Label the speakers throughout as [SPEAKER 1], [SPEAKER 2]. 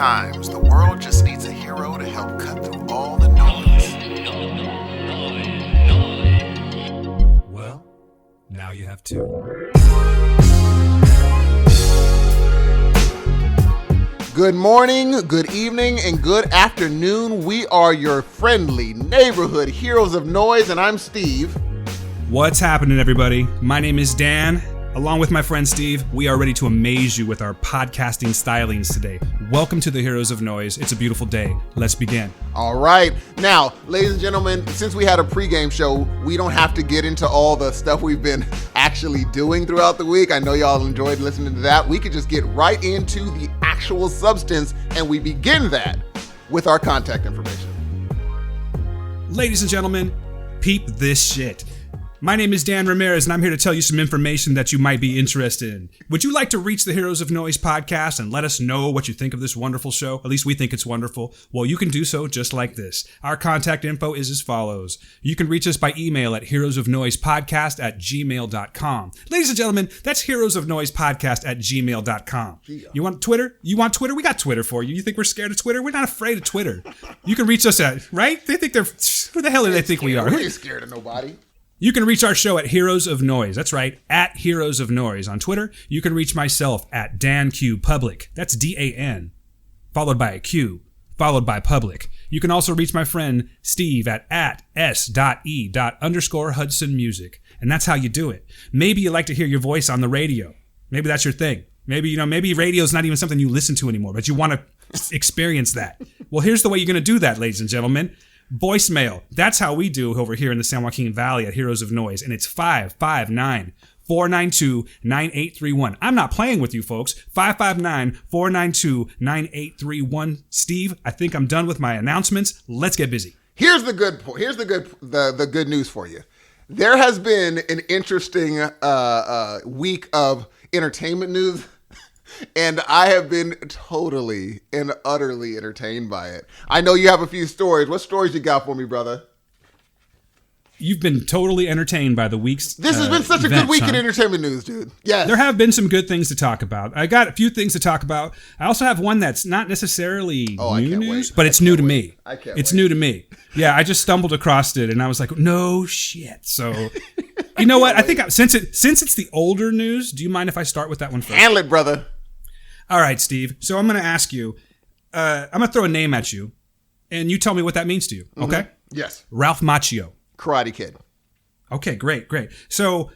[SPEAKER 1] Sometimes the world just needs a hero to help cut through all the noise.
[SPEAKER 2] Well, now you have two.
[SPEAKER 1] Good morning, good evening, and good afternoon. We are your friendly neighborhood heroes of noise, and I'm Steve.
[SPEAKER 2] What's happening, everybody? My name is Dan. Along with my friend Steve, we are ready to amaze you with our podcasting stylings today. Welcome to the Heroes of Noise. It's a beautiful day. Let's begin.
[SPEAKER 1] All right. Now, ladies and gentlemen, since we had a pregame show, we don't have to get into all the stuff we've been actually doing throughout the week. I know y'all enjoyed listening to that. We could just get right into the actual substance, and we begin that with our contact information.
[SPEAKER 2] Ladies and gentlemen, peep this shit. My name is Dan Ramirez, and I'm here to tell you some information that you might be interested in. Would you like to reach the Heroes of Noise podcast and let us know what you think of this wonderful show? At least we think it's wonderful. Well, you can do so just like this. Our contact info is as follows. You can reach us by email at heroesofnoisepodcast@gmail.com. Ladies and gentlemen, that's heroesofnoisepodcast@gmail.com. You want Twitter? You want Twitter? We got Twitter for you. You think we're scared of Twitter? We're not afraid of Twitter. You can reach us at, right? They think they're, who the hell do they think we are?
[SPEAKER 1] We ain't scared of nobody.
[SPEAKER 2] You can reach our show at Heroes of Noise. That's right, at Heroes of Noise. On Twitter, you can reach myself at Dan Q Public. That's D-A-N, followed by a Q, followed by Public. You can also reach my friend Steve at s.e._Hudson Music. And that's how you do it. Maybe you like to hear your voice on the radio. Maybe that's your thing. Maybe radio's not even something you listen to anymore, but you want to experience that. Well, here's the way you're going to do that, ladies and gentlemen. Voicemail. That's how we do over here in the San Joaquin Valley at Heroes of Noise. And it's 559-492-9831. I'm not playing with you folks. 559-492-9831. Steve, I think I'm done with my announcements. Let's get busy.
[SPEAKER 1] Here's the good point. Here's the good news for you. There has been an interesting week of entertainment news. And I have been totally and utterly entertained by it. I know you have a few stories. What stories you got for me, brother?
[SPEAKER 2] You've been totally entertained by the week's
[SPEAKER 1] This has been such a good week in entertainment news, dude. Yes.
[SPEAKER 2] There have been some good things to talk about. I got a few things to talk about. I also have one that's not necessarily new news, but it's new to me.
[SPEAKER 1] I can't
[SPEAKER 2] It's
[SPEAKER 1] wait.
[SPEAKER 2] New to me. Yeah, I just stumbled across it, and I was like, no shit. So, you know what? I think since it's the older news, do you mind if I start with that one first?
[SPEAKER 1] Handle it, brother.
[SPEAKER 2] All right, Steve. So I'm going to ask you, I'm going to throw a name at you, and you tell me what that means to you, okay?
[SPEAKER 1] Yes.
[SPEAKER 2] Ralph Macchio.
[SPEAKER 1] Karate Kid.
[SPEAKER 2] Okay, great. So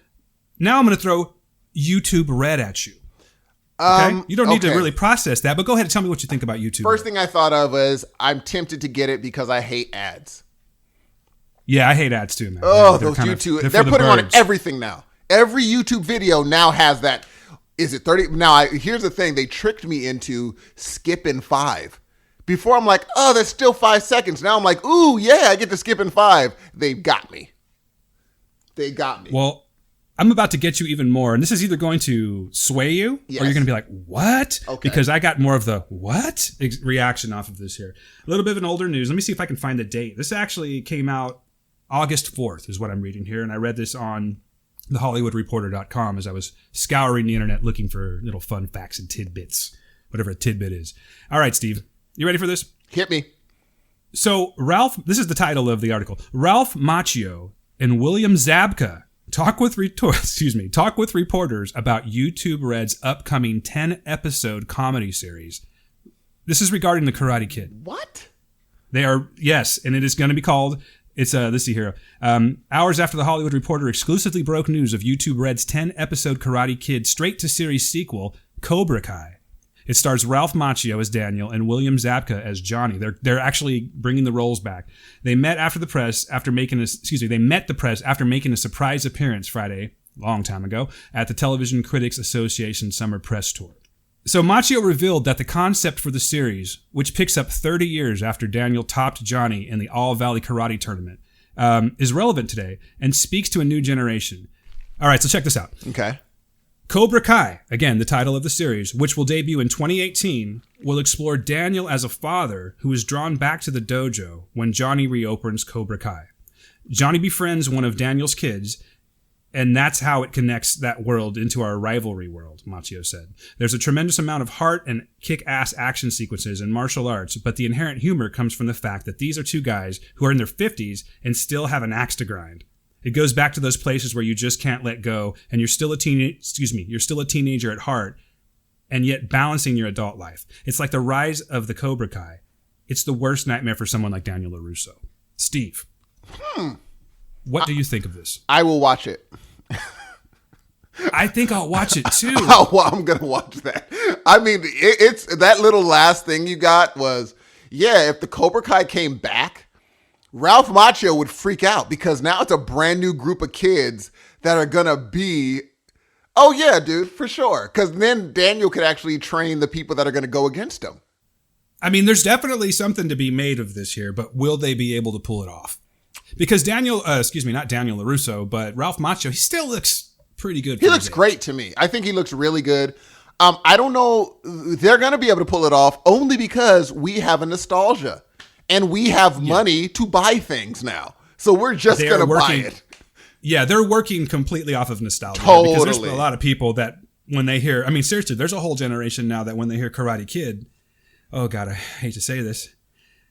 [SPEAKER 2] now I'm going to throw YouTube Red at you. Okay? You don't need to really process that, but go ahead and tell me what you think about YouTube
[SPEAKER 1] First
[SPEAKER 2] Red.
[SPEAKER 1] thing I thought of was I'm tempted to get it because I hate ads.
[SPEAKER 2] Yeah, I hate ads too, man.
[SPEAKER 1] Oh,
[SPEAKER 2] They're
[SPEAKER 1] those
[SPEAKER 2] kind of-
[SPEAKER 1] YouTube.
[SPEAKER 2] they're
[SPEAKER 1] They're
[SPEAKER 2] for the
[SPEAKER 1] putting on
[SPEAKER 2] birds.
[SPEAKER 1] everything now. Every YouTube video now has that. Is it 30? Now, here's the thing. They tricked me into skipping 5. Before I'm like, oh, that's still 5 seconds. Now I'm like, ooh, yeah, I get to skip in 5. They got me.
[SPEAKER 2] Well, I'm about to get you even more, and this is either going to sway you,
[SPEAKER 1] Yes.
[SPEAKER 2] or you're going to be like, what?
[SPEAKER 1] Okay.
[SPEAKER 2] Because I got more of the what reaction off of this here. A little bit of an older news. Let me see if I can find the date. This actually came out August 4th is what I'm reading here, and I read this on thehollywoodreporter.com as I was scouring the internet looking for little fun facts and tidbits, whatever a tidbit is. All right, Steve, you ready for this?
[SPEAKER 1] Hit me.
[SPEAKER 2] So this is the title of the article. Ralph Macchio and William Zabka talk with reporters about YouTube Red's upcoming 10-episode comedy series. This is regarding the Karate Kid.
[SPEAKER 1] What?
[SPEAKER 2] They are, yes, and it is going to be called, let's see here. Hours after the Hollywood Reporter exclusively broke news of YouTube Red's 10-episode Karate Kid straight-to-series sequel, Cobra Kai. It stars Ralph Macchio as Daniel and William Zabka as Johnny. They're actually bringing the roles back. They met the press after making a surprise appearance Friday, long time ago, at the Television Critics Association Summer Press Tour. So Macchio revealed that the concept for the series, which picks up 30 years after Daniel topped Johnny in the All Valley Karate Tournament, is relevant today and speaks to a new generation. All right, so check this out.
[SPEAKER 1] Okay.
[SPEAKER 2] Cobra Kai, again, the title of the series, which will debut in 2018, will explore Daniel as a father who is drawn back to the dojo when Johnny reopens Cobra Kai. Johnny befriends one of Daniel's kids, And that's how it connects that world into our rivalry world, Macchio said. There's a tremendous amount of heart and kick-ass action sequences in martial arts, but the inherent humor comes from the fact that these are two guys who are in their 50s and still have an axe to grind. It goes back to those places where you just can't let go, and you're still a teenager at heart, and yet balancing your adult life. It's like the rise of the Cobra Kai. It's the worst nightmare for someone like Daniel LaRusso. Steve, what do you think of this?
[SPEAKER 1] I will watch it.
[SPEAKER 2] I think I'll watch it too.
[SPEAKER 1] Oh, well, I'm gonna watch that. I mean, it's that little last thing you got was, yeah, if the Cobra Kai came back, Ralph Macchio would freak out because now it's a brand new group of kids that are gonna be, oh yeah, dude, for sure. Because then Daniel could actually train the people that are gonna go against him.
[SPEAKER 2] I mean, there's definitely something to be made of this here, but will they be able to pull it off? Because not Daniel LaRusso, but Ralph Macchio, he still looks pretty good.
[SPEAKER 1] He looks great to me. I think he looks really good. I don't know. They're going to be able to pull it off only because we have a nostalgia and we have money to buy things now. So we're just going to buy it.
[SPEAKER 2] Yeah, they're working completely off of nostalgia.
[SPEAKER 1] Totally.
[SPEAKER 2] Because there's a lot of people that when they hear, I mean, seriously, there's a whole generation now that when they hear Karate Kid, oh God, I hate to say this,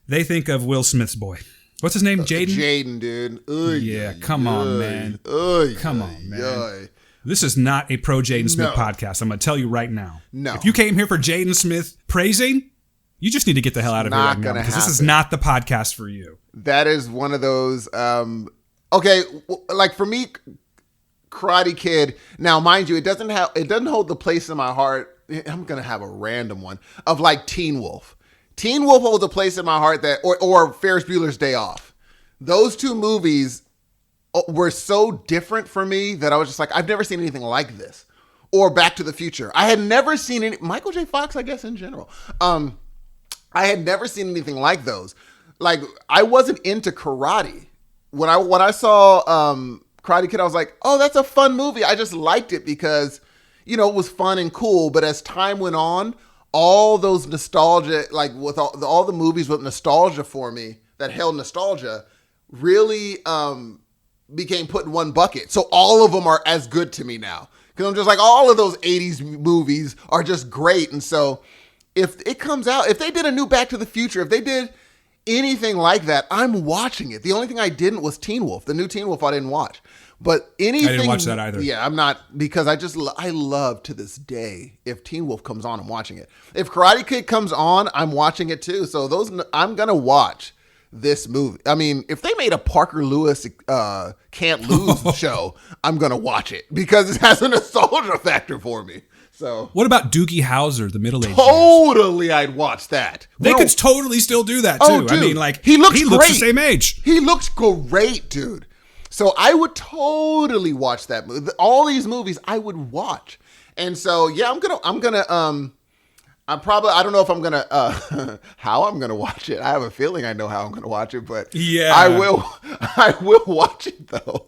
[SPEAKER 2] they think of Will Smith's boy. What's his name? Jaden?
[SPEAKER 1] Jaden, dude. Yeah,
[SPEAKER 2] come on, man. Come on, man. This is not a pro Jaden Smith podcast. I'm going to tell you right now. No. If you came here for Jaden Smith praising, you just need to get the hell out of here right now because this is not the podcast for you.
[SPEAKER 1] That is one of those, okay, like for me, Karate Kid, now mind you, it doesn't hold the place in my heart. I'm going to have a random one of like Teen Wolf. Teen Wolf holds a place in my heart that, or Ferris Bueller's Day Off. Those two movies were so different for me that I was just like, I've never seen anything like this. Or Back to the Future. I had never seen any, Michael J. Fox, I guess in general. I had never seen anything like those. Like I wasn't into karate. When I saw Karate Kid, I was like, oh, that's a fun movie. I just liked it because, it was fun and cool. But as time went on, all those nostalgia, like with all the movies with nostalgia for me that held nostalgia really became put in one bucket. So all of them are as good to me now. Because I'm just like, all of those 80s movies are just great. And so if it comes out, if they did a new Back to the Future, if they did anything like that, I'm watching it. The only thing I didn't was Teen Wolf. The new Teen Wolf I didn't watch. But anything,
[SPEAKER 2] I didn't watch that either.
[SPEAKER 1] Yeah, I'm not, because I love to this day, if Teen Wolf comes on, I'm watching it. If Karate Kid comes on, I'm watching it too. So I'm going to watch this movie. I mean, if they made a Parker Lewis Can't Lose show, I'm going to watch it because it has a nostalgia factor for me. So
[SPEAKER 2] what about Doogie Howser, the middle-aged
[SPEAKER 1] Totally, I'd watch that.
[SPEAKER 2] They could totally still do that too.
[SPEAKER 1] Oh, dude,
[SPEAKER 2] I mean, like
[SPEAKER 1] he looks
[SPEAKER 2] the same age.
[SPEAKER 1] He looks great, dude. So I would totally watch that movie. All these movies I would watch. And so, yeah, I don't know if I'm going to, how I'm going to watch it. I have a feeling I know how I'm going to watch it, but yeah, I will watch it though.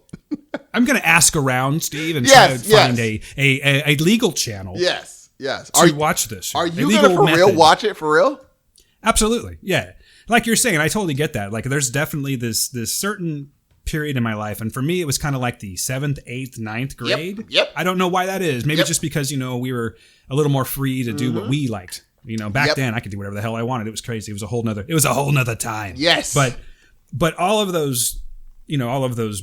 [SPEAKER 2] I'm going to ask around, Steve, and try to find a legal channel.
[SPEAKER 1] Yes.
[SPEAKER 2] To watch this.
[SPEAKER 1] Are you going to for real watch it for real?
[SPEAKER 2] Absolutely. Yeah. Like you're saying, I totally get that. Like there's definitely this certain period in my life, and for me it was kind of like the 7th, 8th, 9th grade.
[SPEAKER 1] Yep.
[SPEAKER 2] I don't know why that is. Maybe just because we were a little more free to do what we liked. Back then I could do whatever the hell I wanted. It was crazy. It was a whole nother time.
[SPEAKER 1] Yes.
[SPEAKER 2] But all of those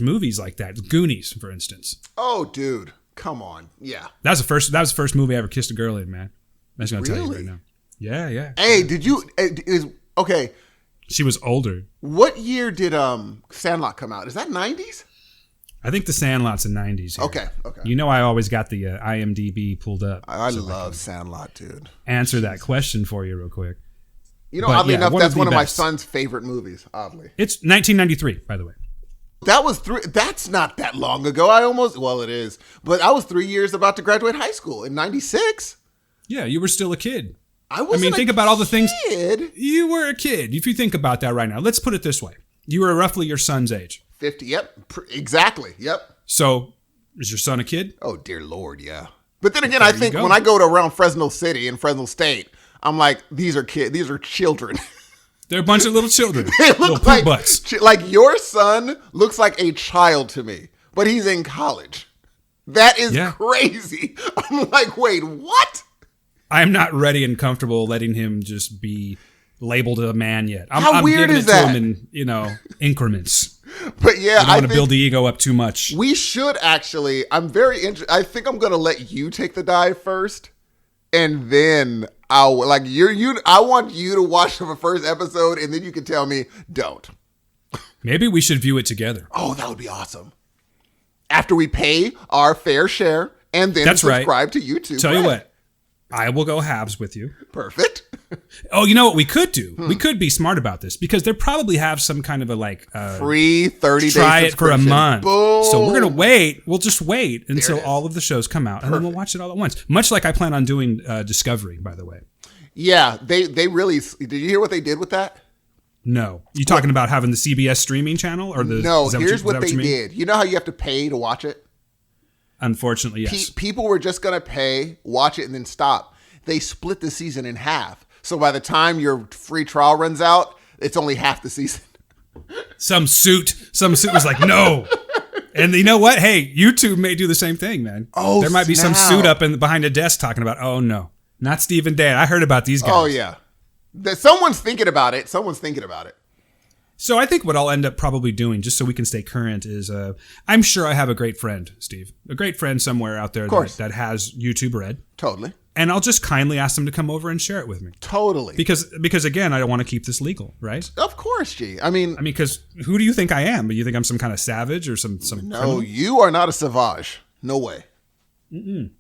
[SPEAKER 2] movies like that, Goonies for instance.
[SPEAKER 1] Oh dude, come on. Yeah.
[SPEAKER 2] That was the first movie I ever kissed a girl in, man. I'm just gonna tell you right now. Yeah.
[SPEAKER 1] Hey, did you okay.
[SPEAKER 2] She was older.
[SPEAKER 1] What year did Sandlot come out? Is that 90s?
[SPEAKER 2] I think the Sandlot's in 90s. Here.
[SPEAKER 1] Okay.
[SPEAKER 2] I always got the IMDb pulled up.
[SPEAKER 1] I love Sandlot, dude.
[SPEAKER 2] Answer that question for you real quick.
[SPEAKER 1] Oddly enough, that's one of my son's favorite movies, oddly.
[SPEAKER 2] It's 1993, by the way.
[SPEAKER 1] That's not that long ago. It is. But I was 3 years about to graduate high school in 96.
[SPEAKER 2] Yeah, you were still a kid.
[SPEAKER 1] Think
[SPEAKER 2] about all the things.
[SPEAKER 1] Kid.
[SPEAKER 2] You were a kid. If you think about that right now, let's put it this way. You were roughly your son's age.
[SPEAKER 1] 50, yep. Exactly, yep.
[SPEAKER 2] So, is your son a kid?
[SPEAKER 1] Oh, dear Lord, yeah. But then again, I think when I go to around Fresno City and Fresno State, I'm like, these are children.
[SPEAKER 2] They're a bunch of little children.
[SPEAKER 1] They look like
[SPEAKER 2] butts.
[SPEAKER 1] Like your son looks like a child to me, but he's in college. That is crazy. I'm like, wait, what?
[SPEAKER 2] I'm not ready and comfortable letting him just be labeled a man yet.
[SPEAKER 1] How weird is that?
[SPEAKER 2] I'm giving it to him in, increments.
[SPEAKER 1] But yeah,
[SPEAKER 2] I don't want to build the ego up too much.
[SPEAKER 1] We should actually. I'm very interested. I think I'm going to let you take the dive first, and then I want you to watch the first episode, and then you can tell me don't.
[SPEAKER 2] Maybe we should view it together.
[SPEAKER 1] Oh, that would be awesome. After we pay our fair share, and then subscribe to YouTube.
[SPEAKER 2] Tell you what, I will go halves with you.
[SPEAKER 1] Perfect.
[SPEAKER 2] Oh, you know what we could do? We could be smart about this because they probably have some kind of a
[SPEAKER 1] free 30-day
[SPEAKER 2] try it for a month.
[SPEAKER 1] Boom.
[SPEAKER 2] So we're gonna wait. We'll just wait until all of the shows come out, and then we'll watch it all at once. Much like I plan on doing Discovery, by the way.
[SPEAKER 1] Yeah, they really. Did you hear what they did with that?
[SPEAKER 2] No, you talking about having the CBS streaming channel or the?
[SPEAKER 1] No, here's what they did. You know how you have to pay to watch it?
[SPEAKER 2] Unfortunately, yes.
[SPEAKER 1] People were just gonna pay, watch it, and then stop. They split the season in half. So by the time your free trial runs out, it's only half the season.
[SPEAKER 2] Some suit was like, no. And you know what? Hey, YouTube may do the same thing, man.
[SPEAKER 1] Oh,
[SPEAKER 2] there might be some suit up behind a desk talking about, oh no, not Steve and Dan. I heard about these guys.
[SPEAKER 1] Oh yeah. Someone's thinking about it.
[SPEAKER 2] So I think what I'll end up probably doing, just so we can stay current, is I'm sure I have a great friend, Steve. A great friend somewhere out there that has YouTube Red.
[SPEAKER 1] Totally.
[SPEAKER 2] And I'll just kindly ask them to come over and share it with me.
[SPEAKER 1] Totally.
[SPEAKER 2] Because again, I don't want to keep this legal, right?
[SPEAKER 1] Of course, G. I mean, because
[SPEAKER 2] who do you think I am? You think I'm some kind of savage or some
[SPEAKER 1] No,
[SPEAKER 2] criminal?
[SPEAKER 1] You are not a savage. No way.
[SPEAKER 2] Mm-mm.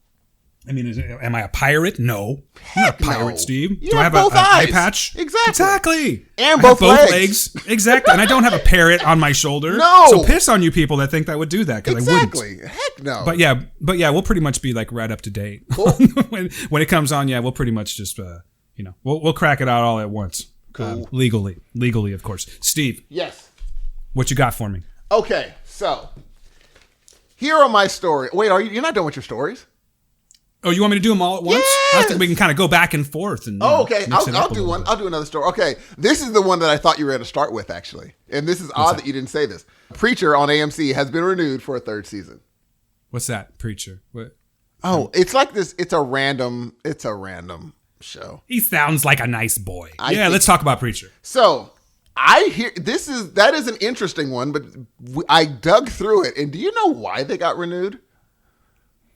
[SPEAKER 2] I mean, am I a pirate? No. I'm not a pirate, Steve.
[SPEAKER 1] Do I have an eye patch?
[SPEAKER 2] Exactly.
[SPEAKER 1] And
[SPEAKER 2] both legs. Exactly. And I don't have a parrot on my shoulder.
[SPEAKER 1] No.
[SPEAKER 2] So piss on you people that think I would do that, because I wouldn't.
[SPEAKER 1] Heck no.
[SPEAKER 2] But yeah, we'll pretty much be like right up to date.
[SPEAKER 1] Cool.
[SPEAKER 2] when it comes on, we'll pretty much just, we'll crack it out all at once.
[SPEAKER 1] Cool.
[SPEAKER 2] Legally, of course. Steve.
[SPEAKER 1] Yes.
[SPEAKER 2] What you got for me?
[SPEAKER 1] Okay, so here are my stories. Wait, you're not done with your stories?
[SPEAKER 2] Oh, you want me to do them all at once?
[SPEAKER 1] Yes!
[SPEAKER 2] I think we can kind of go back and forth. And,
[SPEAKER 1] okay. I'll do one. I'll do another story. Okay. This is the one that I thought you were going to start with, actually. And this is odd that you didn't say this. Preacher on AMC has been renewed for a third season.
[SPEAKER 2] What's that, Preacher? What?
[SPEAKER 1] Oh, it's like this. It's a random show.
[SPEAKER 2] He sounds like a nice boy. Let's talk about Preacher.
[SPEAKER 1] So I hear that is an interesting one, but I dug through it. And do you know why they got renewed?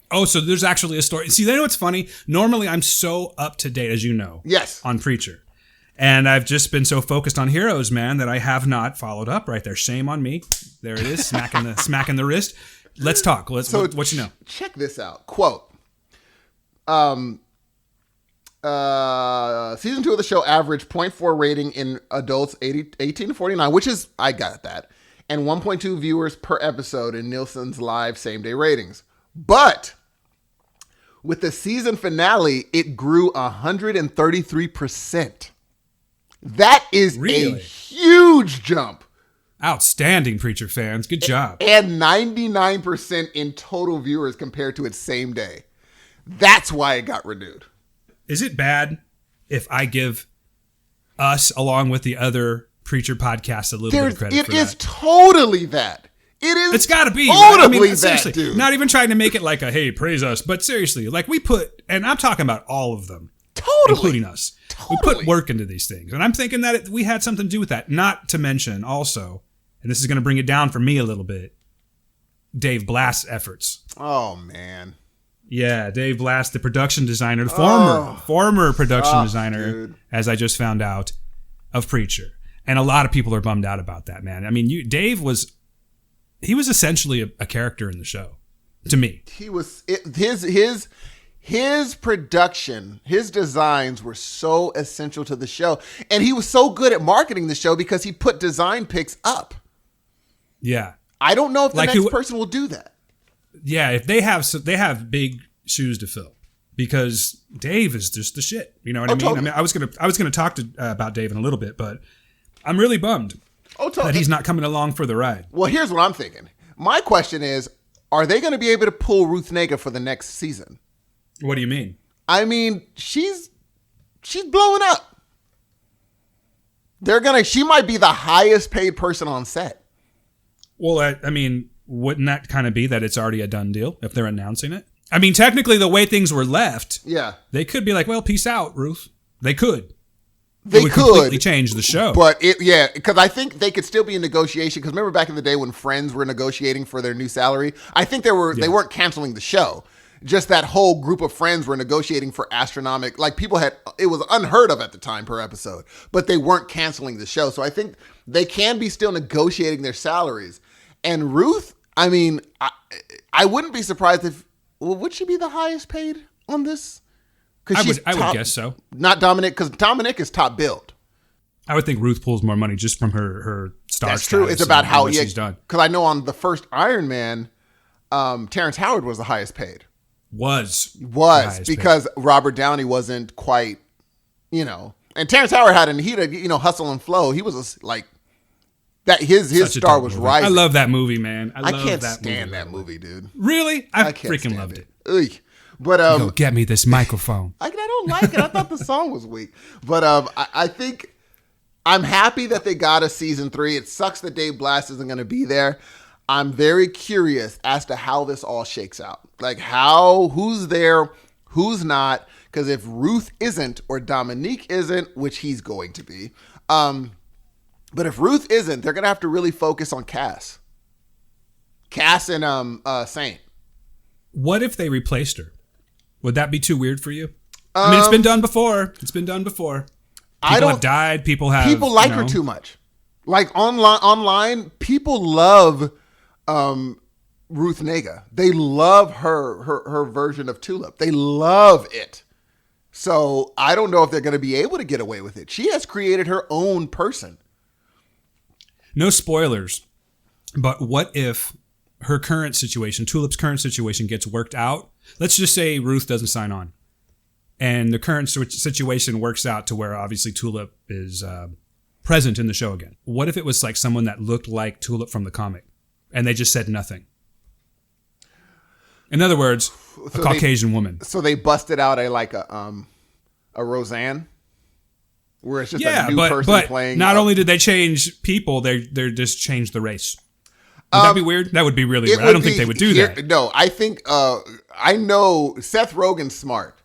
[SPEAKER 2] Oh, so there's actually a story. See, you know what's funny? Normally, I'm so up to date, as you know.
[SPEAKER 1] Yes.
[SPEAKER 2] On Preacher. And I've just been so focused on Heroes, man, that I have not followed up right there. Shame on me. There it is, smacking the wrist. Let's talk. What you know?
[SPEAKER 1] Check this out. Quote. Season 2 of the show averaged 0.4 rating in adults 18 to 49, which is, I got that, and 1.2 viewers per episode in Nielsen's live same-day ratings. But with the season finale, it grew 133%. That is a huge jump.
[SPEAKER 2] Outstanding, Preacher fans. Good job.
[SPEAKER 1] And 99% in total viewers compared to its same day. That's why it got renewed.
[SPEAKER 2] Is it bad if I give us, along with the other Preacher podcasts, a little bit of credit for that?
[SPEAKER 1] It is totally that.
[SPEAKER 2] It's got to be.
[SPEAKER 1] Totally
[SPEAKER 2] right? Seriously,
[SPEAKER 1] that, dude.
[SPEAKER 2] Not even trying to make it like a, hey, praise us. But seriously, like we put, and I'm talking about all of them.
[SPEAKER 1] Totally.
[SPEAKER 2] Including us. Totally. We put work into these things. And I'm thinking that we had something to do with that. Not to mention also, and this is going to bring it down for me a little bit, Dave Blass' efforts.
[SPEAKER 1] Oh, man.
[SPEAKER 2] Yeah, Dave Blass, the production designer, the former production designer, dude, as I just found out, of Preacher. And a lot of people are bummed out about that, man. I mean, Dave was essentially a character in the show, to me.
[SPEAKER 1] He was his production, his designs were so essential to the show, and he was so good at marketing the show because he put design picks up.
[SPEAKER 2] Yeah,
[SPEAKER 1] I don't know if the next person will do that.
[SPEAKER 2] Yeah, if they have big shoes to fill, because Dave is just the shit. You know what I mean?
[SPEAKER 1] Totally.
[SPEAKER 2] I mean, I was gonna talk about Dave in a little bit, but I'm really bummed. That he's not coming along for the ride.
[SPEAKER 1] Well, here's what I'm thinking. My question is, are they going to be able to pull Ruth Negga for the next season?
[SPEAKER 2] What do you mean?
[SPEAKER 1] I mean, she's blowing up. She might be the highest paid person on set.
[SPEAKER 2] Well, I mean, wouldn't that kind of be that it's already a done deal if they're announcing it? I mean, technically, the way things were left, they could be like, well, peace out, Ruth. They could.
[SPEAKER 1] They
[SPEAKER 2] would
[SPEAKER 1] could
[SPEAKER 2] completely change the show.
[SPEAKER 1] But because I think they could still be in negotiation. Because remember back in the day when Friends were negotiating for their new salary? I think they weren't canceling the show. Just that whole group of friends were negotiating for astronomical, like it was unheard of at the time per episode, but they weren't canceling the show. So I think they can be still negotiating their salaries. And Ruth, I mean, I wouldn't be surprised if, would she be the highest paid on this?
[SPEAKER 2] I would guess so.
[SPEAKER 1] Not Dominic, because Dominic is top billed.
[SPEAKER 2] I would think Ruth pulls more money just from her star.
[SPEAKER 1] That's true. It's about how
[SPEAKER 2] she's done.
[SPEAKER 1] Because I know on the first Iron Man, Terrence Howard was the highest paid.
[SPEAKER 2] Was
[SPEAKER 1] because paid. Robert Downey wasn't quite, and Terrence Howard had hustle and flow. He was like that. His star was rising.
[SPEAKER 2] I love that movie, man.
[SPEAKER 1] I can't stand that movie, dude.
[SPEAKER 2] Really? I freaking loved it.
[SPEAKER 1] Ugh. But
[SPEAKER 2] get me this microphone.
[SPEAKER 1] I don't like it. I thought the song was weak. But I think I'm happy that they got a season 3. It sucks that Dave Blass isn't going to be there. I'm very curious as to how this all shakes out. Like who's there, who's not. Because if Ruth isn't or Dominique isn't, which he's going to be, but if Ruth isn't, they're going to have to really focus on Cass. Cass and Saint.
[SPEAKER 2] What if they replaced her? Would that be too weird for you? I mean, it's been done before. People have died. People
[SPEAKER 1] like her too much. Like online, people love Ruth Negga. They love her version of Tulip. They love it. So I don't know if they're going to be able to get away with it. She has created her own person.
[SPEAKER 2] No spoilers, but what if her current situation, Tulip's current situation, gets worked out? Let's just say Ruth doesn't sign on, and the current situation works out to where obviously Tulip is present in the show again. What if it was like someone that looked like Tulip from the comic, and they just said nothing? In other words, a Caucasian woman.
[SPEAKER 1] So they busted out a Roseanne, where it's just a new person playing.
[SPEAKER 2] Not only did they change people, they just changed the race. Would that be weird? That would be really weird. I don't think they would do that.
[SPEAKER 1] No, I think I know Seth Rogen's smart.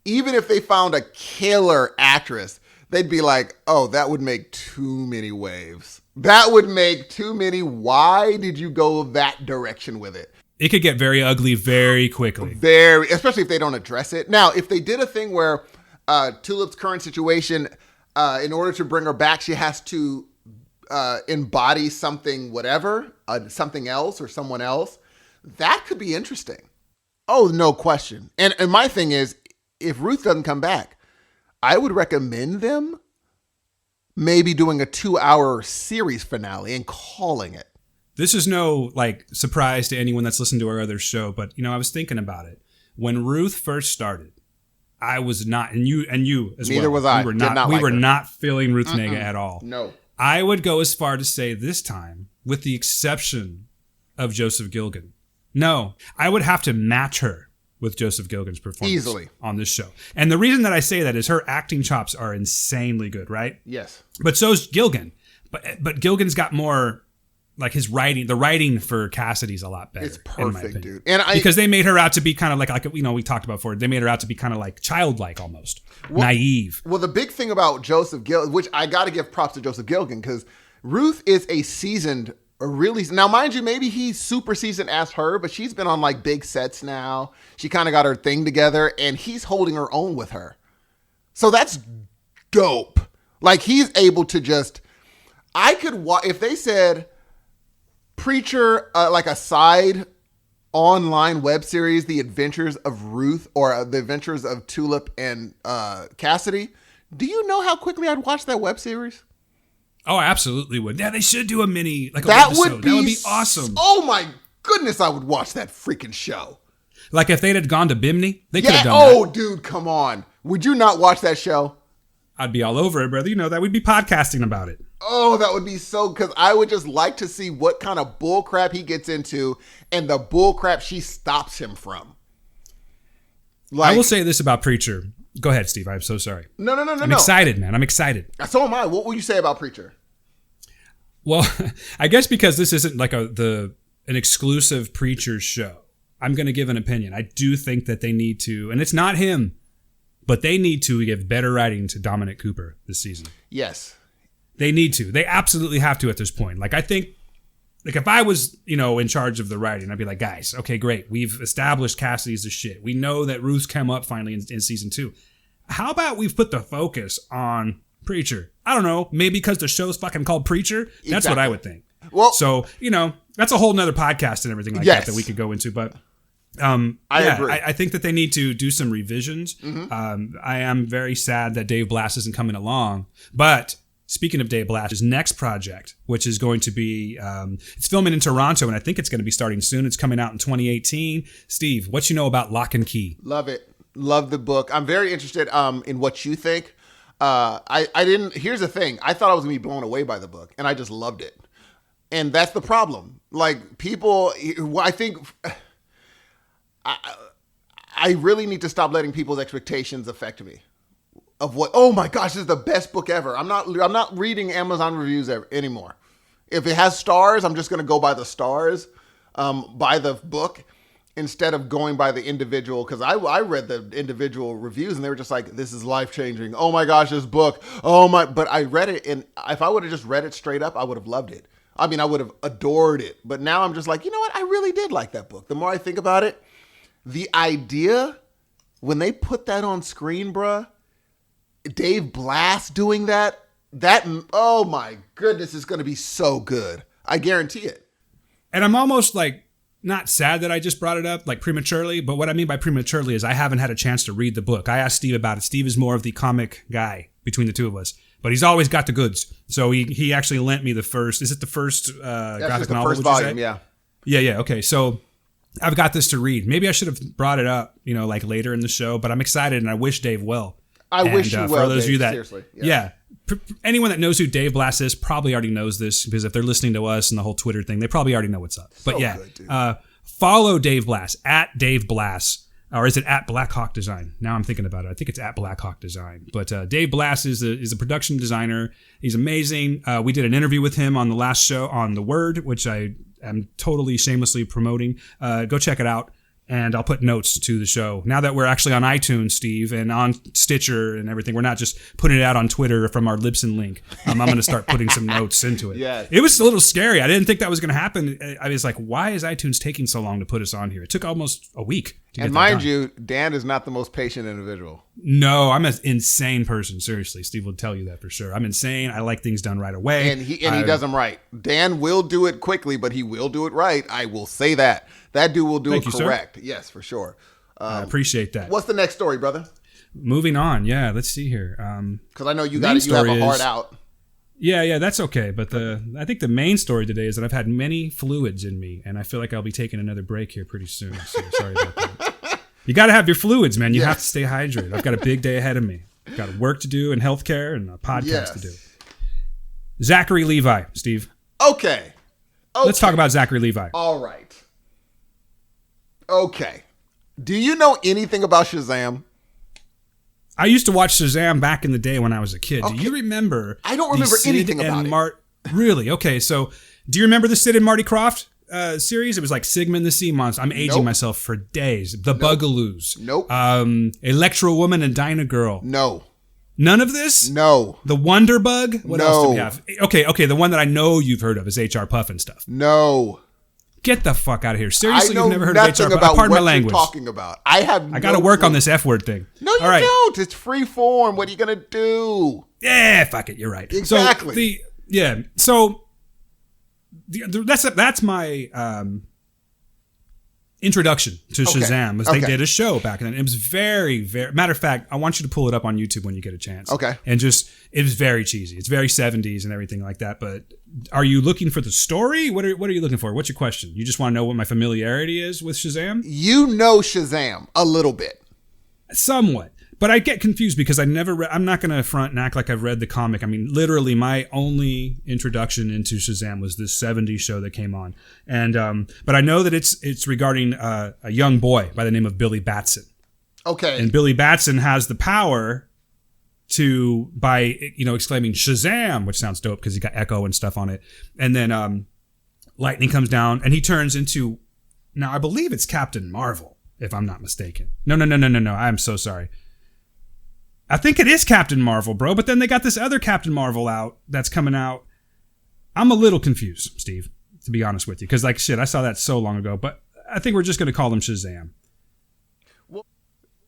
[SPEAKER 1] Even if they found a killer actress, they'd be like, oh, that would make too many waves. That would make too many. Why did you go that direction with it?
[SPEAKER 2] It could get very ugly very quickly.
[SPEAKER 1] Especially if they don't address it. Now, if they did a thing where Tulip's current situation, in order to bring her back, she has to embody something, something else or someone else, that could be interesting. Oh, no question. And my thing is, if Ruth doesn't come back, I would recommend them maybe doing a 2-hour series finale and calling it.
[SPEAKER 2] This is no surprise to anyone that's listened to our other show, but I was thinking about it. When Ruth first started, I was not, and you as well.
[SPEAKER 1] Neither was I.
[SPEAKER 2] We were not feeling Ruth Negga at all.
[SPEAKER 1] No.
[SPEAKER 2] I would go as far to say this time, with the exception of Joseph Gilgan. No, I would have to match her with Joseph Gilgan's performance
[SPEAKER 1] easily on
[SPEAKER 2] this show. And the reason that I say that is her acting chops are insanely good, right?
[SPEAKER 1] Yes.
[SPEAKER 2] But so's Gilgan. But Gilgan's got more, his writing. The writing for Cassidy's a lot better.
[SPEAKER 1] It's perfect, dude.
[SPEAKER 2] Because they made her out to be kind of like we talked about before. They made her out to be kind of like childlike almost, naive.
[SPEAKER 1] Well, the big thing about Joseph Gilgan, which I got to give props to Joseph Gilgan, because Ruth is a seasoned, now mind you, maybe he's super seasoned as her, but she's been on big sets now. She kind of got her thing together, and he's holding her own with her. So that's dope. He's able to just, if they said Preacher, a side online web series, The Adventures of Ruth, or The Adventures of Tulip and Cassidy, do you know how quickly I'd watch that web series?
[SPEAKER 2] Oh, I absolutely would. Yeah, they should do a mini,
[SPEAKER 1] that would be
[SPEAKER 2] awesome.
[SPEAKER 1] Oh my goodness, I would watch that freaking show.
[SPEAKER 2] If they had gone to Bimini, they could have done that.
[SPEAKER 1] Oh, dude, come on. Would you not watch that show?
[SPEAKER 2] I'd be all over it, brother. That we'd be podcasting about it.
[SPEAKER 1] Oh, that would be so, because I would just like to see what kind of bull crap he gets into and the bull crap she stops him from.
[SPEAKER 2] I will say this about Preacher. Go ahead, Steve. I'm so sorry.
[SPEAKER 1] No.
[SPEAKER 2] I'm excited, man. I'm excited.
[SPEAKER 1] So am I. What will you say about Preacher?
[SPEAKER 2] Well, I guess because this isn't an exclusive Preacher show, I'm going to give an opinion. I do think that they need to, and it's not him, but they need to give better writing to Dominic Cooper this season.
[SPEAKER 1] Yes.
[SPEAKER 2] They need to. They absolutely have to at this point. Like, I think, like, if I was, in charge of the writing, I'd be like, guys, okay, great. We've established Cassidy's the shit. We know that Ruth's come up finally in season 2. How about we've put the focus on Preacher? I don't know. Maybe because the show's fucking called Preacher? That's exactly what I would think. Well, so, that's a whole nother podcast and everything like that we could go into. But I agree. I think that they need to do some revisions. Mm-hmm. I am very sad that Dave Blass isn't coming along. But speaking of Dave Blass, his next project, which is going to be, it's filming in Toronto, and I think it's going to be starting soon. It's coming out in 2018. Steve, what you know about Locke and Key?
[SPEAKER 1] Love it. Love the book. I'm very interested in what you think. Here's the thing. I thought I was going to be blown away by the book, and I just loved it. And that's the problem. Like, people, I think, I really need to stop letting people's expectations affect me. Of what? Oh my gosh, this is the best book ever. I'm not reading Amazon reviews anymore. If it has stars, I'm just going to go by the stars, by the book, instead of going by the individual. Because I read the individual reviews and they were just like, "This is life changing. Oh my gosh, this book. Oh my!" But I read it, and if I would have just read it straight up, I would have loved it. I mean, I would have adored it. But now I'm just like, you know what? I really did like that book. The more I think about it, the idea when they put that on screen, bruh. Dave Blass doing that, oh my goodness, is going to be so good. I guarantee it.
[SPEAKER 2] And I'm almost like not sad that I just brought it up like prematurely, but what I mean by prematurely is I haven't had a chance to read the book. I asked Steve about it. Steve is more of the comic guy between the two of us, but he's always got the goods. So he actually lent me the first, is it the first graphic novel?
[SPEAKER 1] First volume, yeah.
[SPEAKER 2] Yeah, okay. So I've got this to read. Maybe I should have brought it up, like later in the show, but I'm excited and I wish Dave well.
[SPEAKER 1] I wish you well,
[SPEAKER 2] for those
[SPEAKER 1] Dave,
[SPEAKER 2] of you that,
[SPEAKER 1] seriously.
[SPEAKER 2] Yeah. Anyone that knows who Dave Blass is probably already knows this, because if they're listening to us and the whole Twitter thing, they probably already know what's up. But good, follow Dave Blass, at Dave Blass, or is it at Blackhawk Design? Now I'm thinking about it. I think it's at Blackhawk Design. But Dave Blass is a production designer. He's amazing. We did an interview with him on the last show on The Word, which I am totally shamelessly promoting. Go check it out. And I'll put notes to the show. Now that we're actually on iTunes, Steve, and on Stitcher and everything, we're not just putting it out on Twitter from our Libsyn link. I'm going to start putting some notes into it.
[SPEAKER 1] Yeah.
[SPEAKER 2] It was a little scary. I didn't think that was going to happen. I was like, why is iTunes taking so long to put us on here? It took almost a week to get
[SPEAKER 1] And mind you, Dan is not the most patient individual.
[SPEAKER 2] No, I'm an insane person. Seriously, Steve will tell you that for sure. I'm insane. I like things done right away.
[SPEAKER 1] And he does them right. Dan will do it quickly, but he will do it right. I will say that. That dude will do it correct. Sir. Yes, for sure.
[SPEAKER 2] I appreciate that.
[SPEAKER 1] What's the next story, brother?
[SPEAKER 2] Moving on. Yeah, let's see here.
[SPEAKER 1] Because I know you have a heart out.
[SPEAKER 2] Yeah, that's okay. But I think the main story today is that I've had many fluids in me, and I feel like I'll be taking another break here pretty soon. So sorry about that. You got to have your fluids, man. You have to stay hydrated. I've got a big day ahead of me. I've got work to do in healthcare and a podcast to do. Zachary Levi, Steve.
[SPEAKER 1] Okay.
[SPEAKER 2] Let's talk about Zachary Levi.
[SPEAKER 1] All right. Okay. Do you know anything about Shazam?
[SPEAKER 2] I used to watch Shazam back in the day when I was a kid. Okay. Do you remember?
[SPEAKER 1] I don't remember anything about it.
[SPEAKER 2] Really? Okay. So, do you remember the Sid and Marty Krofft series? It was like Sigmund the Sea Monster. I'm aging myself for days. The Bugaloos.
[SPEAKER 1] Nope.
[SPEAKER 2] Electro Woman and Dinah Girl.
[SPEAKER 1] No.
[SPEAKER 2] None of this?
[SPEAKER 1] No.
[SPEAKER 2] The Wonder Bug? What else do we have? Okay. The one that I know you've heard of is HR Puff and stuff.
[SPEAKER 1] No.
[SPEAKER 2] Get the fuck out of here. Seriously, you've never heard
[SPEAKER 1] of
[SPEAKER 2] HR
[SPEAKER 1] Puff?
[SPEAKER 2] Pardon my language.
[SPEAKER 1] You're talking about. I got
[SPEAKER 2] to work on this F word thing.
[SPEAKER 1] No, you don't. It's free form. What are you going to do?
[SPEAKER 2] Yeah, fuck it. You're right.
[SPEAKER 1] Exactly.
[SPEAKER 2] So that's my introduction to Shazam. Was they did a show back then. It was very, very... Matter of fact, I want you to pull it up on YouTube when you get a chance.
[SPEAKER 1] Okay.
[SPEAKER 2] And it was very cheesy. It's very 70s and everything like that. But are you looking for the story? What are you looking for? What's your question? You just want to know what my familiarity is with Shazam?
[SPEAKER 1] You know Shazam a little bit.
[SPEAKER 2] Somewhat. But I get confused because I'm not going to front and act like I've read the comic. I mean, literally my only introduction into Shazam was this 70s show that came on. And but I know that it's regarding a young boy by the name of Billy Batson.
[SPEAKER 1] Okay.
[SPEAKER 2] And Billy Batson has the power to, by exclaiming Shazam, which sounds dope because he got echo and stuff on it. And then lightning comes down, and he turns into, now I believe it's Captain Marvel, if I'm not mistaken. No. I'm so sorry. I think it is Captain Marvel, bro. But then they got this other Captain Marvel out that's coming out. I'm a little confused, Steve, to be honest with you. Because, like, shit, I saw that so long ago. But I think we're just going to call him Shazam.
[SPEAKER 1] Well,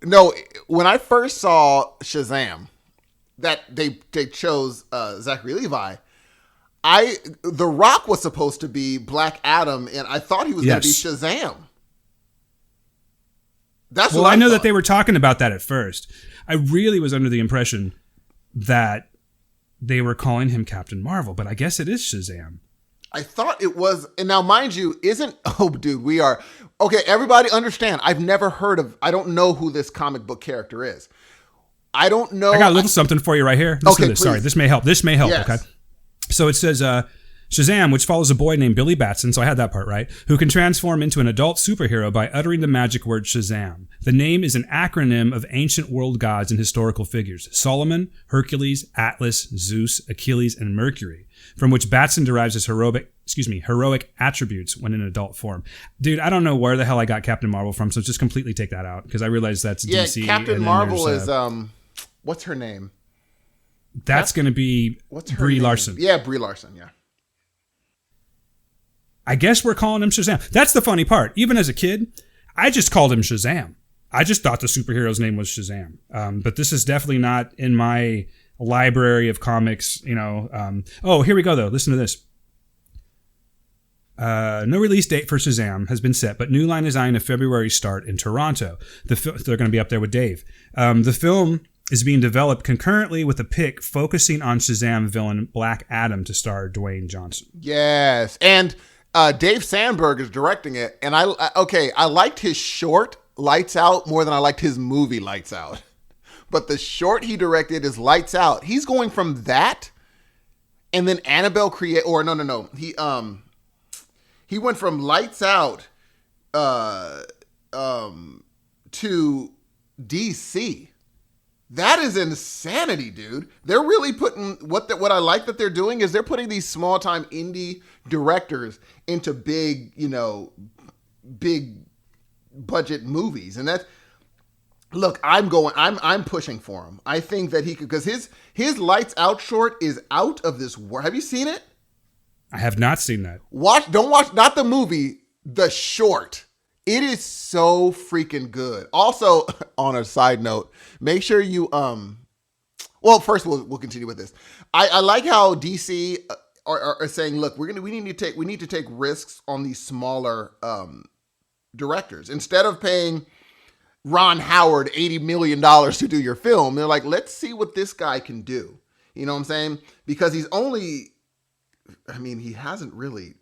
[SPEAKER 1] no, when I first saw Shazam, that they chose Zachary Levi, The Rock was supposed to be Black Adam, and I thought he was going to be Shazam. That's
[SPEAKER 2] well,
[SPEAKER 1] what
[SPEAKER 2] I know
[SPEAKER 1] thought.
[SPEAKER 2] that they were talking about that at first. I really was under the impression that they were calling him Captain Marvel, but I guess it is Shazam.
[SPEAKER 1] I thought it was, and now mind you, we are, okay, everybody understand, I don't know who this comic book character is. I don't know.
[SPEAKER 2] I got a little something for you right here. Listen to this. Sorry, this may help. Yes. Okay. So it says, Shazam, which follows a boy named Billy Batson, so I had that part right, who can transform into an adult superhero by uttering the magic word Shazam. The name is an acronym of ancient world gods and historical figures: Solomon, Hercules, Atlas, Zeus, Achilles, and Mercury, from which Batson derives his heroic attributes when in adult form. Dude, I don't know where the hell I got Captain Marvel from, so just completely take that out, because I realize that's DC.
[SPEAKER 1] Yeah, Captain Marvel is, what's her name?
[SPEAKER 2] That's going to be Brie Larson.
[SPEAKER 1] Yeah, Brie Larson, yeah.
[SPEAKER 2] I guess we're calling him Shazam. That's the funny part. Even as a kid, I just called him Shazam. I just thought the superhero's name was Shazam. But this is definitely not in my library of comics, Oh, here we go, though. Listen to this. No release date for Shazam has been set, but new line design of February start in Toronto. They're going to be up there with Dave. The film is being developed concurrently with a pick focusing on Shazam villain Black Adam to star Dwayne Johnson.
[SPEAKER 1] Yes, and Dave Sandberg is directing it, and I liked his short Lights Out more than I liked his movie Lights Out. But the short he directed is Lights Out. He's going from that, and then Annabelle he went from Lights Out to DC. That is insanity, dude. They're really putting what I like that they're doing is they're putting these small time indie directors into big budget movies. And that's, look, I'm pushing for him. I think that he could, because his Lights Out short is out of this world. Have you seen it?
[SPEAKER 2] I have not seen that.
[SPEAKER 1] Don't watch, not the movie, the short. It is so freaking good. Also, on a side note, make sure you first we'll continue with this. I like how DC are saying, look, we need to take risks on these smaller directors. Instead of paying Ron Howard $80 million to do your film, they're like, let's see what this guy can do. You know what I'm saying? Because he hasn't really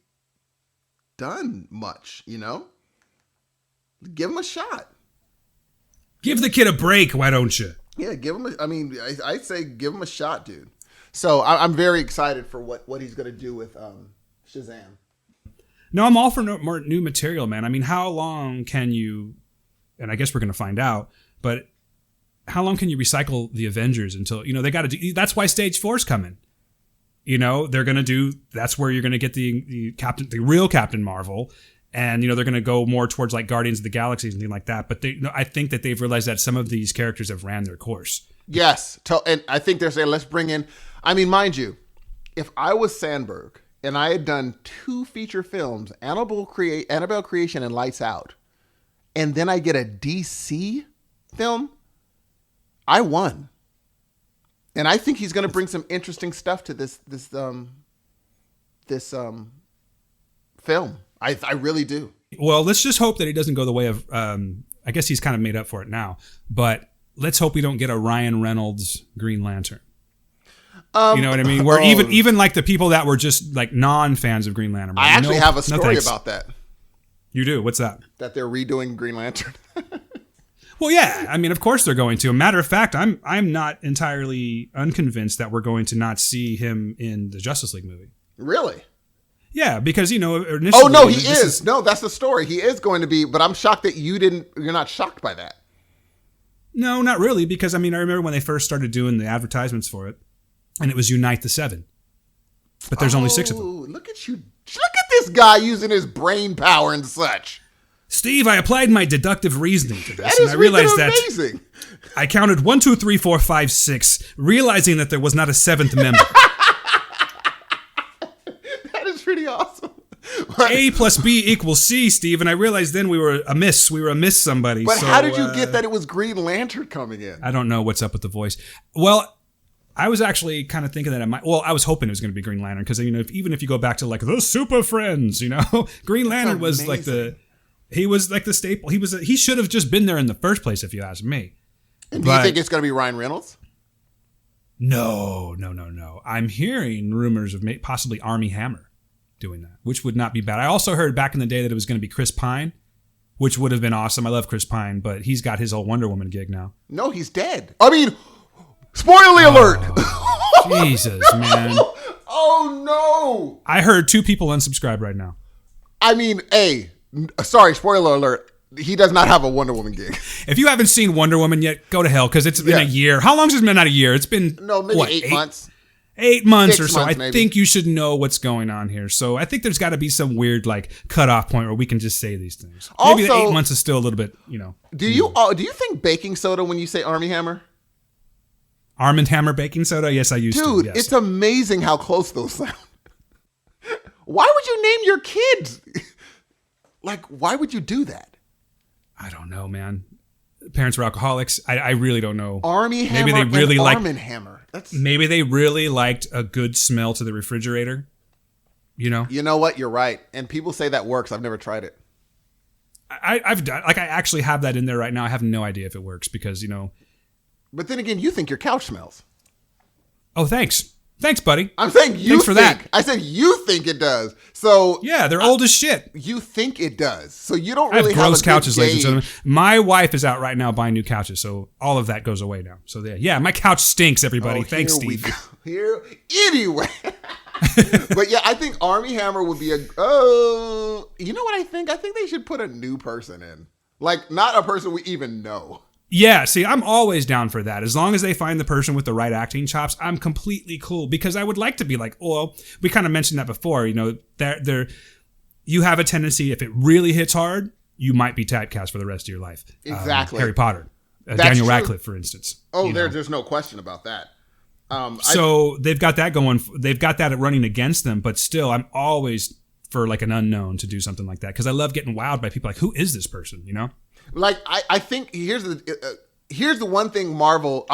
[SPEAKER 1] done much, Give him a shot.
[SPEAKER 2] Give the kid a break, why don't you?
[SPEAKER 1] Yeah, give him I'd say give him a shot, dude. So I'm very excited for what he's going to do with Shazam.
[SPEAKER 2] No, I'm all for more new material, man. I mean, how long can you, and I guess we're going to find out, but how long can you recycle the Avengers until, they got to do, that's why Stage 4's coming. They're going to do, that's where you're going to get the real Captain Marvel. And, they're going to go more towards like Guardians of the Galaxy and things like that. But I think that they've realized that some of these characters have ran their course. Yes.
[SPEAKER 1] And I think they're saying, let's bring in, mind you, if I was Sandberg and I had done 2 feature films, Annabelle Creation and Lights Out, and then I get a DC film, I won. And I think he's going to bring some interesting stuff to this film. I really do.
[SPEAKER 2] Well, let's just hope that he doesn't go the way of, I guess he's kind of made up for it now, but let's hope we don't get a Ryan Reynolds Green Lantern. You know what I mean? Where even like the people that were just like non-fans of Green Lantern.
[SPEAKER 1] I actually have a story about that.
[SPEAKER 2] You do? What's that?
[SPEAKER 1] That they're redoing Green Lantern.
[SPEAKER 2] Well, yeah. Of course they're going to. A matter of fact, I'm not entirely unconvinced that we're going to not see him in the Justice League movie.
[SPEAKER 1] Really?
[SPEAKER 2] Yeah, because, initially...
[SPEAKER 1] Oh, no, he is. No, that's the story. He is going to be, but I'm shocked that you're not shocked by that.
[SPEAKER 2] No, not really, because, I remember when they first started doing the advertisements for it, and it was Unite the Seven. But there's only 6 of them.
[SPEAKER 1] Look at you. Look at this guy using his brain power and such.
[SPEAKER 2] Steve, I applied my deductive reasoning to this,
[SPEAKER 1] That
[SPEAKER 2] and
[SPEAKER 1] is
[SPEAKER 2] I realized
[SPEAKER 1] amazing.
[SPEAKER 2] that I counted 1, 2, 3, 4, 5, 6, realizing that there was not a 7th member.
[SPEAKER 1] That is pretty awesome.
[SPEAKER 2] A plus B equals C, Steve, and I realized then we were amiss. We were amiss somebody.
[SPEAKER 1] But
[SPEAKER 2] so,
[SPEAKER 1] how did you get that it was Green Lantern coming in?
[SPEAKER 2] I don't know what's up with the voice. Well, I was actually kind of thinking that I was hoping it was going to be Green Lantern because even if you go back to like the Super Friends, Green Lantern was like he was like the staple. He should have just been there in the first place, if you ask me.
[SPEAKER 1] And do you think it's going to be Ryan Reynolds?
[SPEAKER 2] No. I'm hearing rumors of possibly Armie Hammer doing that, which would not be bad. I also heard back in the day that it was going to be Chris Pine, which would have been awesome. I love Chris Pine, but he's got his old Wonder Woman gig now.
[SPEAKER 1] No, he's dead. I mean, spoiler alert.
[SPEAKER 2] Jesus, man.
[SPEAKER 1] Oh, no.
[SPEAKER 2] I heard 2 people unsubscribe right now.
[SPEAKER 1] I mean, sorry, spoiler alert. He does not have a Wonder Woman gig.
[SPEAKER 2] If you haven't seen Wonder Woman yet, go to hell because it's been a year. How long has it been? Not a year. It's been
[SPEAKER 1] maybe 8 months.
[SPEAKER 2] 8 months
[SPEAKER 1] 6
[SPEAKER 2] or so.
[SPEAKER 1] months,
[SPEAKER 2] I think you should know what's going on here. So I think there's got to be some weird like cutoff point where we can just say these things. Maybe the 8 months is still a little bit,
[SPEAKER 1] Do you think baking soda when you say Armie Hammer?
[SPEAKER 2] Arm & Hammer baking soda? Yes, I used to.
[SPEAKER 1] Dude,
[SPEAKER 2] yes.
[SPEAKER 1] it's amazing how close those sound. Why would you name your kids? Like, why would you do that?
[SPEAKER 2] I don't know, man. Parents were alcoholics. I really don't know.
[SPEAKER 1] Armie Hammer
[SPEAKER 2] maybe they really
[SPEAKER 1] and Arm & Hammer.
[SPEAKER 2] Maybe they really liked a good smell to the refrigerator. You know
[SPEAKER 1] what? You're right. And people say that works. I've never tried it.
[SPEAKER 2] I've done, I actually have that in there right now. I have no idea if it works because,
[SPEAKER 1] But then again, you think your couch smells.
[SPEAKER 2] Oh, thanks. Thanks, buddy.
[SPEAKER 1] I'm saying
[SPEAKER 2] Thanks for that.
[SPEAKER 1] I said you think it does. So
[SPEAKER 2] yeah, they're old as shit.
[SPEAKER 1] You think it does. So you don't really
[SPEAKER 2] have gross
[SPEAKER 1] a
[SPEAKER 2] couches, ladies and
[SPEAKER 1] gauge.
[SPEAKER 2] gentlemen. My wife is out right now buying new couches, so all of that goes away now. So yeah, my couch stinks, everybody. Thanks, Steve.
[SPEAKER 1] Anyway. But yeah, I think Armie Hammer would be you know what I think? I think they should put a new person in. Like, not a person we even know.
[SPEAKER 2] Yeah, see, I'm always down for that. As long as they find the person with the right acting chops, I'm completely cool because I would like to be like, well, we kind of mentioned that before, you have a tendency, if it really hits hard, you might be typecast for the rest of your life.
[SPEAKER 1] Exactly.
[SPEAKER 2] Harry Potter. Daniel Radcliffe, for instance.
[SPEAKER 1] Oh, there's no question about that.
[SPEAKER 2] So they've got that going. They've got that running against them, but still, I'm always for like an unknown to do something like that because I love getting wowed by people like, who is this person,
[SPEAKER 1] Like, I think here's the one thing Marvel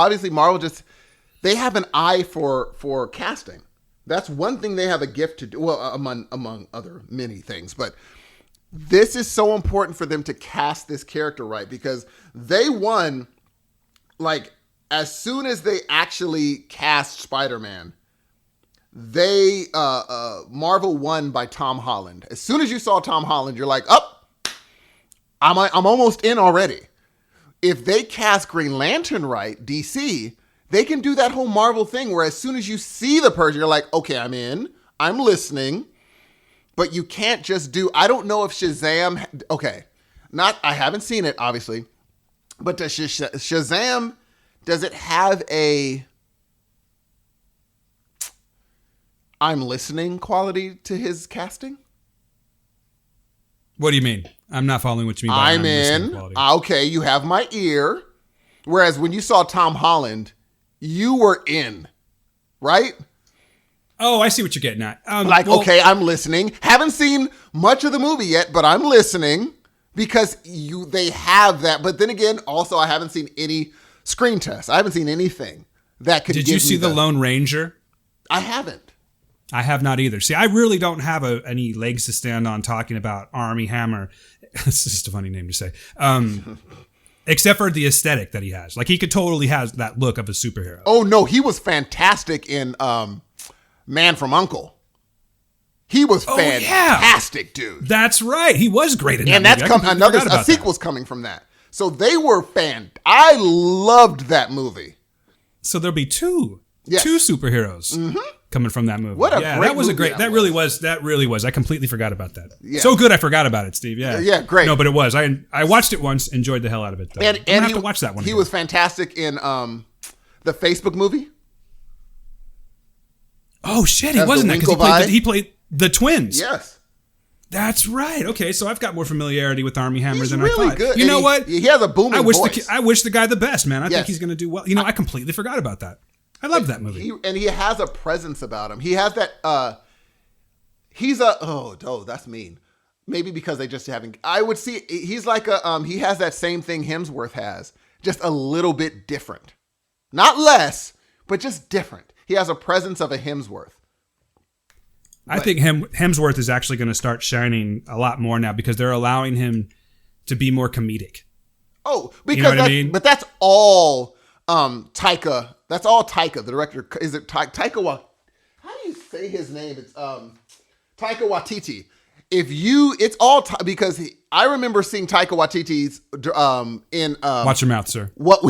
[SPEAKER 1] they have an eye for casting. That's one thing they have a gift to do. Well, among other many things, but this is so important for them to cast this character right because they won. Like, as soon as they actually cast Spider-Man, they Marvel won by Tom Holland. As soon as you saw Tom Holland, you're like, I'm almost in already. If they cast Green Lantern right, DC, they can do that whole Marvel thing where as soon as you see the person, you're like, okay, I'm in, I'm listening. But you can't just do, I don't know if Shazam, I haven't seen it, obviously. But does Shazam, does it have a I'm listening quality to his casting?
[SPEAKER 2] What do you mean? I'm not following what you mean by
[SPEAKER 1] I'm in. Okay, you have my ear. Whereas when you saw Tom Holland, you were in, right?
[SPEAKER 2] Oh, I see what you're getting at.
[SPEAKER 1] Okay, I'm listening. Haven't seen much of the movie yet, but I'm listening because they have that. But then again, also I haven't seen any screen tests. I haven't seen anything that could.
[SPEAKER 2] Did you see the Lone Ranger?
[SPEAKER 1] I haven't.
[SPEAKER 2] I have not either. See, I really don't have any legs to stand on talking about Armie Hammer. It's just a funny name to say. Except for the aesthetic that he has. Like, he could totally has that look of a superhero.
[SPEAKER 1] Oh, no. He was fantastic in Man from U.N.C.L.E. He was fantastic, dude.
[SPEAKER 2] That's right. He was great in that
[SPEAKER 1] and
[SPEAKER 2] movie.
[SPEAKER 1] And a sequel's coming from that. So they were I loved that movie.
[SPEAKER 2] So there'll be two superheroes coming from that movie.
[SPEAKER 1] What a great
[SPEAKER 2] that was
[SPEAKER 1] movie
[SPEAKER 2] a great. That really was. I completely forgot about that.
[SPEAKER 1] Yeah.
[SPEAKER 2] So good, I forgot about it, Steve. Yeah,
[SPEAKER 1] yeah, great.
[SPEAKER 2] No, but it was. I watched it once, enjoyed the hell out of it. Though.
[SPEAKER 1] And
[SPEAKER 2] I have to watch that one.
[SPEAKER 1] He
[SPEAKER 2] again.
[SPEAKER 1] was fantastic in the Facebook movie.
[SPEAKER 2] Oh shit, he
[SPEAKER 1] As
[SPEAKER 2] wasn't
[SPEAKER 1] the
[SPEAKER 2] that because
[SPEAKER 1] Winklevi?
[SPEAKER 2] he played the twins.
[SPEAKER 1] Yes.
[SPEAKER 2] That's right. Okay, so I've got more familiarity with Army Hammer
[SPEAKER 1] He's
[SPEAKER 2] than
[SPEAKER 1] really
[SPEAKER 2] I thought.
[SPEAKER 1] good.
[SPEAKER 2] You know
[SPEAKER 1] And
[SPEAKER 2] what?
[SPEAKER 1] He has a booming voice.
[SPEAKER 2] I wish the guy the best, man. I
[SPEAKER 1] Yes.
[SPEAKER 2] think he's going to do well. You know, I completely forgot about that. I love that movie.
[SPEAKER 1] He has a presence about him. He has that. That's mean. Maybe because they just haven't. I would see he's like he has that same thing Hemsworth has, just a little bit different, not less, but just different. He has a presence of a Hemsworth.
[SPEAKER 2] I think Hemsworth is actually going to start shining a lot more now because they're allowing him to be more comedic.
[SPEAKER 1] Oh, because
[SPEAKER 2] you know what I mean?
[SPEAKER 1] But that's all Taika. That's all Taika, the director. Is it Taika? How do you say his name? It's Taika Waititi. It's all because I remember seeing Taika Waititi's in
[SPEAKER 2] Watch your mouth, sir.
[SPEAKER 1] What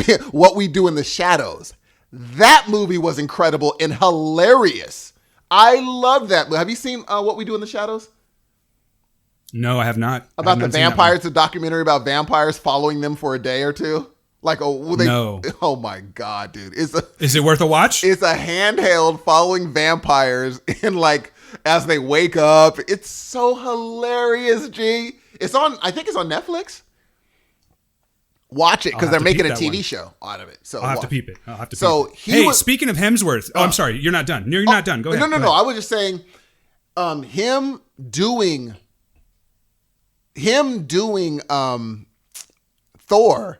[SPEAKER 1] We Do in the Shadows. That movie was incredible and hilarious. I love that. Have you seen What We Do in the Shadows?
[SPEAKER 2] No, I have not.
[SPEAKER 1] About the vampires, the documentary about vampires following them for a day or two. No. Oh my God, dude!
[SPEAKER 2] Is it worth a watch?
[SPEAKER 1] It's a handheld following vampires and as they wake up. It's so hilarious, G. I think it's on Netflix. Watch it because they're making a TV show out of it. So
[SPEAKER 2] I'll have to peep it. Speaking of Hemsworth, I'm sorry, you're not done. You're not done. Go ahead.
[SPEAKER 1] No. I was just saying, him doing Thor.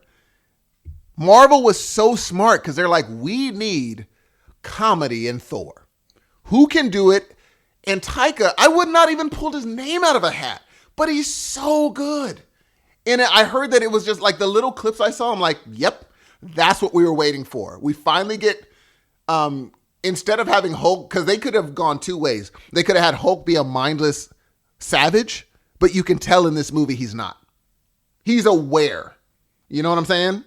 [SPEAKER 1] Marvel was so smart because they're like, we need comedy in Thor. Who can do it? And Taika, I would not even pulled his name out of a hat, but he's so good. And I heard that it was just like the little clips I saw. I'm like, yep, that's what we were waiting for. We finally get, instead of having Hulk, because they could have gone two ways. They could have had Hulk be a mindless savage, but you can tell in this movie he's not. He's aware. You know what I'm saying?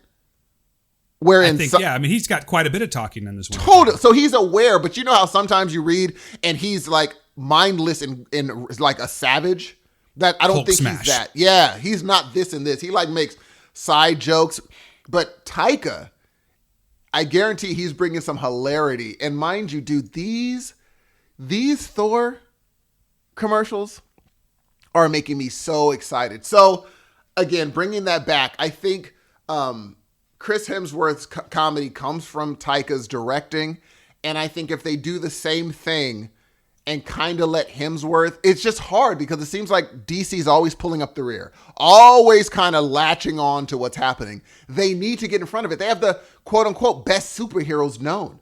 [SPEAKER 2] He's got quite a bit of talking in this one.
[SPEAKER 1] Totally. So he's aware, but you know how sometimes you read and he's like mindless and like a savage? That I don't
[SPEAKER 2] Hulk
[SPEAKER 1] think
[SPEAKER 2] smash.
[SPEAKER 1] He's that. Yeah, he's not this and this. He makes side jokes. But Taika, I guarantee he's bringing some hilarity. And mind you, dude, these Thor commercials are making me so excited. So again, bringing that back, I think Chris Hemsworth's comedy comes from Taika's directing. And I think if they do the same thing and kind of let Hemsworth, it's just hard because it seems like DC's always pulling up the rear, always kind of latching on to what's happening. They need to get in front of it. They have the quote unquote best superheroes known.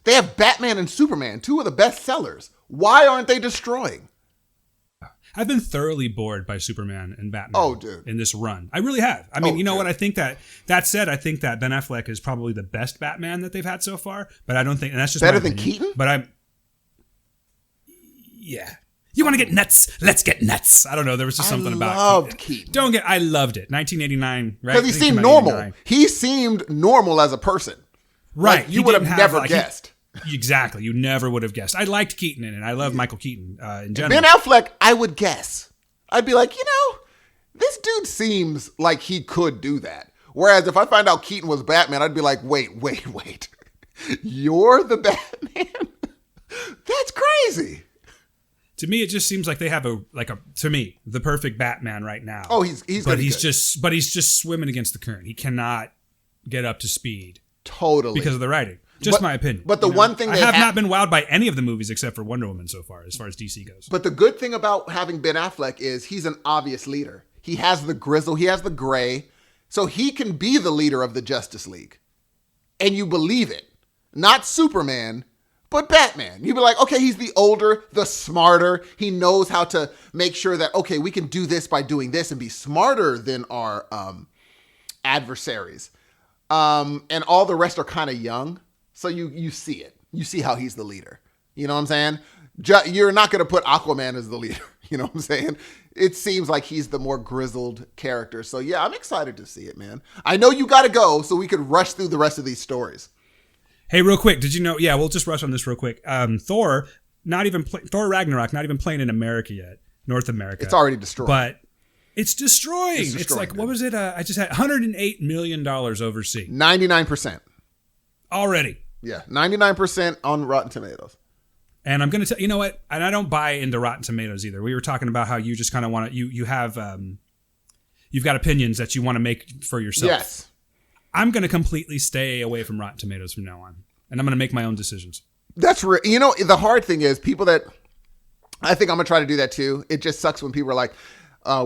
[SPEAKER 1] They have Batman and Superman, two of the best sellers. Why aren't they destroying?
[SPEAKER 2] I've been thoroughly bored by Superman and Batman in this run. I really have. I mean, what? I think that said, I think that Ben Affleck is probably the best Batman that they've had so far, but I don't think, and that's just
[SPEAKER 1] better than Keaton?
[SPEAKER 2] But yeah. You want to get nuts? Let's get nuts. I don't know. There was just something about
[SPEAKER 1] loved Keaton.
[SPEAKER 2] I loved it. 1989, right?
[SPEAKER 1] Because he seemed normal. He seemed normal as a person.
[SPEAKER 2] Right.
[SPEAKER 1] You would have never guessed.
[SPEAKER 2] Exactly. You never would have guessed. I liked Keaton in it. I love Michael Keaton in general.
[SPEAKER 1] Ben Affleck, I would guess. I'd be like, this dude seems like he could do that. Whereas if I find out Keaton was Batman, I'd be like, wait. You're the Batman? That's crazy.
[SPEAKER 2] To me, it just seems like they have the perfect Batman right now.
[SPEAKER 1] Oh, he's
[SPEAKER 2] just swimming against the current. He cannot get up to speed.
[SPEAKER 1] Totally.
[SPEAKER 2] Because of the writing. Just my opinion.
[SPEAKER 1] But the one thing
[SPEAKER 2] I have not been wowed by any of the movies except for Wonder Woman so far, as DC goes.
[SPEAKER 1] But the good thing about having Ben Affleck is he's an obvious leader. He has the grizzle, he has the gray, so he can be the leader of the Justice League. And you believe it. Not Superman, but Batman. You'd be like, okay, he's the older, the smarter. He knows how to make sure that, okay, we can do this by doing this and be smarter than our adversaries. And all the rest are kind of young. So you see it. You see how he's the leader. You know what I'm saying? You're not going to put Aquaman as the leader. You know what I'm saying? It seems like he's the more grizzled character. So yeah, I'm excited to see it, man. I know you got to go so we could rush through the rest of these stories.
[SPEAKER 2] Hey, real quick, did you know? Yeah, we'll just rush on this real quick. Thor Ragnarok, not even playing in America yet, North America.
[SPEAKER 1] It's already destroyed.
[SPEAKER 2] But it's destroying. It's like, what was it? I just had $108 million overseas.
[SPEAKER 1] 99%.
[SPEAKER 2] Already.
[SPEAKER 1] Yeah, 99% on Rotten Tomatoes.
[SPEAKER 2] And I'm going to tell you know what, and I don't buy into Rotten Tomatoes either. We were talking about how you just kind of want to you have you've got opinions that you want to make for yourself.
[SPEAKER 1] Yes.
[SPEAKER 2] I'm going to completely stay away from Rotten Tomatoes from now on, and I'm going to make my own decisions.
[SPEAKER 1] That's you know, the hard thing is people that I think I'm going to try to do that too. It just sucks when people are like,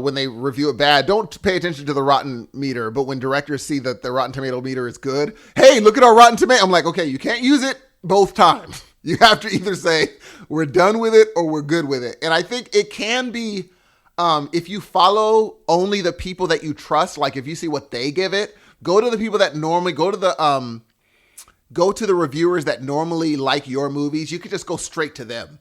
[SPEAKER 1] when they review it bad, don't pay attention to the Rotten meter. But when directors see that the Rotten Tomato meter is good, hey, look at our Rotten Tomato. I'm like, okay, you can't use it both times. You have to either say we're done with it or we're good with it. And I think it can be, if you follow only the people that you trust, like if you see what they give it, go to the people that normally go to the reviewers that normally like your movies. You could just go straight to them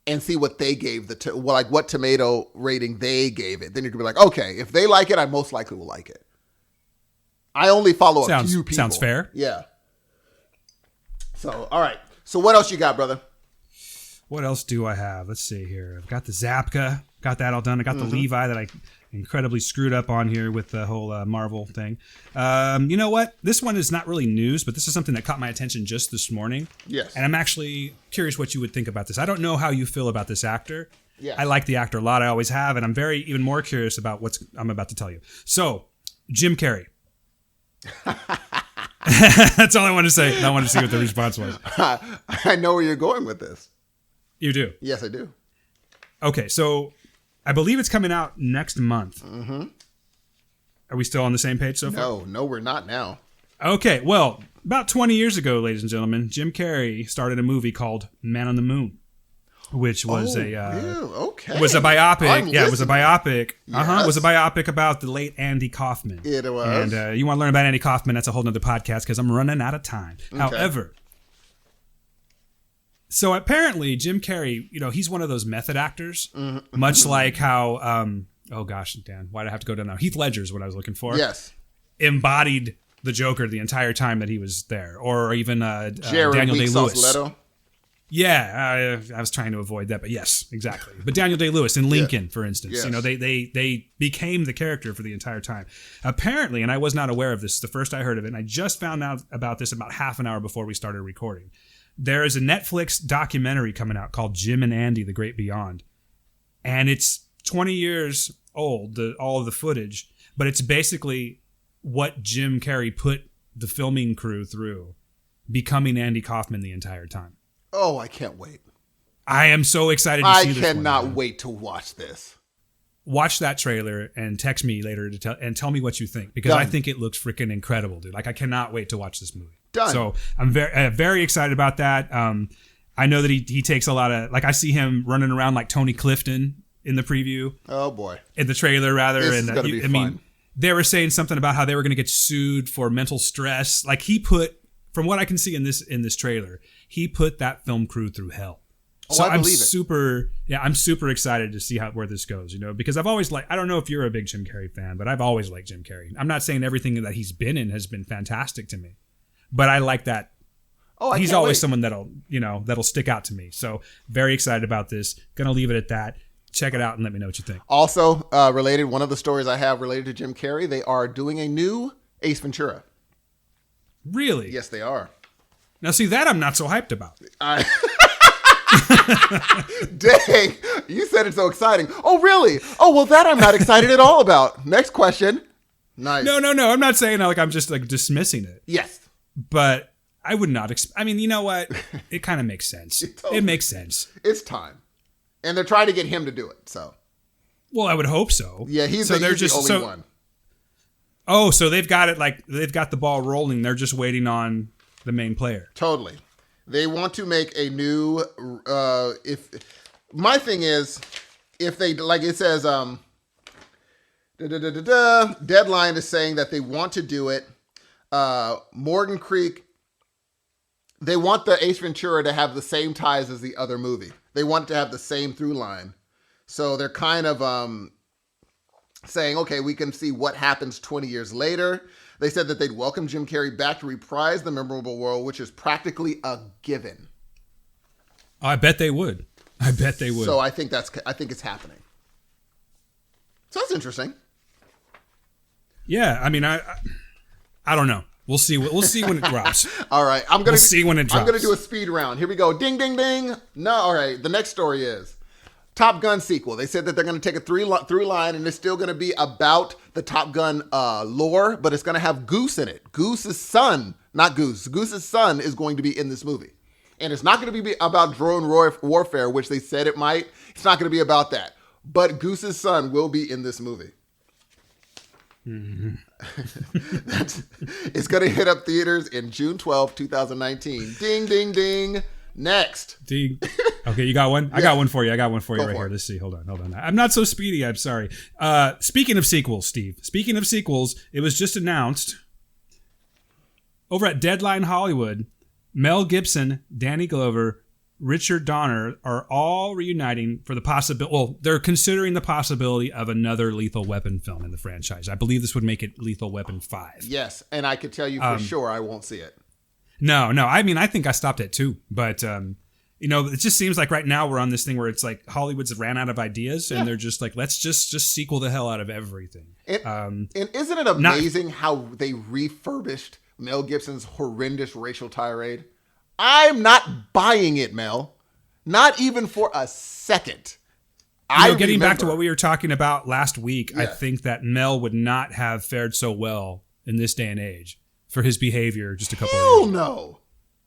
[SPEAKER 1] and see what they gave what tomato rating they gave it. Then you can be like, okay, if they like it, I most likely will like it. I only follow a few people.
[SPEAKER 2] Sounds fair.
[SPEAKER 1] Yeah. So, all right. So what else you got, brother?
[SPEAKER 2] What else do I have? Let's see here. I've got the Zapka. Got that all done. I got the Levi that I incredibly screwed up on here with the whole Marvel thing. You know what? This one is not really news, but this is something that caught my attention just this morning.
[SPEAKER 1] Yes.
[SPEAKER 2] And I'm actually curious what you would think about this. I don't know how you feel about this actor.
[SPEAKER 1] Yeah.
[SPEAKER 2] I like the actor a lot. I always have. And I'm even more curious about what I'm about to tell you. So, Jim Carrey. That's all I wanted to say. I wanted to see what the response was.
[SPEAKER 1] I know where you're going with this.
[SPEAKER 2] You do?
[SPEAKER 1] Yes, I do.
[SPEAKER 2] Okay, so I believe it's coming out next month.
[SPEAKER 1] Mm-hmm.
[SPEAKER 2] Are we still on the same page so far?
[SPEAKER 1] No, we're not now.
[SPEAKER 2] Okay, well, about 20 years ago, ladies and gentlemen, Jim Carrey started a movie called Man on the Moon, which was was a biopic. Yeah, it was a biopic.
[SPEAKER 1] Yes.
[SPEAKER 2] It was a biopic about the late Andy Kaufman.
[SPEAKER 1] It was.
[SPEAKER 2] And you want to learn about Andy Kaufman, that's a whole nother podcast because I'm running out of time. Okay. However, so apparently Jim Carrey, you know, he's one of those method actors, much like how, oh gosh, Dan, why'd I have to go down there? Heath Ledger is what I was looking for.
[SPEAKER 1] Yes.
[SPEAKER 2] Embodied the Joker the entire time that he was there. Or even Daniel Day-Lewis. Yeah, I was trying to avoid that, but yes, exactly. But Daniel Day-Lewis in Lincoln, for instance, yes. You know, they became the character for the entire time. Apparently, and I was not aware of this, the first I heard of it, and I just found out about this about half an hour before we started recording. There is a Netflix documentary coming out called Jim and Andy, The Great Beyond. And it's 20 years old, all of the footage, but it's basically what Jim Carrey put the filming crew through, becoming Andy Kaufman the entire time.
[SPEAKER 1] Oh, I can't wait.
[SPEAKER 2] I am so excited to see this one.
[SPEAKER 1] I cannot wait to watch this.
[SPEAKER 2] Watch that trailer and text me later to tell me what you think, because I think it looks freaking incredible, dude. Like, I cannot wait to watch this movie.
[SPEAKER 1] Done.
[SPEAKER 2] So I'm very excited about that. I know that he takes a lot of, like, I see him running around like Tony Clifton in the preview.
[SPEAKER 1] Oh boy.
[SPEAKER 2] In the trailer, rather.
[SPEAKER 1] This is gonna be fun.
[SPEAKER 2] mean, they were saying something about how they were going to get sued for mental stress. Like, he put, from what I can see in this trailer, he put that film crew through hell. So I'm super excited to see where this goes, you know, because I've always I don't know if you're a big Jim Carrey fan, but I've always liked Jim Carrey. I'm not saying everything that he's been in has been fantastic to me, but I like that. Oh, he's always someone that'll stick out to me. So very excited about this. Gonna leave it at that. Check it out and let me know what you think.
[SPEAKER 1] Also, related, one of the stories I have related to Jim Carrey, they are doing a new Ace Ventura.
[SPEAKER 2] Really?
[SPEAKER 1] Yes, they are.
[SPEAKER 2] Now, see, that I'm not so hyped about.
[SPEAKER 1] Dang, you said it's so exciting. Oh, really? Oh, well, that I'm not excited at all about. Next question. Nice.
[SPEAKER 2] No. I'm not saying I'm just dismissing it.
[SPEAKER 1] Yes.
[SPEAKER 2] But I would not. I mean, you know what? It kind of makes sense. It makes sense.
[SPEAKER 1] It's time. And they're trying to get him to do it, so.
[SPEAKER 2] Well, I would hope so.
[SPEAKER 1] Yeah, he's the only one.
[SPEAKER 2] Oh, so they've got it, they've got the ball rolling. They're just waiting on the main player.
[SPEAKER 1] Totally. They want to make a new, my thing is, if they, like it says, Deadline is saying that they want to do it. Morgan Creek, they want the Ace Ventura to have the same ties as the other movie. They want it to have the same through line. So they're kind of saying, okay, we can see what happens 20 years later. They said that they'd welcome Jim Carrey back to reprise the memorable role, which is practically a given.
[SPEAKER 2] I bet they would. So
[SPEAKER 1] I think it's happening. So that's interesting.
[SPEAKER 2] Yeah, I mean, I don't know. We'll see. We'll see when it drops.
[SPEAKER 1] All right.
[SPEAKER 2] We'll see when it drops.
[SPEAKER 1] I'm going to do a speed round. Here we go. Ding, ding, ding. No. All right. The next story is Top Gun sequel. They said that they're going to take a through line, and it's still going to be about the Top Gun lore, but it's going to have Goose in it. Goose's son, not Goose. Goose's son is going to be in this movie. And it's not going to be about drone warfare, which they said it might. It's not going to be about that. But Goose's son will be in this movie. Mm-hmm. It's going to hit up theaters in June 12, 2019. Ding, ding, ding. Next.
[SPEAKER 2] Ding. Okay, you got one? I got one for you. Go right here.
[SPEAKER 1] It.
[SPEAKER 2] Let's see. Hold on. I'm not so speedy. I'm sorry. Speaking of sequels, Steve. Speaking of sequels, it was just announced over at Deadline Hollywood, Mel Gibson, Danny Glover, Richard Donner are all reuniting for the possibility. Well, they're considering the possibility of another Lethal Weapon film in the franchise. I believe this would make it Lethal Weapon 5.
[SPEAKER 1] Yes, and I could tell you for sure I won't see it.
[SPEAKER 2] No. I mean, I think I stopped at 2, but it just seems like right now we're on this thing where it's like Hollywood's ran out of ideas, and they're just like, let's just sequel the hell out of everything.
[SPEAKER 1] And isn't it amazing how they refurbished Mel Gibson's horrendous racial tirade? I'm not buying it, Mel. Not even for a second.
[SPEAKER 2] Getting back to what we were talking about last week, I think that Mel would not have fared so well in this day and age for his behavior just a couple of years ago.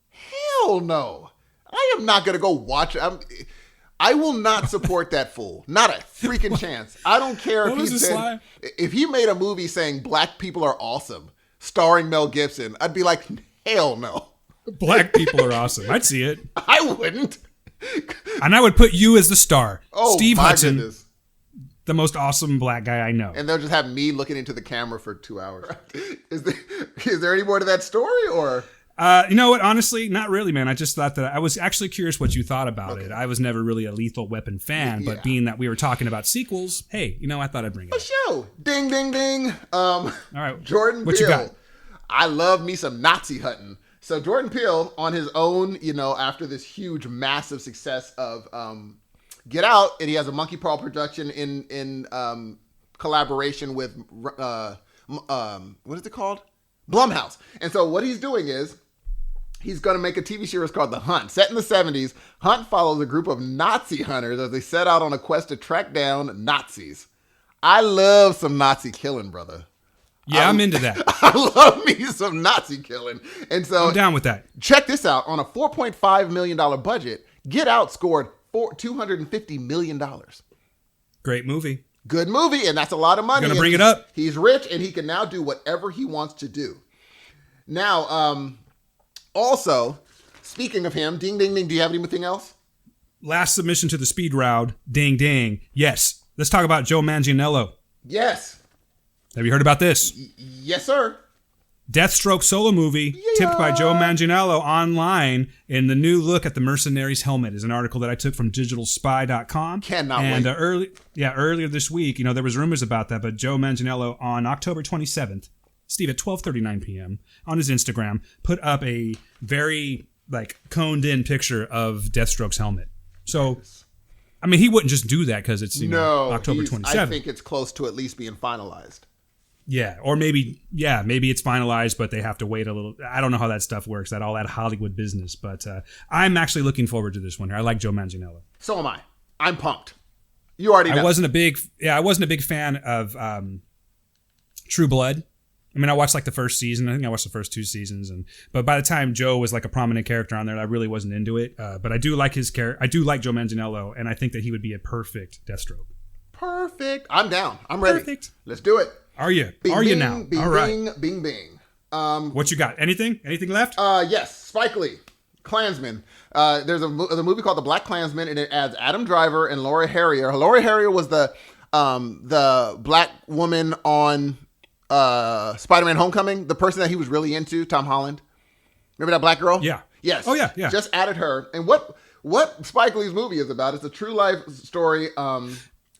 [SPEAKER 1] Hell no. I am not going to go watch it. I will not support that fool. Not a freaking chance. I don't care if he made a movie saying black people are awesome, starring Mel Gibson. I'd be like, hell no.
[SPEAKER 2] Black people are awesome. I'd see it.
[SPEAKER 1] I wouldn't.
[SPEAKER 2] And I would put you as the star.
[SPEAKER 1] Oh,
[SPEAKER 2] Steve
[SPEAKER 1] my
[SPEAKER 2] Hudson,
[SPEAKER 1] goodness.
[SPEAKER 2] The most awesome black guy I know.
[SPEAKER 1] And they'll just have me looking into the camera for 2 hours. Is there any more to that story, or?
[SPEAKER 2] You know what? Honestly, not really, man. I just thought that I was actually curious what you thought about it. I was never really a Lethal Weapon fan, but being that we were talking about sequels, hey, I thought I'd bring it up.
[SPEAKER 1] Show. Ding, ding, ding.
[SPEAKER 2] All right.
[SPEAKER 1] Jordan
[SPEAKER 2] what
[SPEAKER 1] Peele.
[SPEAKER 2] You got?
[SPEAKER 1] I love me some Nazi hunting. So Jordan Peele, on his own, after this huge, massive success of Get Out, and he has a Monkey Paw production in collaboration with what is it called? Blumhouse. And so what he's doing is he's going to make a TV series called The Hunt. Set in the 70s, Hunt follows a group of Nazi hunters as they set out on a quest to track down Nazis. I love some Nazi killing, brother.
[SPEAKER 2] Yeah, I'm into that.
[SPEAKER 1] I love me some Nazi killing. And so
[SPEAKER 2] I'm down with that.
[SPEAKER 1] Check this out. On a $4.5 million budget, Get Out scored $250 million.
[SPEAKER 2] Great movie.
[SPEAKER 1] Good movie, and that's a lot of money.
[SPEAKER 2] Gonna bring it up.
[SPEAKER 1] He's rich, and he can now do whatever he wants to do. Now, also, speaking of him, ding, ding, ding, do you have anything else?
[SPEAKER 2] Last submission to the speed round. Ding, ding. Yes. Let's talk about Joe Manganiello.
[SPEAKER 1] Yes.
[SPEAKER 2] Have you heard about this?
[SPEAKER 1] Yes, sir.
[SPEAKER 2] Deathstroke solo movie tipped by Joe Manganiello online in the new look at the Mercenary's helmet is an article that I took from digitalspy.com.
[SPEAKER 1] Cannot
[SPEAKER 2] wait.
[SPEAKER 1] And
[SPEAKER 2] earlier this week, there was rumors about that, but Joe Manganiello on October 27th, Steve, at 12:39 p.m. on his Instagram, put up a very coned in picture of Deathstroke's helmet. So, I mean, he wouldn't just do that because it's October 27th.
[SPEAKER 1] I think it's close to at least being finalized.
[SPEAKER 2] Yeah, or maybe it's finalized, but they have to wait a little. I don't know how that stuff works, all that Hollywood business. But I'm actually looking forward to this one here. I like Joe Manganiello.
[SPEAKER 1] So am I. I'm pumped. You already know.
[SPEAKER 2] I wasn't a big fan of True Blood. I mean, I watched the first season. I think I watched the first 2 seasons, but by the time Joe was a prominent character on there, I really wasn't into it. But I do like his character. I do like Joe Manganiello, and I think that he would be a perfect Deathstroke.
[SPEAKER 1] Perfect. I'm down. I'm ready.
[SPEAKER 2] Perfect.
[SPEAKER 1] Let's do it.
[SPEAKER 2] Are you?
[SPEAKER 1] Bing,
[SPEAKER 2] Are you
[SPEAKER 1] bing,
[SPEAKER 2] now?
[SPEAKER 1] Bing,
[SPEAKER 2] all right.
[SPEAKER 1] Bing, bing, bing.
[SPEAKER 2] What you got? Anything? Anything left?
[SPEAKER 1] Yes. Spike Lee, Klansman. There's a movie called The Black Clansman, and it adds Adam Driver and Laura Harrier. Laura Harrier was the black woman on Spider-Man: Homecoming, the person that he was really into, Tom Holland. Remember that black girl?
[SPEAKER 2] Yeah.
[SPEAKER 1] Yes.
[SPEAKER 2] Oh yeah.
[SPEAKER 1] Just added her. And what Spike Lee's movie is about? It's a true life story.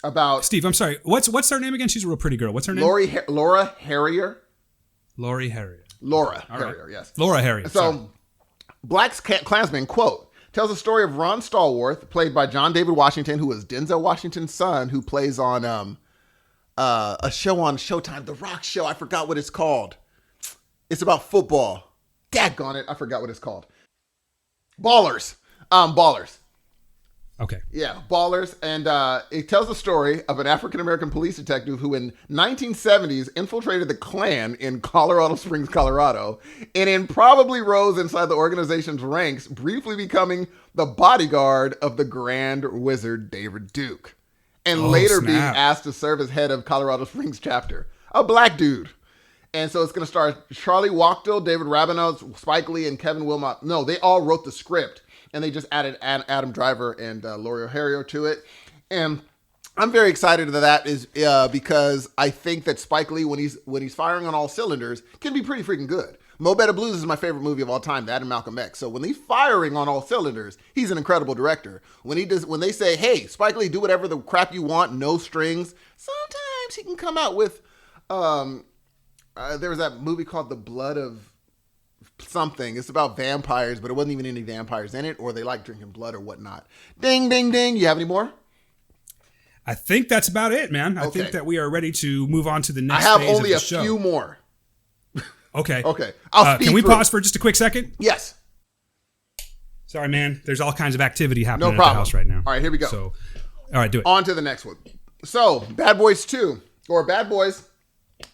[SPEAKER 1] About
[SPEAKER 2] Steve, I'm sorry. What's her name again? She's a real pretty girl. What's her name?
[SPEAKER 1] Laura Harrier.
[SPEAKER 2] Laurie Harrier.
[SPEAKER 1] Laura
[SPEAKER 2] All
[SPEAKER 1] Harrier,
[SPEAKER 2] right.
[SPEAKER 1] yes.
[SPEAKER 2] Laura Harrier.
[SPEAKER 1] So, Black Clansman, quote, tells the story of Ron Stallworth, played by John David Washington, who is Denzel Washington's son, who plays on a show on Showtime, The Rock Show. I forgot what it's called. It's about football. Daggone it. I forgot what it's called. Ballers. Ballers.
[SPEAKER 2] Okay.
[SPEAKER 1] Yeah, Ballers. And it tells the story of an African-American police detective who in 1970s infiltrated the Klan in Colorado Springs, Colorado, and then probably rose inside the organization's ranks, briefly becoming the bodyguard of the Grand Wizard David Duke, and later being asked to serve as head of Colorado Springs chapter. A black dude. And so it's going to star Charlie Wachtel, David Rabinow, Spike Lee, and Kevin Wilmot. No, they all wrote the script, and they just added Adam Driver and Laurie O'Hara to it. And I'm very excited that that is because I think that Spike Lee, when he's firing on all cylinders, can be pretty freaking good. Mo Better Blues is my favorite movie of all time, that and Malcolm X. So when he's firing on all cylinders, he's an incredible director. When they say, hey, Spike Lee, do whatever the crap you want, no strings, sometimes he can come out with... there was that movie called The Blood of something. It's about vampires, but it wasn't even any vampires in it, or they like drinking blood or whatnot. Ding, ding, ding. You have any more?
[SPEAKER 2] I think that's about it, man. I think that we are ready to move on to the next
[SPEAKER 1] phase
[SPEAKER 2] of the show.
[SPEAKER 1] I have only a few more.
[SPEAKER 2] Okay.
[SPEAKER 1] Okay.
[SPEAKER 2] Can we pause for just a quick second?
[SPEAKER 1] Yes.
[SPEAKER 2] Sorry, man. There's all kinds of activity happening
[SPEAKER 1] at the
[SPEAKER 2] house right now.
[SPEAKER 1] All right, here we go.
[SPEAKER 2] So, all right, do it.
[SPEAKER 1] On to the next one. So, Bad Boys 2, or Bad Boys,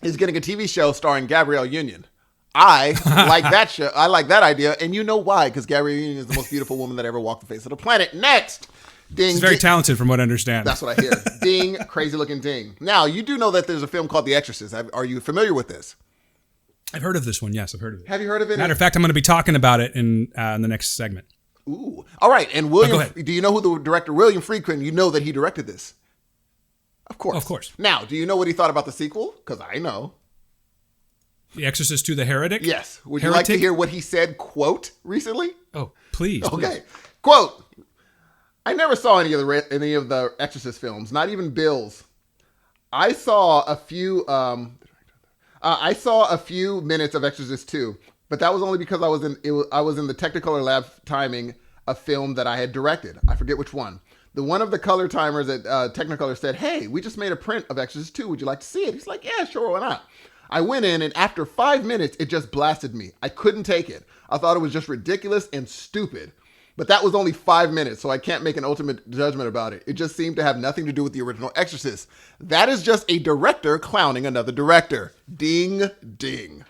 [SPEAKER 1] is getting a TV show starring Gabrielle Union. I like that show. I like that idea, and you know why? Because Gabrielle Union is the most beautiful woman that ever walked the face of the planet. Next, ding.
[SPEAKER 2] She's very talented, from what I understand.
[SPEAKER 1] That's what I hear. Ding, crazy looking ding. Now, you do know that there's a film called The Exorcist. Are you familiar with this?
[SPEAKER 2] I've heard of this one. Yes, I've heard of it.
[SPEAKER 1] Have you heard of it?
[SPEAKER 2] Matter of fact, I'm going to be talking about it in the next segment.
[SPEAKER 1] Ooh. All right. And William, do you know who the director, William Friedkin, you know that he directed this? Of course.
[SPEAKER 2] Of course.
[SPEAKER 1] Now, do you know what he thought about the sequel? Because I know.
[SPEAKER 2] The Exorcist 2, The Heretic?
[SPEAKER 1] Yes. Would you like to hear what he said, quote, recently?
[SPEAKER 2] Oh, please.
[SPEAKER 1] Okay.
[SPEAKER 2] Please.
[SPEAKER 1] Quote, I never saw any of the Exorcist films, not even Bill's. I saw a few minutes of Exorcist 2, but that was only because I was in the Technicolor lab timing a film that I had directed. I forget which one. The one of the color timers at Technicolor said, hey, we just made a print of Exorcist 2. Would you like to see it? He's like, yeah, sure, why not? I went in, and after 5 minutes, it just blasted me. I couldn't take it. I thought it was just ridiculous and stupid. But that was only 5 minutes, so I can't make an ultimate judgment about it. It just seemed to have nothing to do with the original Exorcist. That is just a director clowning another director. Ding, ding.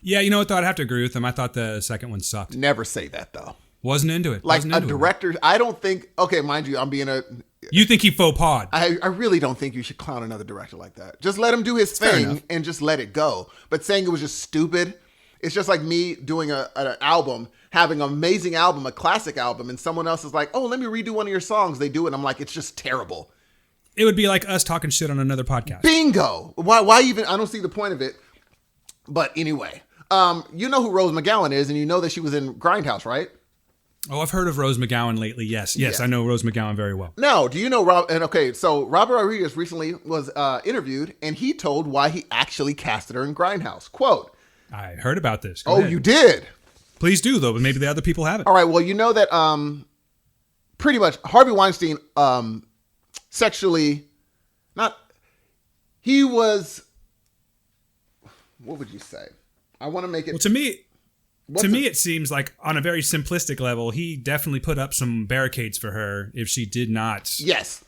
[SPEAKER 2] Yeah, you know what, though? I'd have to agree with him. I thought the second one sucked.
[SPEAKER 1] Never say that, though.
[SPEAKER 2] Wasn't into it.
[SPEAKER 1] Like a director, I don't think, okay, mind you, I'm being a...
[SPEAKER 2] You think he faux pas?
[SPEAKER 1] I really don't think you should clown another director like that. Just let him do his thing and just let it go. But saying it was just stupid, it's just like me doing an album, having an amazing album, a classic album, and someone else is like, oh, let me redo one of your songs. They do it, and I'm like, it's just terrible.
[SPEAKER 2] It would be like us talking shit on another podcast.
[SPEAKER 1] Bingo! Why even? I don't see the point of it. But anyway, you know who Rose Mcgowan is, and you know that she was in Grindhouse, right?
[SPEAKER 2] Oh, I've heard of Rose Mcgowan lately. Yes, yeah. I know Rose Mcgowan very well.
[SPEAKER 1] Now, do you know so Robert Rodriguez recently was interviewed, and he told why he actually casted her in Grindhouse. Quote,
[SPEAKER 2] I heard about this.
[SPEAKER 1] Go ahead. You did?
[SPEAKER 2] Please do, though, but maybe the other people haven't.
[SPEAKER 1] All right, well, you know that pretty much Harvey Weinstein sexually, he was, what would you say? I want to make it.
[SPEAKER 2] Well, to me, it seems like on a very simplistic level, he definitely put up some barricades for her if she did not.
[SPEAKER 1] Yes.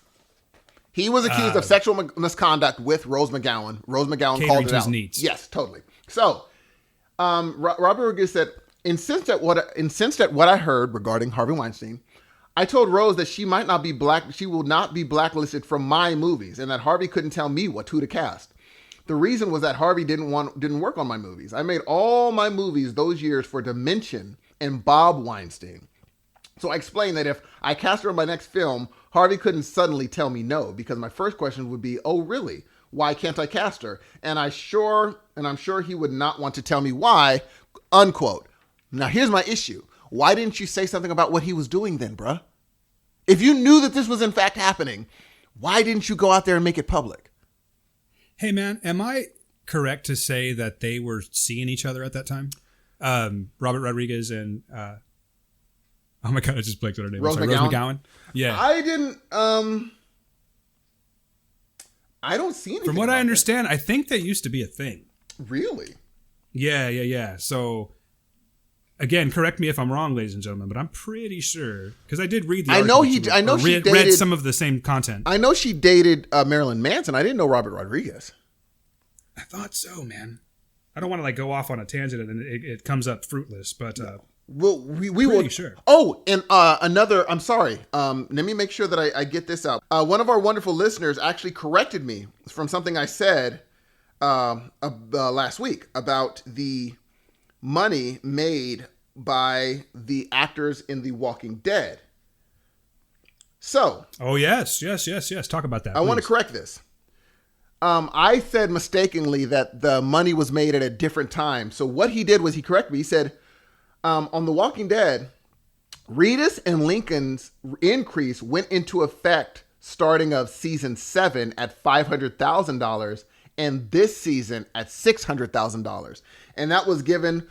[SPEAKER 1] He was accused of sexual misconduct with Rose Mcgowan. Rose McGowan called it out.
[SPEAKER 2] Needs.
[SPEAKER 1] Yes, totally. So, Robert Rodriguez said, incensed at what I heard regarding Harvey Weinstein, I told Rose that she will not be blacklisted from my movies, and that Harvey couldn't tell me who to cast. The reason was that Harvey didn't work on my movies. I made all my movies those years for Dimension and Bob Weinstein. So I explained that if I cast her in my next film, Harvey couldn't suddenly tell me no, because my first question would be, oh, really? Why can't I cast her? And I'm sure he would not want to tell me why, unquote. Now, here's my issue. Why didn't you say something about what he was doing then, bruh? If you knew that this was in fact happening, why didn't you go out there and make it public?
[SPEAKER 2] Hey, man, am I correct to say that they were seeing each other at that time? Robert Rodriguez and, oh my God, I just blanked on her name.
[SPEAKER 1] Rose McGowan?
[SPEAKER 2] Yeah.
[SPEAKER 1] I didn't, I don't see anything.
[SPEAKER 2] From what I understand, I think that used to be a thing.
[SPEAKER 1] Really?
[SPEAKER 2] Yeah. So, again, correct me if I'm wrong, ladies and gentlemen, but I'm pretty sure because I did read the article. Read some of the same content.
[SPEAKER 1] I know she dated Marilyn Manson. I didn't know Robert Rodriguez.
[SPEAKER 2] I thought so, man. I don't want to go off on a tangent and it comes up fruitless, but
[SPEAKER 1] well, we will.
[SPEAKER 2] Sure.
[SPEAKER 1] Oh, and another. I'm sorry. Let me make sure that I get this out. One of our wonderful listeners actually corrected me from something I said last week about the money made by the actors in The Walking Dead. So.
[SPEAKER 2] Oh yes. Talk about that.
[SPEAKER 1] I want to correct this. I said mistakenly that the money was made at a different time. So what he did was he corrected me. He said, on The Walking Dead, Rita's and Lincoln's increase went into effect starting of season 7 at $500,000 and this season at $600,000. And that was given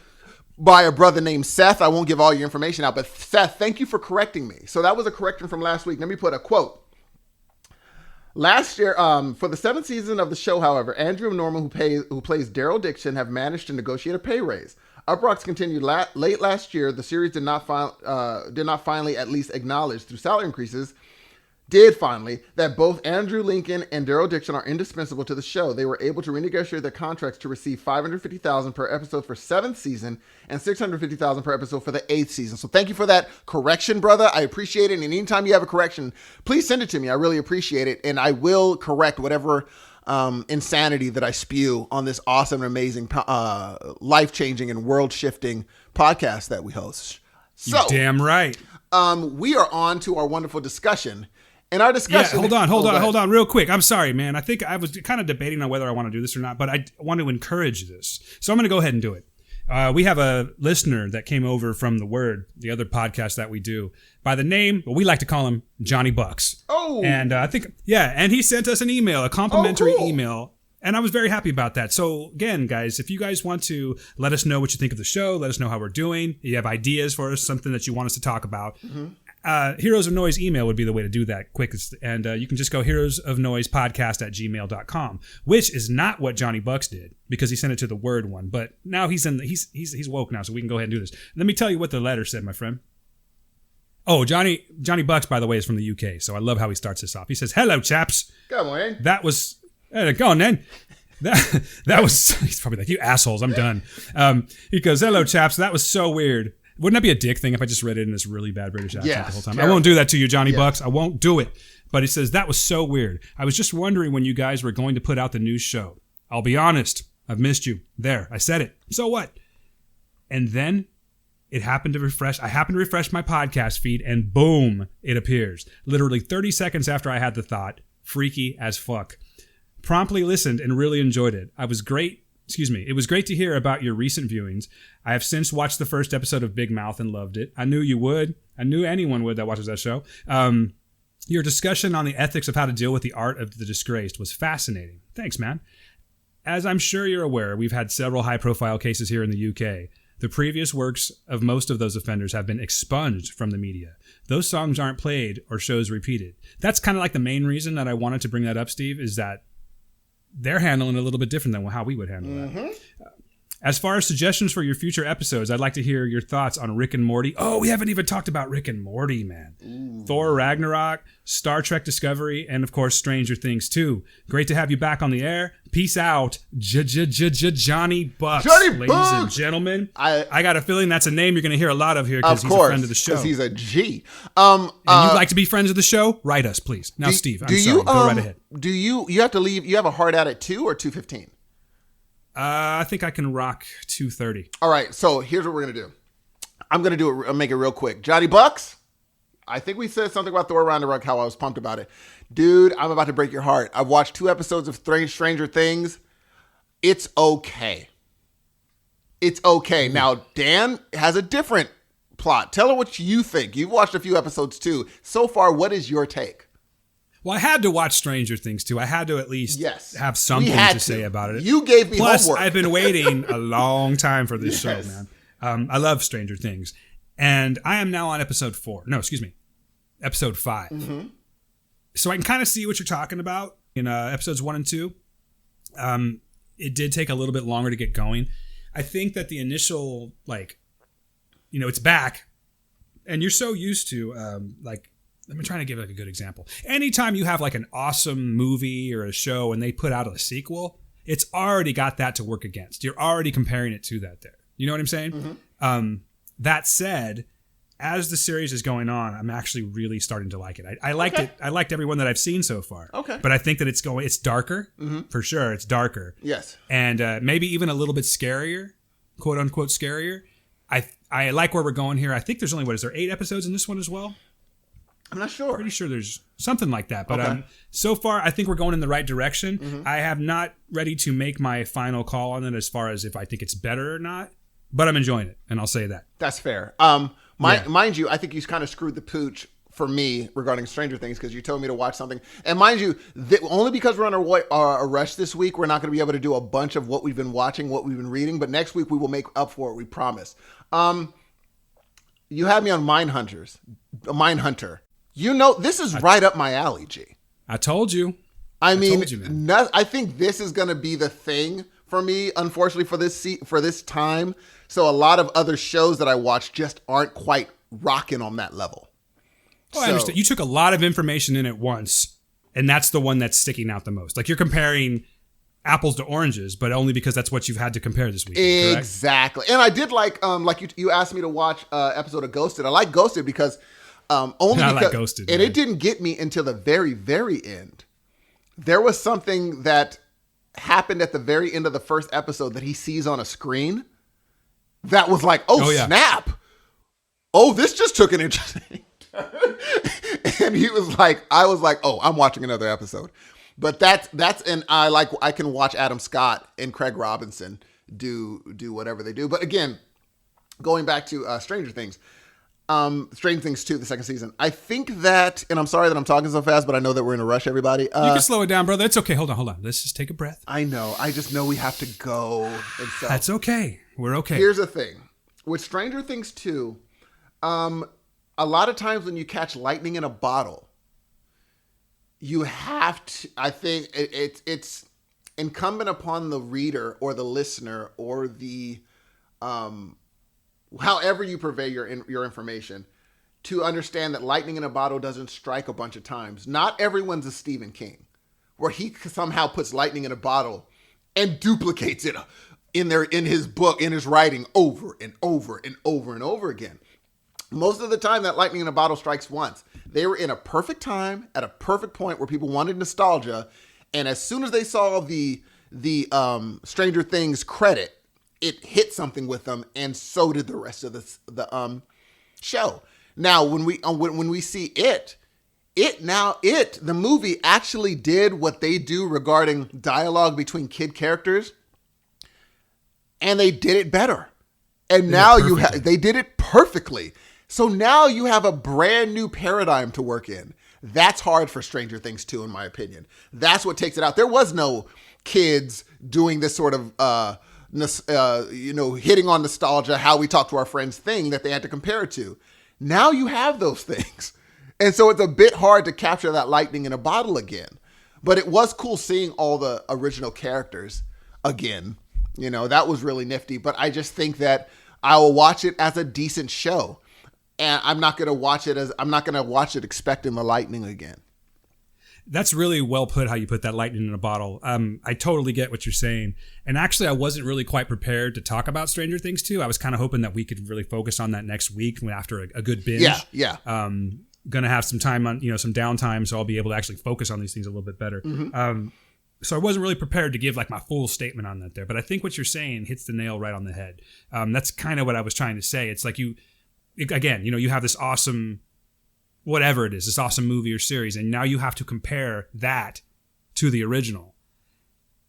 [SPEAKER 1] by a brother named Seth. I won't give all your information out, but Seth, thank you for correcting me. So that was a correction from last week. Let me put a quote. Last year, for the 7th season of the show, however, Andrew and Norman, who plays Daryl Dixon, have managed to negotiate a pay raise. Uprocks continued late last year. The series did not finally at least acknowledge through salary increases. Did finally that both Andrew Lincoln and Daryl Dixon are indispensable to the show. They were able to renegotiate their contracts to receive $550,000 per episode for 7th season and $650,000 per episode for the 8th season. So thank you for that correction, brother. I appreciate it. And anytime you have a correction, please send it to me. I really appreciate it. And I will correct whatever insanity that I spew on this awesome, amazing, life-changing and world-shifting podcast that we host. So,
[SPEAKER 2] you're damn right.
[SPEAKER 1] We are on to our wonderful discussion. In our discussion...
[SPEAKER 2] Yeah, hold on, real quick. I'm sorry, man. I think I was kind of debating on whether I want to do this or not, but I want to encourage this. So I'm going to go ahead and do it. We have a listener that came over from The Word, the other podcast that we do, by the name, we like to call him Johnny Bucks.
[SPEAKER 1] Oh.
[SPEAKER 2] And and he sent us an email, a complimentary email. And I was very happy about that. So again, guys, if you guys want to let us know what you think of the show, let us know how we're doing. You have ideas for us, something that you want us to talk about. Heroes of Noise email would be the way to do that quickest. And you can just go heroesofnoisepodcast@gmail.com, which is not what Johnny Bucks did because he sent it to the Word one. But now he's woke now, so we can go ahead and do this. Let me tell you what the letter said, my friend. Oh, Johnny Bucks, by the way, is from the UK, so I love how he starts this off. He says, "Hello, chaps.
[SPEAKER 1] Come on.
[SPEAKER 2] That was... go on, then. That was... He's probably like, you assholes, I'm done." He goes, "Hello, chaps. That was so weird. Wouldn't that be a dick thing if I just read it in this really bad British accent the whole time? Terrible. I won't do that to you, Johnny Bucks. I won't do it." But he says, "That was so weird. I was just wondering when you guys were going to put out the new show. I'll be honest. I've missed you. There, I said it. So what?" And then... I happened to refresh my podcast feed and boom, it appears. Literally 30 seconds after I had the thought. Freaky as fuck. Promptly listened and really enjoyed it. It was great to hear about your recent viewings. I have since watched the first episode of Big Mouth and loved it. I knew you would. I knew anyone would that watches that show. Your discussion on the ethics of how to deal with the art of the disgraced was fascinating. Thanks, man. As I'm sure you're aware, we've had several high-profile cases here in the UK. The previous works of most of those offenders have been expunged from the media. Those songs aren't played or shows repeated. That's kind of like the main reason that I wanted to bring that up, Steve, is that they're handling it a little bit different than how we would handle that. As far as suggestions for your future episodes, I'd like to hear your thoughts on Rick and Morty. Oh, we haven't even talked about Rick and Morty, man. Ooh. Thor Ragnarok, Star Trek Discovery, and of course, Stranger Things 2. Great to have you back on the air. Peace out, Johnny Bucks. Ladies and gentlemen. I got a feeling that's a name you're going to hear a lot of here because he's a friend of the show.
[SPEAKER 1] Because he's a G.
[SPEAKER 2] And you'd like to be friends of the show? Write us, please. Now, Steve, I'm sorry. Go right ahead.
[SPEAKER 1] Do you have to leave? You have a hard out at 2 or 2:15?
[SPEAKER 2] I think I can rock 2:30.
[SPEAKER 1] All right, so here's what we're going to do. I'm going to make it real quick. Johnny Bucks, I think we said something about Thor Ragnarok, how I was pumped about it. Dude, I'm about to break your heart. I've watched 2 episodes of Stranger Things. It's okay. It's okay. Now, Dan has a different plot. Tell her what you think. You've watched a few episodes too. So far, what is your take?
[SPEAKER 2] Well, I had to watch Stranger Things too. I had to at least have something to say about it.
[SPEAKER 1] You gave me
[SPEAKER 2] Plus,
[SPEAKER 1] homework.
[SPEAKER 2] I've been waiting a long time for this show, man. I love Stranger Things. And I am now on episode 5. Mm-hmm. So I can kind of see what you're talking about in episodes 1 and 2. It did take a little bit longer to get going. I think that the initial, like, you know, it's back, and you're so used to, like, I'm trying to give like a good example. Anytime you have like an awesome movie or a show and they put out a sequel, it's already got that to work against. You're already comparing it to that there. You know what I'm saying? Mm-hmm. That said, as the series is going on, I'm actually really starting to like it. I liked it. I liked everyone that I've seen so far. Okay. But I think that it's darker, for sure. It's darker.
[SPEAKER 1] Yes.
[SPEAKER 2] And maybe even a little bit scarier, quote unquote scarier. I like where we're going here. I think there's only, what is there, 8 episodes in this one as well?
[SPEAKER 1] I'm not sure.
[SPEAKER 2] Pretty sure there's something like that. But so far, I think we're going in the right direction. Mm-hmm. I have not ready to make my final call on it as far as if I think it's better or not. But I'm enjoying it, and I'll say that.
[SPEAKER 1] That's fair. Mind you, I think you kind of screwed the pooch for me regarding Stranger Things because you told me to watch something. And mind you, only because we're on a rush this week, we're not going to be able to do a bunch of what we've been watching, what we've been reading. But next week, we will make up for it, we promise. You had me on Mindhunter. You know, this is right up my alley, G.
[SPEAKER 2] I told you.
[SPEAKER 1] I think this is going to be the thing for me, unfortunately, for this time. So a lot of other shows that I watch just aren't quite rocking on that level.
[SPEAKER 2] I understand. You took a lot of information in at once, and that's the one that's sticking out the most. Like, you're comparing apples to oranges, but only because that's what you've had to compare this week.
[SPEAKER 1] Exactly. And I did like you asked me to watch episode of Ghosted. I like Ghosted because like Ghosted, and it didn't get me until the very, very end. There was something that happened at the very end of the first episode that he sees on a screen that was like, snap. Oh, this just took an interesting turn. And I was like, oh, I'm watching another episode. But I can watch Adam Scott and Craig Robinson do whatever they do. But again, going back to Stranger Things, Stranger Things 2, the second season. I think that, and I'm sorry that I'm talking so fast, but I know that we're in a rush, everybody. You
[SPEAKER 2] can slow it down, brother. It's okay. Hold on. Let's just take a breath.
[SPEAKER 1] I know. I just know we have to go. And so,
[SPEAKER 2] that's okay. We're okay.
[SPEAKER 1] Here's the thing. With Stranger Things 2, a lot of times when you catch lightning in a bottle, you have to, I think it's incumbent upon the reader or the listener or the, however you purvey your information, to understand that lightning in a bottle doesn't strike a bunch of times. Not everyone's a Stephen King, where he somehow puts lightning in a bottle and duplicates it in his book, in his writing, over and over and over and over again. Most of the time, that lightning in a bottle strikes once. They were in a perfect time, at a perfect point where people wanted nostalgia, and as soon as they saw the Stranger Things credit, it hit something with them, and so did the rest of the show. Now, when we see the movie actually did what they do regarding dialogue between kid characters, and they did it better. And now they did it perfectly. So now you have a brand new paradigm to work in. That's hard for Stranger Things 2, in my opinion. That's what takes it out. There was no kids doing this sort of hitting on nostalgia, how we talk to our friends thing that they had to compare it to. Now you have those things. And so it's a bit hard to capture that lightning in a bottle again. But it was cool seeing all the original characters again. You know, that was really nifty. But I just think that I will watch it as a decent show. And I'm not going to watch it expecting the lightning again.
[SPEAKER 2] That's really well put, how you put that lightning in a bottle. I totally get what you're saying. And actually, I wasn't really quite prepared to talk about Stranger Things 2. I was kind of hoping that we could really focus on that next week after a good binge.
[SPEAKER 1] Yeah.
[SPEAKER 2] Going to have some time on, some downtime, so I'll be able to actually focus on these things a little bit better. Mm-hmm. So I wasn't really prepared to give like my full statement on that there. But I think what you're saying hits the nail right on the head. That's kind of what I was trying to say. It's like you have this awesome, whatever it is, this awesome movie or series, and now you have to compare that to the original.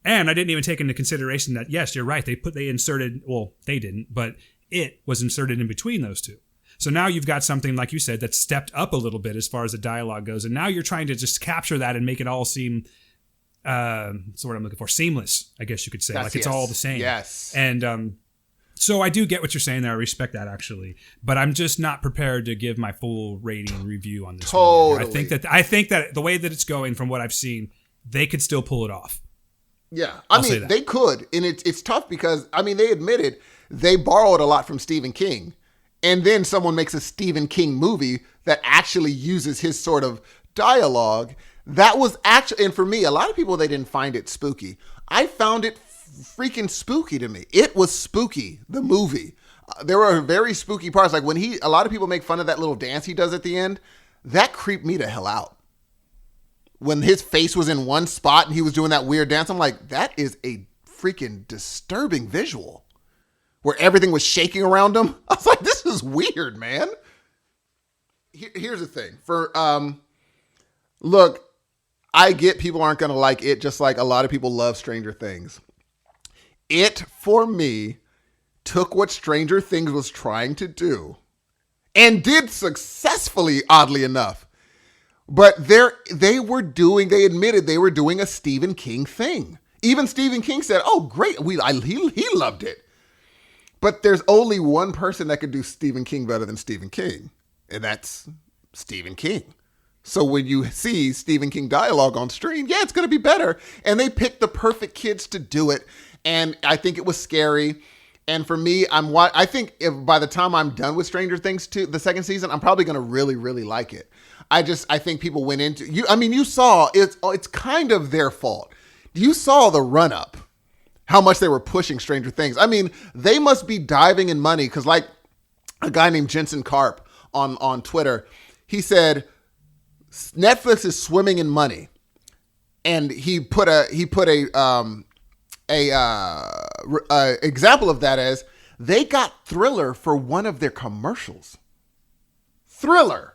[SPEAKER 2] And I didn't even take into consideration that, yes, you're right, they inserted, well, they didn't, but it was inserted in between those two. So now you've got something, like you said, that's stepped up a little bit as far as the dialogue goes, and now you're trying to just capture that and make it all seem, that's what I'm looking for, seamless, I guess you could say. It's all the same.
[SPEAKER 1] Yes.
[SPEAKER 2] And, so I do get what you're saying there. I respect that, actually, but I'm just not prepared to give my full rating and review on this. Totally. I think that the way that it's going, from what I've seen, they could still pull it off.
[SPEAKER 1] Yeah,
[SPEAKER 2] I'll say that.
[SPEAKER 1] they could, and it's tough because they admitted they borrowed a lot from Stephen King, and then someone makes a Stephen King movie that actually uses his sort of dialogue. That was actually, and for me, a lot of people, they didn't find it spooky. I found it freaking spooky to me. It was spooky, the movie. There were very spooky parts, like when a lot of people make fun of that little dance he does at the end. That creeped me the hell out. When his face was in one spot and he was doing that weird dance, I'm like, that is a freaking disturbing visual. Where everything was shaking around him. I was like, this is weird, man. Here's the thing. Look, I get people aren't going to like it, just like a lot of people love Stranger Things. It, for me, took what Stranger Things was trying to do and did successfully, oddly enough. But they admitted they were doing a Stephen King thing. Even Stephen King said, oh, great, he loved it. But there's only one person that could do Stephen King better than Stephen King, and that's Stephen King. So when you see Stephen King dialogue on screen, yeah, it's going to be better. And they picked the perfect kids to do it, and I think it was scary. And for me, I think if by the time I'm done with Stranger Things 2, the second season, I'm probably going to really, really like it. I think people went into you saw it's kind of their fault. You saw the run up, how much they were pushing Stranger Things. They must be diving in money because, like a guy named Jensen Karp on Twitter, he said Netflix is swimming in money, and he put a example of that as they got Thriller for one of their commercials. Thriller.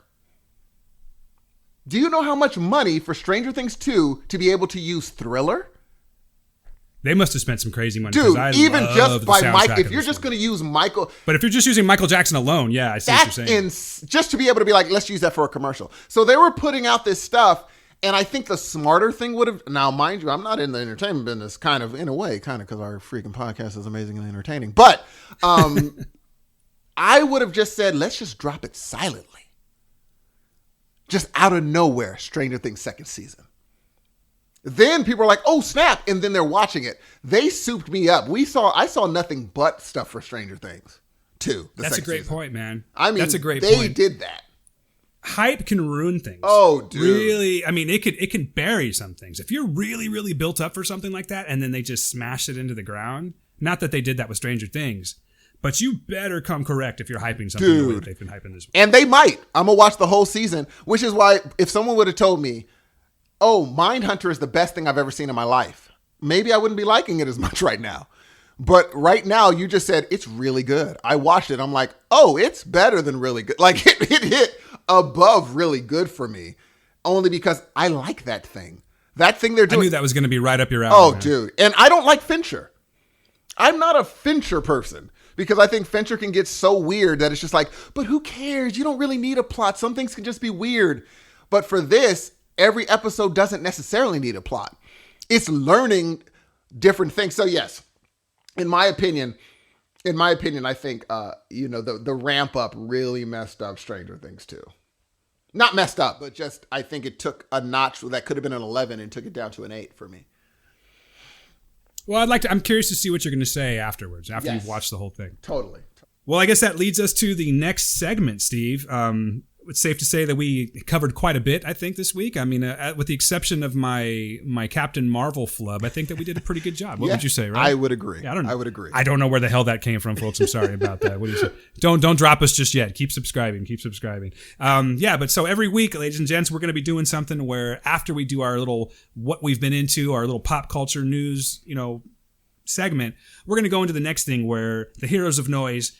[SPEAKER 1] Do you know how much money for Stranger Things 2 to be able to use Thriller?
[SPEAKER 2] They must have spent some crazy money.
[SPEAKER 1] Dude, even just by Mike, if you're just
[SPEAKER 2] going
[SPEAKER 1] to use Michael.
[SPEAKER 2] But if you're just using Michael Jackson alone, yeah, I see what you're saying.
[SPEAKER 1] Just to be able to be like, let's use that for a commercial. So they were putting out this stuff, and I think the smarter thing would have, now mind you, I'm not in the entertainment business, kind of, in a way, kind of, because our freaking podcast is amazingly entertaining. But I would have just said, let's just drop it silently. Just out of nowhere, Stranger Things second season. Then people are like, oh, snap. And then they're watching it. They souped me up. I saw nothing but stuff for Stranger Things 2.
[SPEAKER 2] That's a great point, man.
[SPEAKER 1] That's a great point. They did that.
[SPEAKER 2] Hype can ruin things.
[SPEAKER 1] Oh, dude.
[SPEAKER 2] Really, it can bury some things. If you're really, really built up for something like that and then they just smash it into the ground, not that they did that with Stranger Things, but you better come correct if you're hyping something the way that they've been hyping this.
[SPEAKER 1] And they might. I'm going to watch the whole season, which is why if someone would have told me, oh, Mindhunter is the best thing I've ever seen in my life, maybe I wouldn't be liking it as much right now. But right now, you just said, it's really good. I watched it. I'm like, oh, it's better than really good. Like, it hit above really good for me, only because I like that thing. That thing they're doing.
[SPEAKER 2] I knew that was going to be right up your alley.
[SPEAKER 1] Oh,
[SPEAKER 2] man.
[SPEAKER 1] Dude. And I don't like Fincher. I'm not a Fincher person. Because I think Fincher can get so weird that it's just like, but who cares? You don't really need a plot. Some things can just be weird. But for this, every episode doesn't necessarily need a plot. It's learning different things. So yes, in my opinion, I think, the ramp up really messed up Stranger Things 2. Not messed up, but just, I think it took a notch that could have been an 11 and took it down to an 8 for me.
[SPEAKER 2] Well, I'm curious to see what you're going to say afterwards, after you've watched the whole thing.
[SPEAKER 1] Totally.
[SPEAKER 2] Well, I guess that leads us to the next segment, Steve. It's safe to say that we covered quite a bit, I think, this week. With the exception of my Captain Marvel flub, I think that we did a pretty good job. What would you say, right?
[SPEAKER 1] I would agree.
[SPEAKER 2] Yeah, I
[SPEAKER 1] would agree.
[SPEAKER 2] I don't know where the hell that came from, folks. I'm sorry about that. What do you say? Don't drop us just yet. Keep subscribing. But so every week, ladies and gents, we're going to be doing something where after we do our little what we've been into, our little pop culture news, segment, we're going to go into the next thing where the heroes of noise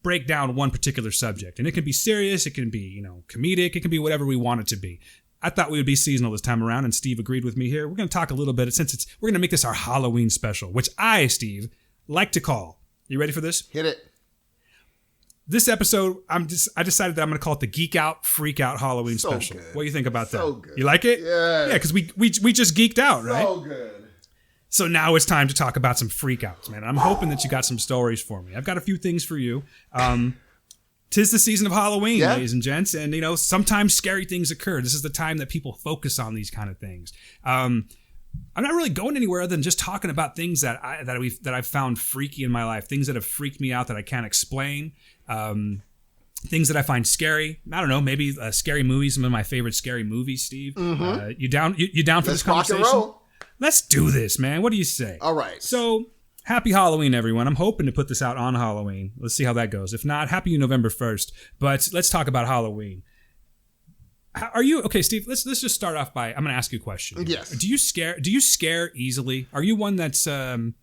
[SPEAKER 2] break down one particular subject. And it can be serious, it can be, comedic, it can be whatever we want it to be. I thought we would be seasonal this time around, and Steve agreed with me here. We're going to talk a little bit, we're going to make this our Halloween special, which I, Steve, like to call. You ready for this?
[SPEAKER 1] Hit it.
[SPEAKER 2] This episode, I decided that I'm going to call it the Geek Out, Freak Out Halloween special.
[SPEAKER 1] Good.
[SPEAKER 2] What do you think about that?
[SPEAKER 1] So good.
[SPEAKER 2] You like it?
[SPEAKER 1] Yeah.
[SPEAKER 2] Yeah, because we just geeked out, right?
[SPEAKER 1] So good.
[SPEAKER 2] So now it's time to talk about some freakouts, man. I'm hoping that you got some stories for me. I've got a few things for you. 'Tis the season of Halloween, ladies and gents, and sometimes scary things occur. This is the time that people focus on these kind of things. I'm not really going anywhere other than just talking about things that I've found freaky in my life, things that have freaked me out that I can't explain, things that I find scary. I don't know, maybe scary movies, some of my favorite scary movies, Steve. Mm-hmm. You down for this conversation?
[SPEAKER 1] Rock and roll.
[SPEAKER 2] Let's do this, man. What do you say?
[SPEAKER 1] All right.
[SPEAKER 2] So, happy Halloween, everyone. I'm hoping to put this out on Halloween. Let's see how that goes. If not, happy November 1st. But let's talk about Halloween. Are you okay, Steve? Let's just start off by I'm going to ask you a question.
[SPEAKER 1] Yes.
[SPEAKER 2] Do you scare easily? Are you one that's do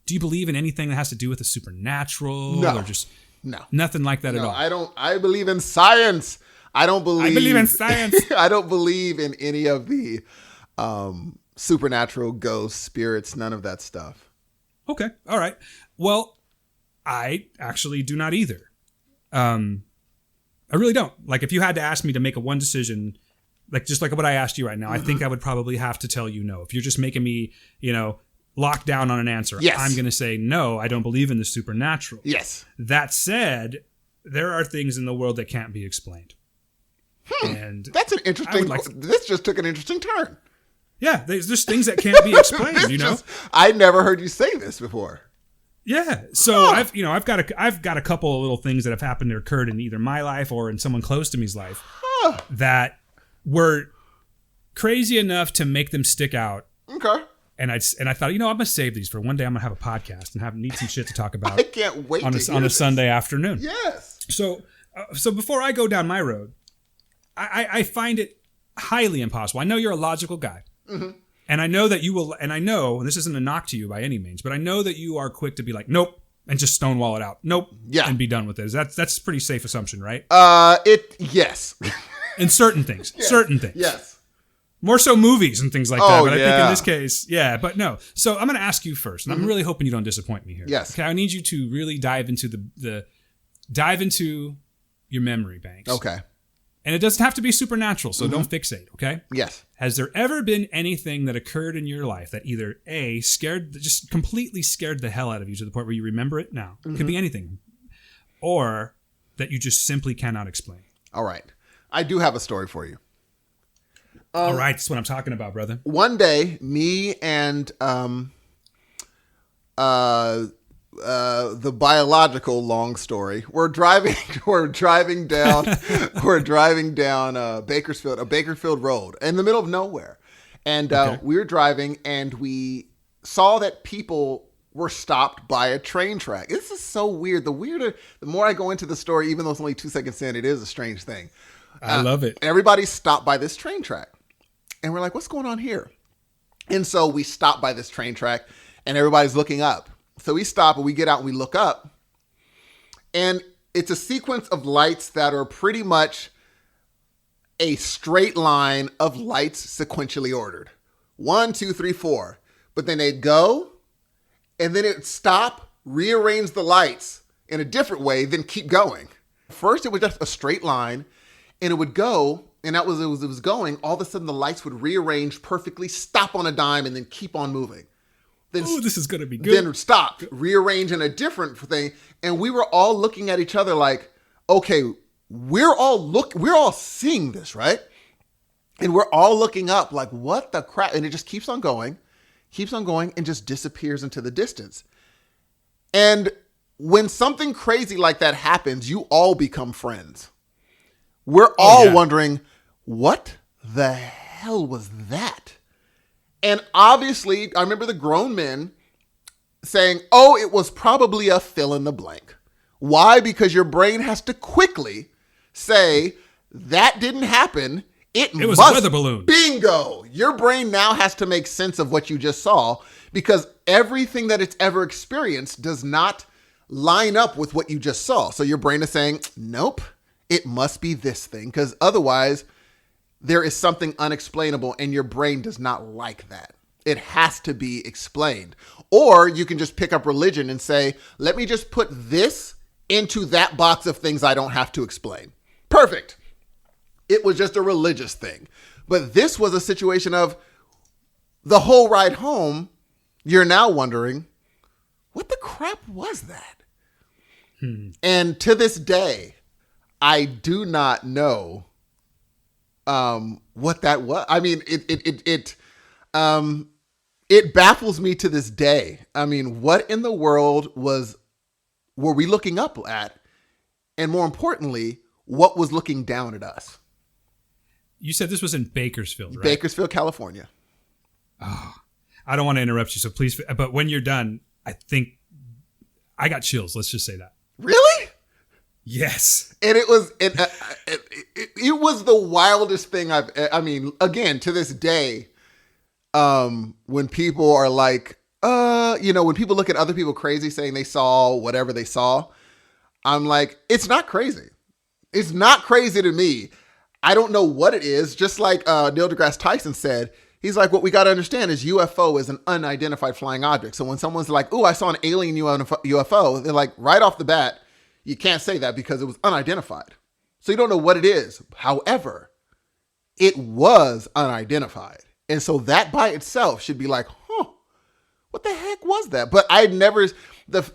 [SPEAKER 2] you believe in anything that has to do with the supernatural?
[SPEAKER 1] No.
[SPEAKER 2] Or just
[SPEAKER 1] no.
[SPEAKER 2] Nothing like that at all.
[SPEAKER 1] I don't. I believe in science. I believe in
[SPEAKER 2] science.
[SPEAKER 1] I don't believe in any of the supernatural ghosts, spirits, none of that stuff.
[SPEAKER 2] Okay. All right. Well, I actually do not either. I really don't. Like, if you had to ask me to make one decision, just like what I asked you right now, I think I would probably have to tell you no. If you're just making me, lock down on an answer,
[SPEAKER 1] yes.
[SPEAKER 2] I'm going to say no, I don't believe in the supernatural.
[SPEAKER 1] Yes.
[SPEAKER 2] That said, there are things in the world that can't be explained. And
[SPEAKER 1] that's an interesting, this just took an interesting turn.
[SPEAKER 2] Yeah, there's just things that can't be explained,
[SPEAKER 1] I never heard you say this before.
[SPEAKER 2] Yeah, so I've got a couple of little things that have happened or occurred in either my life or in someone close to me's life that were crazy enough to make them stick out.
[SPEAKER 1] Okay.
[SPEAKER 2] And I thought, I'm gonna save these for one day. I'm gonna have a podcast and need some shit to talk about.
[SPEAKER 1] I can't wait
[SPEAKER 2] on a Sunday afternoon.
[SPEAKER 1] Yes.
[SPEAKER 2] So before I go down my road, I find it highly impossible. I know you're a logical guy. Mm-hmm. And I know that you will, and this isn't a knock to you by any means, but I know that you are quick to be like, nope, and just stonewall it out. Nope.
[SPEAKER 1] Yeah.
[SPEAKER 2] And be done with it. That's a pretty safe assumption, right?
[SPEAKER 1] Yes.
[SPEAKER 2] In certain things.
[SPEAKER 1] Yes.
[SPEAKER 2] Certain things.
[SPEAKER 1] Yes.
[SPEAKER 2] More so movies and things like that. But
[SPEAKER 1] yeah.
[SPEAKER 2] I think in this case, yeah, but no. So I'm going to ask you first, and I'm really hoping you don't disappoint me here.
[SPEAKER 1] Yes.
[SPEAKER 2] Okay. I need you to really dive into dive into your memory banks.
[SPEAKER 1] Okay.
[SPEAKER 2] And it doesn't have to be supernatural, so don't fixate, okay?
[SPEAKER 1] Yes.
[SPEAKER 2] Has there ever been anything that occurred in your life that either just completely scared the hell out of you to the point where you remember it now? It could be anything. Or that you just simply cannot explain.
[SPEAKER 1] All right. I do have a story for you.
[SPEAKER 2] All right, that's what I'm talking about, brother.
[SPEAKER 1] One day, me and the biological long story. We're driving down Bakersfield Road in the middle of nowhere. And we were driving and we saw that people were stopped by a train track. This is so weird. The more I go into the story, even though it's only 2 seconds in, it is a strange thing.
[SPEAKER 2] I love it.
[SPEAKER 1] Everybody stopped by this train track. And we're like, what's going on here? And so we stopped by this train track and everybody's looking up. So we stop and we get out and we look up. And it's a sequence of lights that are pretty much a straight line of lights sequentially ordered. 1, 2, 3, 4. But then they'd go and then it'd stop, rearrange the lights in a different way, then keep going. First, it was just a straight line and it would go. And it was going. All of a sudden, the lights would rearrange perfectly, stop on a dime, and then keep on moving.
[SPEAKER 2] Oh, this is going to be good.
[SPEAKER 1] Then stop, rearrange in a different thing. And we were all looking at each other like, okay, we're all seeing this, right? And we're all looking up like, what the crap? And it just keeps on going, and just disappears into the distance. And when something crazy like that happens, you all become friends. We're all wondering, what the hell was that? And obviously, I remember the grown men saying, it was probably a fill in the blank. Why? Because your brain has to quickly say, that didn't happen. It
[SPEAKER 2] was a weather balloon.
[SPEAKER 1] Bingo. Your brain now has to make sense of what you just saw because everything that it's ever experienced does not line up with what you just saw. So your brain is saying, nope. It must be this thing because otherwise there is something unexplainable and your brain does not like that. It has to be explained. Or you can just pick up religion and say, let me just put this into that box of things I don't have to explain. Perfect. It was just a religious thing. But this was a situation of the whole ride home. You're now wondering, what the crap was that? And to this day, I do not know what that was. I mean, It baffles me to this day. I mean, what in the world were we looking up at? And more importantly, what was looking down at us?
[SPEAKER 2] You said this was in Bakersfield, right?
[SPEAKER 1] Bakersfield, California.
[SPEAKER 2] Oh, I don't want to interrupt you, so please. But when you're done, I think I got chills. Let's just say that.
[SPEAKER 1] Really?
[SPEAKER 2] Yes.
[SPEAKER 1] And it was it was the wildest thing I mean, again, to this day, when people are like, when people look at other people crazy saying they saw whatever they saw, I'm like, it's not crazy. It's not crazy to me. I don't know what it is. Just like Neil deGrasse Tyson said, he's like, what we got to understand is UFO is an unidentified flying object. So when someone's like, oh, I saw an alien UFO, they're like, right off the bat, you can't say that because it was unidentified. So you don't know what it is. However, it was unidentified. And so that by itself should be like, what the heck was that? But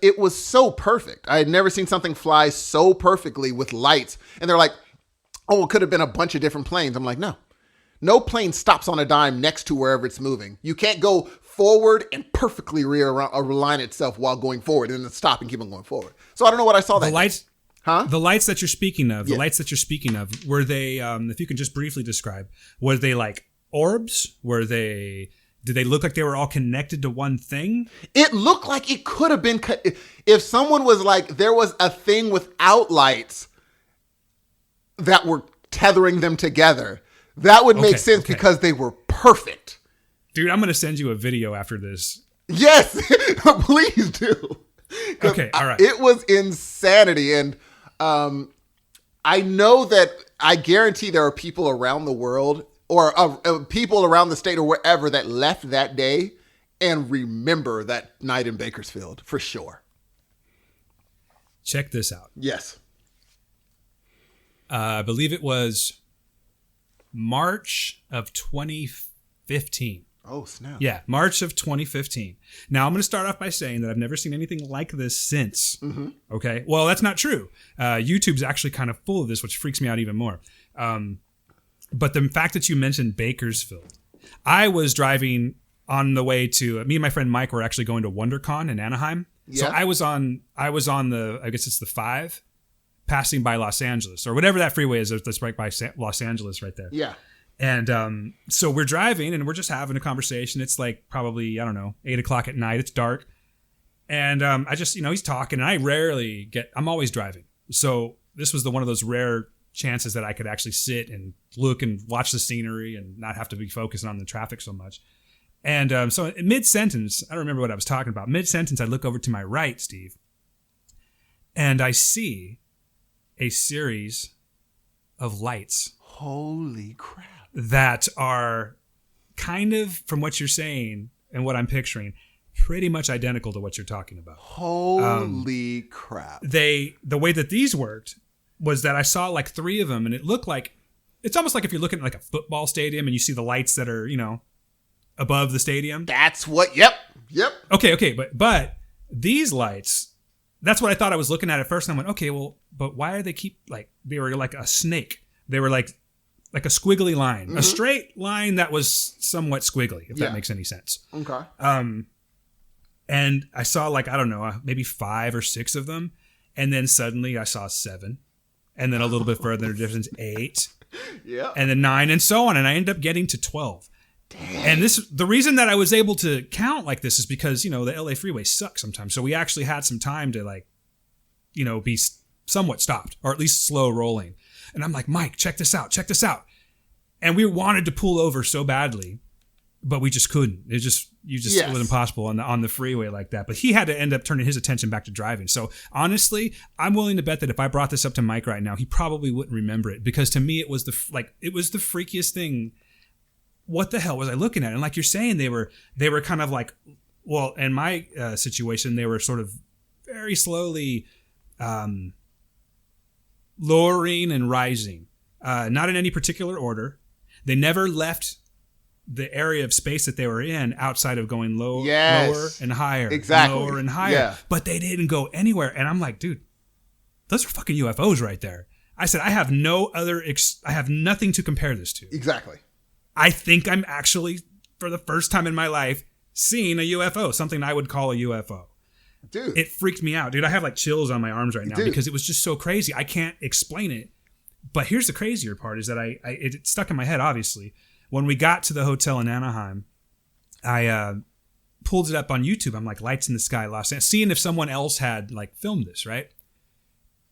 [SPEAKER 1] it was so perfect. I had never seen something fly so perfectly with lights. And they're like, oh, it could have been a bunch of different planes. I'm like, no plane stops on a dime next to wherever it's moving. You can't go forward and perfectly realign itself while going forward and then stop and keep on going forward. So I don't know what I saw.
[SPEAKER 2] The lights, The lights that you're speaking of, were they, if you can just briefly describe, were they like orbs? Did they look like they were all connected to one thing?
[SPEAKER 1] It looked like it could have been, if someone was like, there was a thing without lights that were tethering them together, that would make sense because they were perfect.
[SPEAKER 2] Dude, I'm going to send you a video after this.
[SPEAKER 1] Yes, please do.
[SPEAKER 2] Okay, all right.
[SPEAKER 1] It was insanity. And I know that I guarantee there are people around the world or people around the state or wherever that left that day and remember that night in Bakersfield for sure.
[SPEAKER 2] Check this out.
[SPEAKER 1] Yes.
[SPEAKER 2] I believe it was March of 2015.
[SPEAKER 1] Oh, snap.
[SPEAKER 2] Yeah, March of 2015. Now, I'm going to start off by saying that I've never seen anything like this since. Mm-hmm. Okay? Well, that's not true. YouTube's actually kind of full of this, which freaks me out even more. But the fact that you mentioned Bakersfield, I was driving on the way to, me and my friend Mike were actually going to WonderCon in Anaheim. Yeah. So I was on the, I guess it's the 5, passing by Los Angeles or whatever that freeway is that's right by Los Angeles right there.
[SPEAKER 1] Yeah.
[SPEAKER 2] And so we're driving and we're just having a conversation. It's like probably, 8 o'clock at night. It's dark. And I just, he's talking and I'm always driving. So this was one of those rare chances that I could actually sit and look and watch the scenery and not have to be focusing on the traffic so much. And so in mid-sentence, I don't remember what I was talking about. Mid-sentence, I look over to my right, Steve, and I see a series of lights.
[SPEAKER 1] Holy crap.
[SPEAKER 2] That are kind of, from what you're saying and what I'm picturing, pretty much identical to what you're talking about.
[SPEAKER 1] Holy crap.
[SPEAKER 2] The way that these worked was that I saw like 3 of them, and it looked like, it's almost like if you're looking at like a football stadium and you see the lights that are, above the stadium.
[SPEAKER 1] That's what, yep.
[SPEAKER 2] Okay, but these lights, that's what I thought I was looking at first, and I went, okay, well, but why are they were like a snake. They were like a squiggly line, mm-hmm. A straight line that was somewhat squiggly, if that makes any sense.
[SPEAKER 1] Okay.
[SPEAKER 2] And I saw maybe 5 or 6 of them. And then suddenly I saw 7. And then a little bit further distance, 8.
[SPEAKER 1] Yeah.
[SPEAKER 2] And then 9 and so on. And I ended up getting to 12. Dang. And the reason that I was able to count like this is because, the LA freeway sucks sometimes. So we actually had some time to be somewhat stopped or at least slow rolling. And I'm like, Mike, check this out. And we wanted to pull over so badly, but we just couldn't. It was impossible on the freeway like that. But he had to end up turning his attention back to driving. So honestly, I'm willing to bet that if I brought this up to Mike right now, he probably wouldn't remember it because to me, it was the freakiest thing. What the hell was I looking at? And like you're saying, they were kind of like, well, in my situation, they were sort of very slowly, lowering and rising, not in any particular order. They never left the area of space that they were in outside of going lower and higher,
[SPEAKER 1] exactly.
[SPEAKER 2] Lower and higher. Yeah. But they didn't go anywhere. And I'm like, dude, those are fucking UFOs right there. I said, I have I have nothing to compare this to.
[SPEAKER 1] Exactly.
[SPEAKER 2] I think I'm actually, for the first time in my life, seen a UFO, something I would call a UFO.
[SPEAKER 1] Dude.
[SPEAKER 2] It freaked me out. Dude, I have like chills on my arms right now because it was just so crazy. I can't explain it. But here's the crazier part is that it stuck in my head, obviously. When we got to the hotel in Anaheim, I pulled it up on YouTube. I'm like, lights in the sky, Los Angeles, seeing if someone else had like filmed this, right?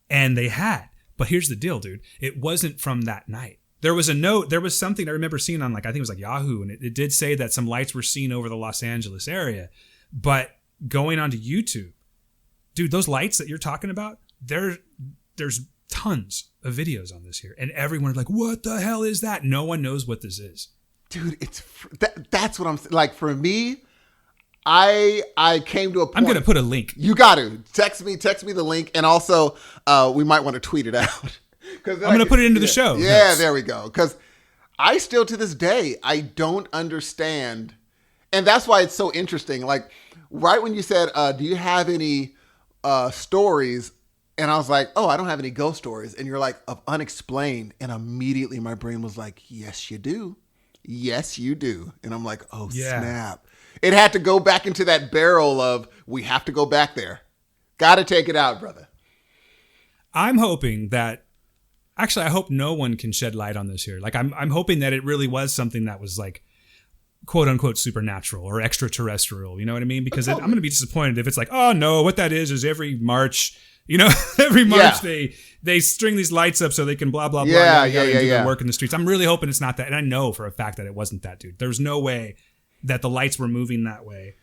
[SPEAKER 2] And they had. But here's the deal, dude. It wasn't from that night. There was a note. There was something I remember seeing on, like, I think it was like Yahoo, and it did say that some lights were seen over the Los Angeles area. But going onto YouTube, dude, those lights that you're talking about, there's tons of videos on this here, and everyone's like, what the hell is that? No one knows what this is.
[SPEAKER 1] Dude, that's what I'm like. For me, I came to a point.
[SPEAKER 2] I'm gonna put a link.
[SPEAKER 1] You got to text me the link, and also we might want to tweet it out.
[SPEAKER 2] I'm gonna put it into the show.
[SPEAKER 1] Yeah, there we go. Because I still to this day I don't understand, and that's why it's so interesting. Like right when you said, "Do you have any stories?" And I was like, oh, I don't have any ghost stories. And you're like, of unexplained. And immediately my brain was like, yes, you do. Yes, you do. And I'm like, oh, snap. It had to go back into that barrel of, we have to go back there. Got to take it out, brother.
[SPEAKER 2] I'm hoping that, actually, I hope no one can shed light on this here. Like, I'm hoping that it really was something that was like, quote unquote, supernatural or extraterrestrial. You know what I mean? Because I'm going to be disappointed if it's like, oh, no, what that is every March... You know, every March they string these lights up so they can blah, blah, blah. And do their work in the streets. I'm really hoping it's not that. And I know for a fact that it wasn't that, dude. There's no way that the lights were moving that way,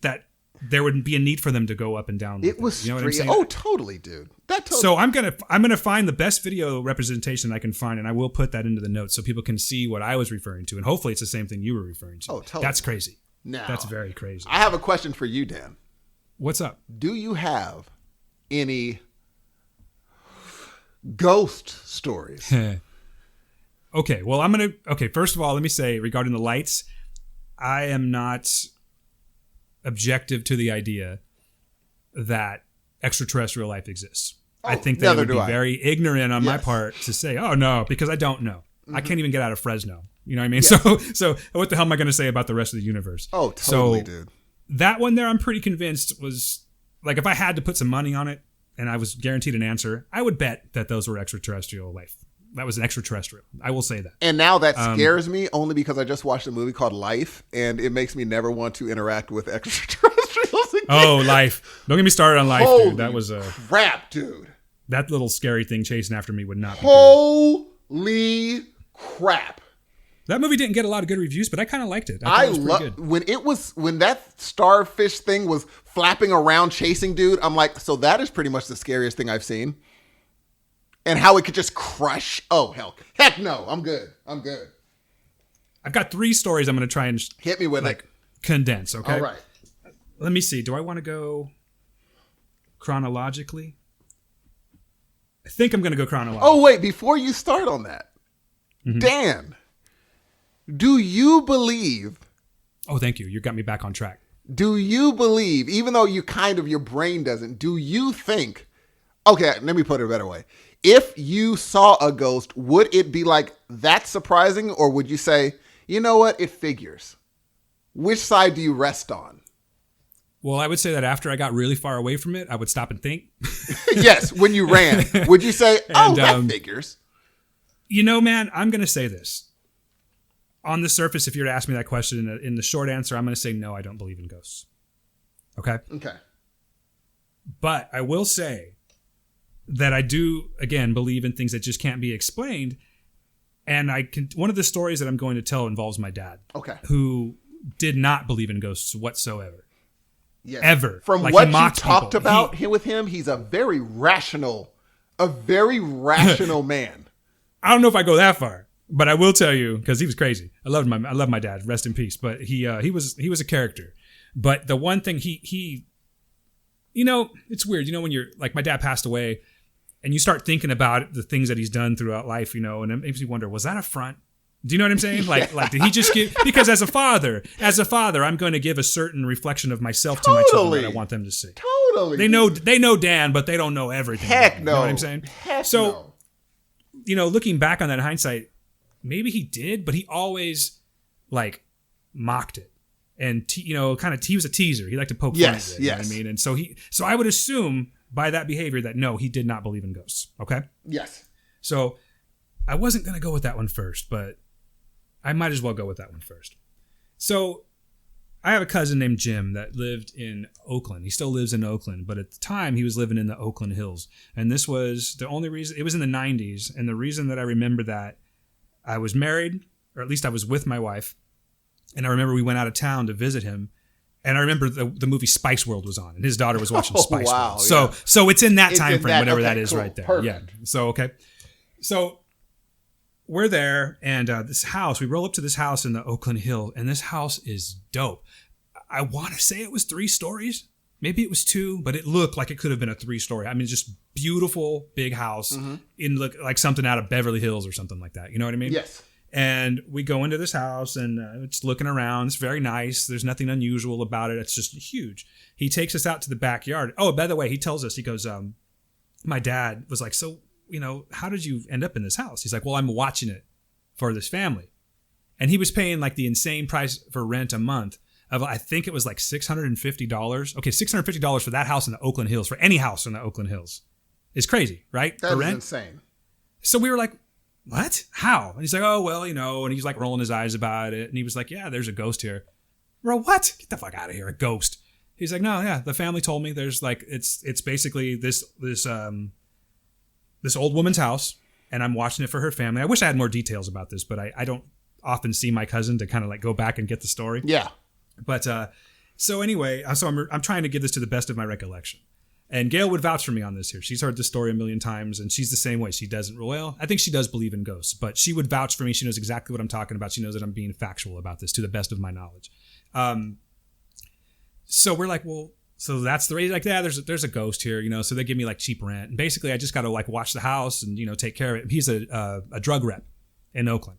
[SPEAKER 2] that there would be a need for them to go up and down.
[SPEAKER 1] It was,
[SPEAKER 2] you know what I'm saying?
[SPEAKER 1] Oh, totally, dude.
[SPEAKER 2] So I'm gonna find the best video representation I can find, and I will put that into the notes so people can see what I was referring to. And hopefully it's the same thing you were referring to.
[SPEAKER 1] Oh, totally.
[SPEAKER 2] That's crazy.
[SPEAKER 1] Now,
[SPEAKER 2] that's very crazy.
[SPEAKER 1] I have a question for you, Dan.
[SPEAKER 2] What's up?
[SPEAKER 1] Do you have any ghost stories?
[SPEAKER 2] Okay, well, first of all, let me say regarding the lights, I am not objective to the idea that extraterrestrial life exists. I think that it would be very ignorant on my part to say, oh, no, because I don't know. I can't even get out of Fresno. You know what I mean? Yes. So what the hell am I going to say about the rest of the universe?
[SPEAKER 1] Oh, totally, dude.
[SPEAKER 2] That one there, I'm pretty convinced was, like, if I had to put some money on it and I was guaranteed an answer, I would bet that those were extraterrestrial life. That was an extraterrestrial. I will say that.
[SPEAKER 1] And now that scares me only because I just watched a movie called Life, and it makes me never want to interact with extraterrestrials again.
[SPEAKER 2] Oh, Life. Don't get me started on Life, dude. That was a...
[SPEAKER 1] crap, dude.
[SPEAKER 2] That little scary thing chasing after me would not be
[SPEAKER 1] Holy crap.
[SPEAKER 2] That movie didn't get a lot of good reviews, but I kind of liked it.
[SPEAKER 1] I love when that starfish thing was flapping around chasing dude. I'm like, so that is pretty much the scariest thing I've seen. And how it could just crush. Oh, heck no. I'm good.
[SPEAKER 2] I've got 3 stories I'm going to try and
[SPEAKER 1] hit me with it.
[SPEAKER 2] Condense, okay?
[SPEAKER 1] All right.
[SPEAKER 2] Let me see. Do I want to go chronologically? I think I'm going to go chronologically.
[SPEAKER 1] Oh, wait. Before you start on that, Dan, do you believe...
[SPEAKER 2] Oh, thank you. You got me back on track.
[SPEAKER 1] Do you believe, even though your brain doesn't, do you think... Okay, let me put it a better way. If you saw a ghost, would it be like that surprising, or would you say, you know what, it figures? Which side do you rest on?
[SPEAKER 2] Well, I would say that after I got really far away from it, I would stop and think.
[SPEAKER 1] Yes, when you ran. Would you say, that figures? You
[SPEAKER 2] know, man, I'm going to say this. On the surface, if you were to ask me that question, in the short answer, I'm going to say, no, I don't believe in ghosts. Okay?
[SPEAKER 1] Okay.
[SPEAKER 2] But I will say that I do, again, believe in things that just can't be explained. And one of the stories that I'm going to tell involves my dad.
[SPEAKER 1] Okay.
[SPEAKER 2] Who did not believe in ghosts whatsoever.
[SPEAKER 1] Yes.
[SPEAKER 2] Ever.
[SPEAKER 1] From what you talked about with him, he's a very rational man.
[SPEAKER 2] I don't know if I go that far, but I will tell you, because he was crazy. I love my dad, rest in peace. But he was a character. But the one thing he you know, it's weird. You know, when you're like, my dad passed away, and you start thinking about the things that he's done throughout life, you know, and it makes you wonder, was that a front? Do you know what I'm saying? Like, did he just give? Because as a father, I'm going to give a certain reflection of myself to my children that I want them to see.
[SPEAKER 1] Totally.
[SPEAKER 2] They know Dan, but they don't know everything.
[SPEAKER 1] Heck no.
[SPEAKER 2] You know what I'm saying? So, you know, looking back on that in hindsight, maybe he did, but he always like mocked it. and he was a teaser. He liked to poke fun at it. You know what I mean? And so I would assume by that behavior that no, he did not believe in ghosts. Okay.
[SPEAKER 1] Yes.
[SPEAKER 2] So I wasn't going to go with that one first, but I might as well go with that one first. So I have a cousin named Jim that lived in Oakland. He still lives in Oakland, but at the time he was living in the Oakland Hills. And this was the only reason, it was in the 90s. And the reason that I remember that, I was married, or at least I was with my wife. And I remember we went out of town to visit him. And I remember the movie Spice World was on, and his daughter was watching Spice World. So it's in that time frame, whatever that is cool. Right there. Perfect. Yeah. So, okay. So we're there, and this house, we roll up to this house in the Oakland Hill, and this house is dope. I want to say it was 3 stories. Maybe it was 2, but it looked like it could have been a 3-story. I mean, just beautiful, big house in look like something out of Beverly Hills or something like that. You know what I mean?
[SPEAKER 1] Yes.
[SPEAKER 2] And we go into this house, and it's looking around. It's very nice. There's nothing unusual about it. It's just huge. He takes us out to the backyard. Oh, by the way, he tells us, he goes, my dad was like, so, how did you end up in this house? He's like, well, I'm watching it for this family. And he was paying like the insane price for rent a month of, I think it was like $650. Okay, $650 for that house in the Oakland Hills, for any house in the Oakland Hills, is crazy, right?
[SPEAKER 1] That is insane.
[SPEAKER 2] So we were like, what? How? And he's like, oh, well, and he's like rolling his eyes about it. And he was like, yeah, there's a ghost here. Bro, what? Get the fuck out of here, a ghost. He's like, no, yeah, the family told me there's like, it's basically this old woman's house, and I'm watching it for her family. I wish I had more details about this, but I don't often see my cousin to kind of like go back and get the story.
[SPEAKER 1] Yeah.
[SPEAKER 2] But so anyway, I'm trying to give this to the best of my recollection. And Gail would vouch for me on this here. She's heard this story a million times, and she's the same way. She doesn't, well, I think she does believe in ghosts, but she would vouch for me. She knows exactly what I'm talking about. She knows that I'm being factual about this to the best of my knowledge. So we're like, well, so that's the reason, like, yeah, there's a ghost here, so they give me like cheap rent. And basically I just got to like watch the house and, take care of it. He's a drug rep in Oakland.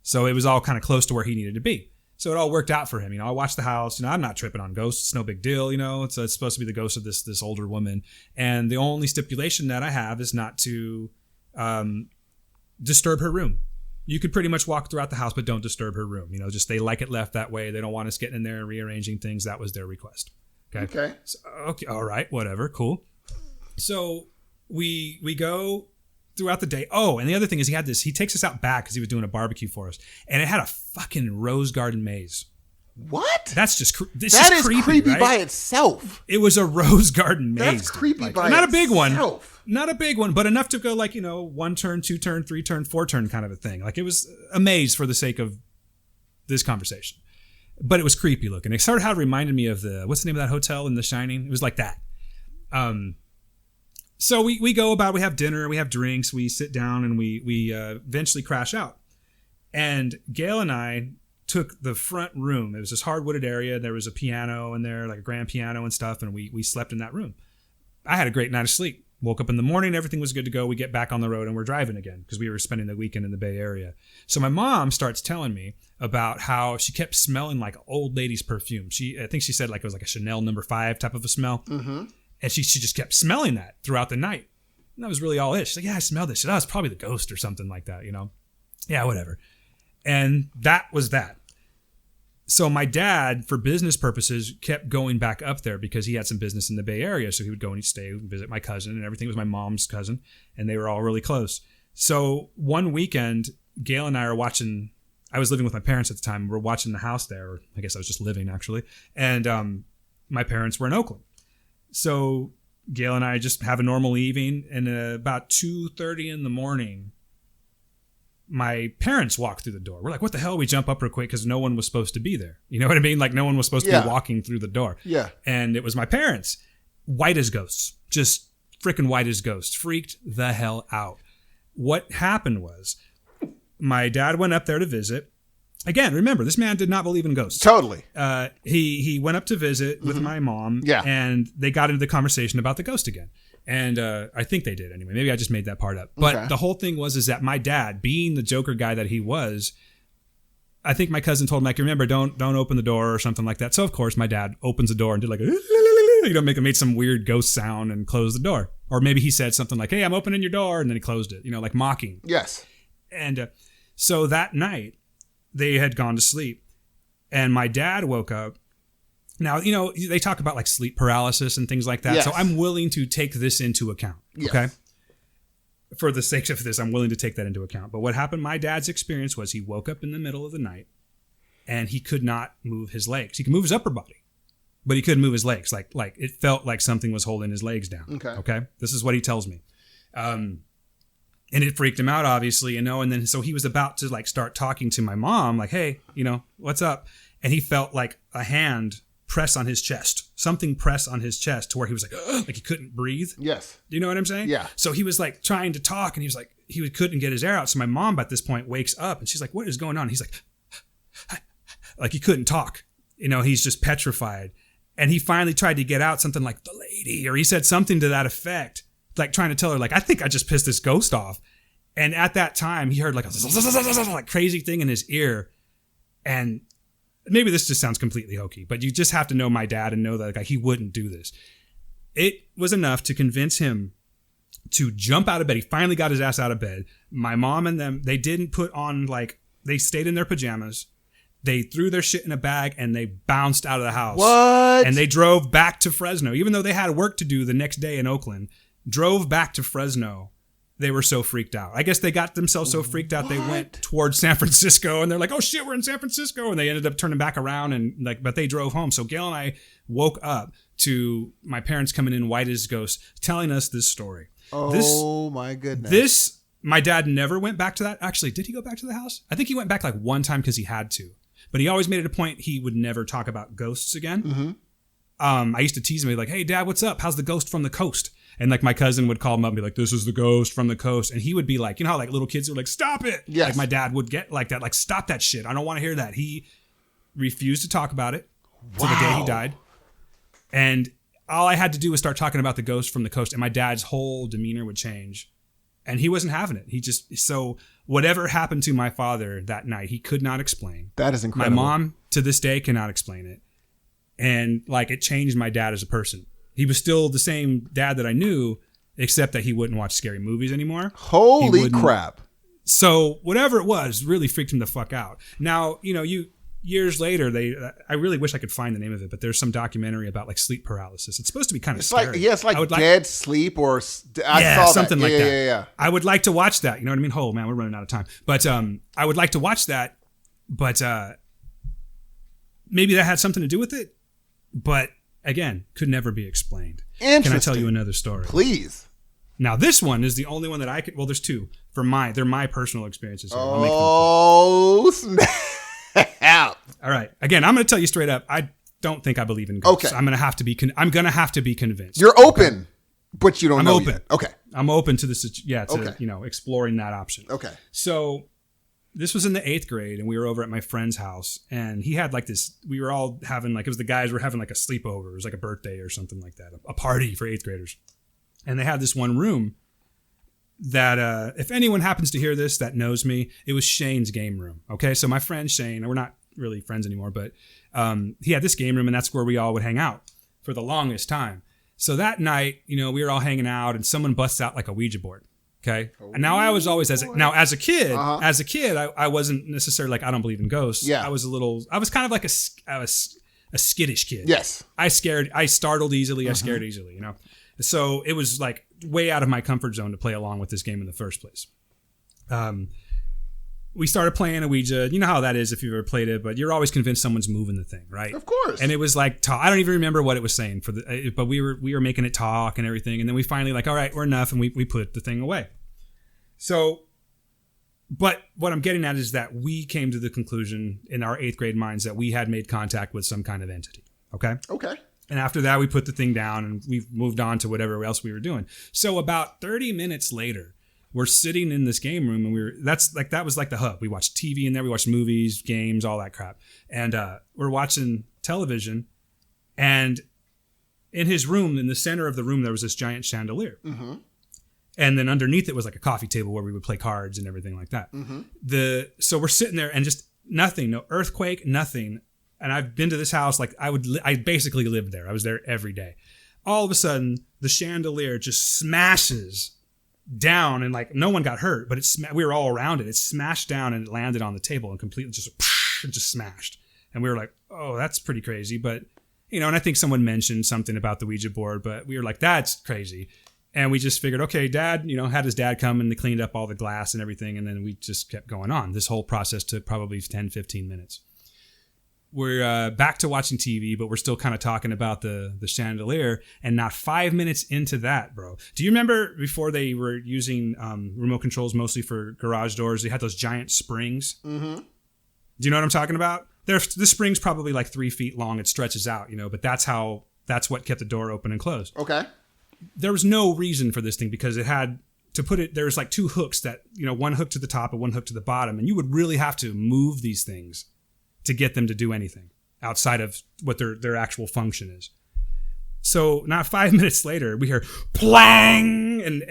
[SPEAKER 2] So it was all kind of close to where he needed to be. So it all worked out for him. I watched the house. I'm not tripping on ghosts. It's no big deal. It's supposed to be the ghost of this older woman. And the only stipulation that I have is not to disturb her room. You could pretty much walk throughout the house, but don't disturb her room. Just they like it left that way. They don't want us getting in there and rearranging things. That was their request. Okay. So, okay. All right. Whatever. Cool. So we go throughout the day. Oh, and the other thing is he takes us out back because he was doing a barbecue for us, and it had a fucking rose garden maze.
[SPEAKER 1] What?
[SPEAKER 2] That's just
[SPEAKER 1] that is creepy right? by itself.
[SPEAKER 2] It was a rose garden maze.
[SPEAKER 1] That's creepy by
[SPEAKER 2] not
[SPEAKER 1] itself.
[SPEAKER 2] A big one. Not a big one, but enough to go like 1 turn, 2 turn, 3 turn, 4 turn kind of a thing. Like it was a maze for the sake of this conversation, but it was creepy looking. It sort of reminded me of what's the name of that hotel in The Shining? It was like that. So we go about, we have dinner, we have drinks, we sit down, and we eventually crash out. And Gail and I took the front room. It was this hardwooded area. There was a piano in there, like a grand piano and stuff, and we slept in that room. I had a great night of sleep. Woke up in the morning, everything was good to go. We get back on the road and we're driving again because we were spending the weekend in the Bay Area. So my mom starts telling me about how she kept smelling like old lady's perfume. I think she said like it was like a Chanel No. 5 type of a smell. Mm-hmm. And she just kept smelling that throughout the night. And that was really all it. She's like, yeah, I smelled this. She said, oh, it's probably the ghost or something like that, Yeah, whatever. And that was that. So my dad, for business purposes, kept going back up there because he had some business in the Bay Area. So he would go and he'd stay and visit my cousin, and everything was my mom's cousin. And they were all really close. So one weekend, Gail and I are watching, I was living with my parents at the time. We're watching the house there. Or I guess I was just living, actually. And my parents were in Oakland. So Gail and I just have a normal evening, and about 2:30 in the morning, my parents walk through the door. We're like, what the hell? We jump up real quick because no one was supposed to be there. You know what I mean? Like no one was supposed to be walking through the door.
[SPEAKER 1] Yeah.
[SPEAKER 2] And it was my parents. White as ghosts. Just freaking white as ghosts. Freaked the hell out. What happened was my dad went up there to visit. Again, remember, this man did not believe in ghosts.
[SPEAKER 1] Totally.
[SPEAKER 2] He went up to visit with my mom, and they got into the conversation about the ghost again. And I think they did anyway. Maybe I just made that part up. But the whole thing was that my dad, being the Joker guy that he was, I think my cousin told him, like, remember, don't open the door or something like that. So, of course, my dad opens the door and did like, made some weird ghost sound and closed the door. Or maybe he said something like, hey, I'm opening your door. And then he closed it, like mocking.
[SPEAKER 1] Yes.
[SPEAKER 2] And so that night, they had gone to sleep, And my dad woke up. Now, they talk about like sleep paralysis and things like that.
[SPEAKER 1] Yes.
[SPEAKER 2] So I'm willing to take this into account.
[SPEAKER 1] Yes.
[SPEAKER 2] Okay. For the sake of this, I'm willing to take that into account. But what happened, my dad's experience was he woke up in the middle of the night and he could not move his legs. He could move his upper body, but he couldn't move his legs. Like it felt like something was holding his legs down. Okay. This is what he tells me. And it freaked him out, obviously, and then so he was about to like start talking to my mom, like, hey, what's up? And he felt like a hand press on his chest, something press on his chest to where he was like, ugh, like he couldn't breathe.
[SPEAKER 1] Yes.
[SPEAKER 2] Do you know what I'm saying?
[SPEAKER 1] Yeah.
[SPEAKER 2] So he was like trying to talk and he was like, he couldn't get his air out. So my mom at this point wakes up and she's like, what is going on? He's like he couldn't talk. He's just petrified. And he finally tried to get out something like the lady, or he said something to that effect, like trying to tell her, like, I think I just pissed this ghost off. And at that time he heard like a like crazy thing in his ear. And maybe this just sounds completely hokey, but you just have to know my dad and know that like, he wouldn't do this. It was enough to convince him to jump out of bed. He finally got his ass out of bed. My mom and them, they didn't put on they stayed in their pajamas. They threw their shit in a bag and they bounced out of the house.
[SPEAKER 1] What?
[SPEAKER 2] And they drove back to Fresno, even though they had work to do the next day in Oakland. Drove back to Fresno. They were so freaked out. I guess they got themselves so freaked out they went towards San Francisco and they're like, oh shit, we're in San Francisco. And they ended up turning back around but they drove home. So Gail and I woke up to my parents coming in white as ghosts telling us this story.
[SPEAKER 1] Oh my goodness.
[SPEAKER 2] My dad never went back to that. Actually, did he go back to the house? I think he went back like one time because he had to. But he always made it a point he would never talk about ghosts again. Mm-hmm. I used to tease him like, hey dad, what's up? How's the ghost from the coast? And like my cousin would call him up and be like, this is the ghost from the coast. And he would be like, how like little kids are like, stop it.
[SPEAKER 1] Yes.
[SPEAKER 2] Like my dad would get like that, like stop that shit. I don't want to hear that. He refused to talk about it till the day he died. And all I had to do was start talking about the ghost from the coast and my dad's whole demeanor would change. And he wasn't having it. So whatever happened to my father that night, he could not explain.
[SPEAKER 1] That is incredible.
[SPEAKER 2] My mom to this day cannot explain it. And like it changed my dad as a person. He was still the same dad that I knew, except that he wouldn't watch scary movies anymore.
[SPEAKER 1] Holy crap.
[SPEAKER 2] So whatever it was really freaked him the fuck out. Now, years later, I really wish I could find the name of it, but there's some documentary about like sleep paralysis. It's supposed to be kind of scary.
[SPEAKER 1] It's like dead sleep or I saw
[SPEAKER 2] something
[SPEAKER 1] that.
[SPEAKER 2] like that.
[SPEAKER 1] Yeah.
[SPEAKER 2] I would like to watch that. You know what I mean? Oh man, we're running out of time. But I would like to watch that, but maybe that had something to do with it. But again, could never be explained. Can I tell you another story?
[SPEAKER 1] Please.
[SPEAKER 2] Now, this one is the only one that I could... Well, there's two. They're my personal experiences. Here.
[SPEAKER 1] Oh, snap.
[SPEAKER 2] All right. Again, I'm going to tell you straight up. I don't think I believe in ghosts.
[SPEAKER 1] Okay.
[SPEAKER 2] I'm going to have to be convinced.
[SPEAKER 1] You're open, but you don't know
[SPEAKER 2] open.
[SPEAKER 1] yet. Okay.
[SPEAKER 2] I'm open to this, exploring that option.
[SPEAKER 1] Okay.
[SPEAKER 2] So this was in the 8th grade, and we were over at my friend's house, and he had like this, we were all having like, it was the guys were having like a sleepover. It was like a birthday or something like that, a party for 8th graders. And they had this one room that, if anyone happens to hear this that knows me, it was Shane's game room. Okay. So my friend Shane, we're not really friends anymore, but he had this game room and that's where we all would hang out for the longest time. So that night, we were all hanging out and someone busts out like a Ouija board. Okay. And now I was always, as a kid, I wasn't necessarily like, I don't believe in ghosts.
[SPEAKER 1] Yeah.
[SPEAKER 2] I was kind of like a skittish kid.
[SPEAKER 1] Yes.
[SPEAKER 2] I startled easily. I scared easily, So it was like way out of my comfort zone to play along with this game in the first place. We started playing a Ouija. You know how that is if you've ever played it, but you're always convinced someone's moving the thing, right?
[SPEAKER 1] Of course.
[SPEAKER 2] And it was like, I don't even remember what it was saying but we were making it talk and everything. And then we finally like, all right, we're enough. And we put the thing away. So, but what I'm getting at is that we came to the conclusion in our 8th grade minds that we had made contact with some kind of entity. Okay.
[SPEAKER 1] Okay.
[SPEAKER 2] And after that, we put the thing down and we moved on to whatever else we were doing. So about 30 minutes later, we're sitting in this game room and that was like the hub. We watched TV in there. We watched movies, games, all that crap. And we're watching television. And in his room, in the center of the room, there was this giant chandelier. Mm-hmm. And then underneath it was like a coffee table where we would play cards and everything like that. Mm-hmm. So we're sitting there and just nothing, no earthquake, nothing. And I've been to this house, like I basically lived there. I was there every day. All of a sudden, the chandelier just smashes down and like no one got hurt, but we were all around it. It smashed down and it landed on the table and completely just smashed. And we were like, oh, that's pretty crazy. But, and I think someone mentioned something about the Ouija board, but we were like, that's crazy. And we just figured, okay, Dad, had his dad come and they cleaned up all the glass and everything. And then we just kept going on. This whole process took probably 10, 15 minutes. We're back to watching TV, but we're still kind of talking about the chandelier. And not 5 minutes into that, bro. Do you remember before they were using remote controls mostly for garage doors, they had those giant springs? Mm-hmm. Do you know what I'm talking about? The spring's probably like 3 feet long. It stretches out, but that's what kept the door open and closed.
[SPEAKER 1] Okay.
[SPEAKER 2] There was no reason for this thing because it had to put it, there was like 2 hooks that, one hook to the top and 1 hook to the bottom. And you would really have to move these things to get them to do anything outside of what their actual function is. So not 5 minutes later, we hear plang and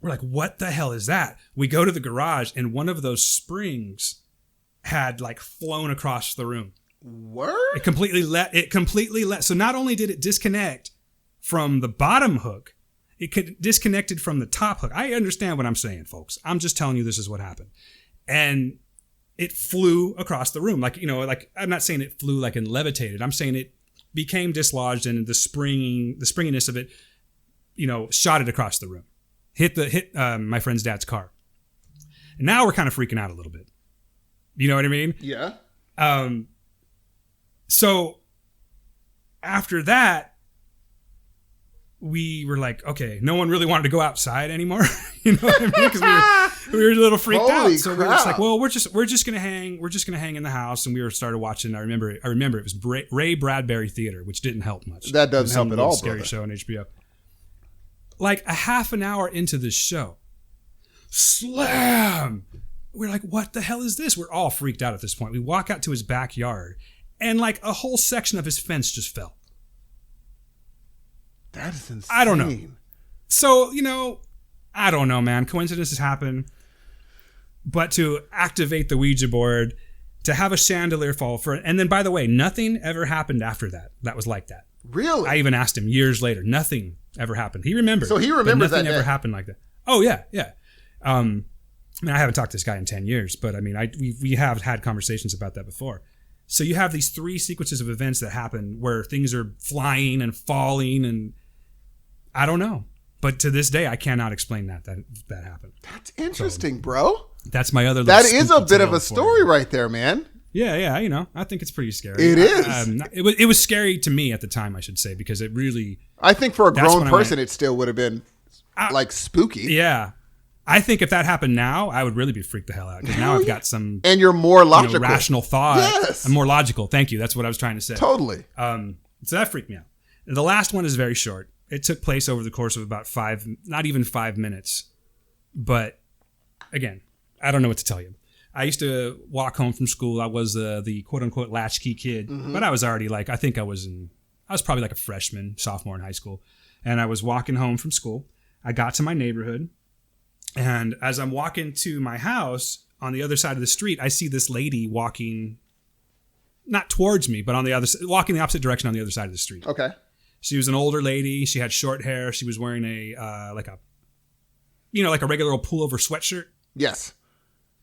[SPEAKER 2] we're like, what the hell is that? We go to the garage and one of those springs had like flown across the room.
[SPEAKER 1] Word?
[SPEAKER 2] It completely let. So not only did it disconnect from the bottom hook, it disconnected from the top hook. I understand what I'm saying, folks. I'm just telling you this is what happened. And it flew across the room. Like, I'm not saying it flew like and levitated. I'm saying it became dislodged and the springiness of it, shot it across the room. Hit my friend's dad's car. And now we're kind of freaking out a little bit. You know what I mean?
[SPEAKER 1] Yeah.
[SPEAKER 2] So after that, we were like, okay, no one really wanted to go outside anymore. You know what I mean? Because we were a little freaked out. So we were just like, well, we're just gonna hang in the house. And we started watching. I remember it was Ray Bradbury Theater, which didn't help much.
[SPEAKER 1] That doesn't help at all,
[SPEAKER 2] scary
[SPEAKER 1] brother.
[SPEAKER 2] show on HBO. Like a half an hour into this show, slam. We're like, what the hell is this? We're all freaked out at this point. We walk out to his backyard, and like a whole section of his fence just fell.
[SPEAKER 1] That is insane.
[SPEAKER 2] I don't know. So, I don't know, man. Coincidences happen. But to activate the Ouija board, to have a chandelier fall and then, by the way, nothing ever happened after that. That was like that.
[SPEAKER 1] Really?
[SPEAKER 2] I even asked him years later. Nothing ever happened. He remembered.
[SPEAKER 1] So he remembers
[SPEAKER 2] that. Nothing
[SPEAKER 1] ever
[SPEAKER 2] happened like that. Oh, yeah, yeah. I haven't talked to this guy in 10 years, but we have had conversations about that before. So you have these 3 sequences of events that happen where things are flying and falling, and I don't know. But to this day, I cannot explain that happened.
[SPEAKER 1] That's interesting, bro.
[SPEAKER 2] That's my other.
[SPEAKER 1] That is a bit of a story right there, man.
[SPEAKER 2] Yeah. I think it's pretty scary.
[SPEAKER 1] It is.
[SPEAKER 2] It was scary to me at the time, I should say, because it really.
[SPEAKER 1] I think for a grown person, it still would have been like spooky.
[SPEAKER 2] Yeah. I think if that happened now, I would really be freaked the hell out. Because now I've got some...
[SPEAKER 1] And you're more logical.
[SPEAKER 2] Rational thought.
[SPEAKER 1] Yes.
[SPEAKER 2] I'm more logical. Thank you. That's what I was trying to say.
[SPEAKER 1] Totally.
[SPEAKER 2] So that freaked me out. The last one is very short. It took place over the course of about not even 5 minutes. But again, I don't know what to tell you. I used to walk home from school. I was the quote unquote latchkey kid, but I was already I was probably like a freshman, sophomore in high school. And I was walking home from school. I got to my neighborhood. And as I'm walking to my house on the other side of the street, I see this lady walking, not towards me, but walking the opposite direction on the other side of the street.
[SPEAKER 1] Okay. She
[SPEAKER 2] was an older lady. She had short hair. She was wearing a regular old pullover sweatshirt.
[SPEAKER 1] Yes.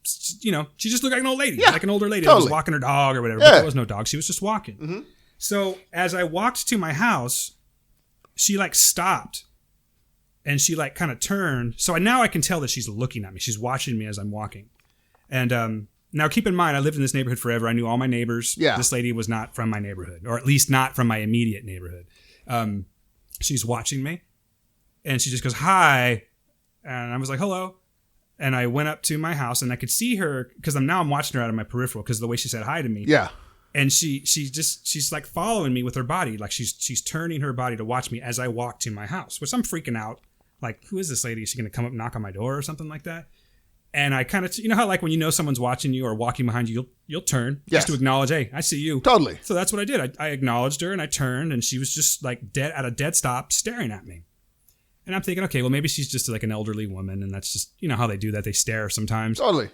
[SPEAKER 2] She just looked like an old lady, like an older lady
[SPEAKER 1] totally.
[SPEAKER 2] that was walking her dog or whatever.
[SPEAKER 1] Yeah.
[SPEAKER 2] But there was no dog. She was just walking.
[SPEAKER 1] Mm-hmm.
[SPEAKER 2] So as I walked to my house, she stopped. And she kind of turned. So now I can tell that she's looking at me. She's watching me as I'm walking. And now keep in mind, I lived in this neighborhood forever. I knew all my neighbors.
[SPEAKER 1] Yeah.
[SPEAKER 2] This lady was not from my neighborhood, or at least not from my immediate neighborhood. She's watching me. And she just goes, hi. And I was like, hello. And I went up to my house and I could see her because I'm watching her out of my peripheral because of the way she said hi to me.
[SPEAKER 1] Yeah.
[SPEAKER 2] And she's following me with her body. Like she's turning her body to watch me as I walk to my house, which I'm freaking out. Like, who is this lady? Is she going to come up and knock on my door or something like that? And I kind of, how when someone's watching you or walking behind you, you'll turn just to acknowledge, hey, I see you.
[SPEAKER 1] Totally.
[SPEAKER 2] So that's what I did. I acknowledged her and I turned and she was just at a dead stop staring at me. And I'm thinking, okay, well, maybe she's just an elderly woman and that's just, how they do that. They stare sometimes.
[SPEAKER 1] Totally.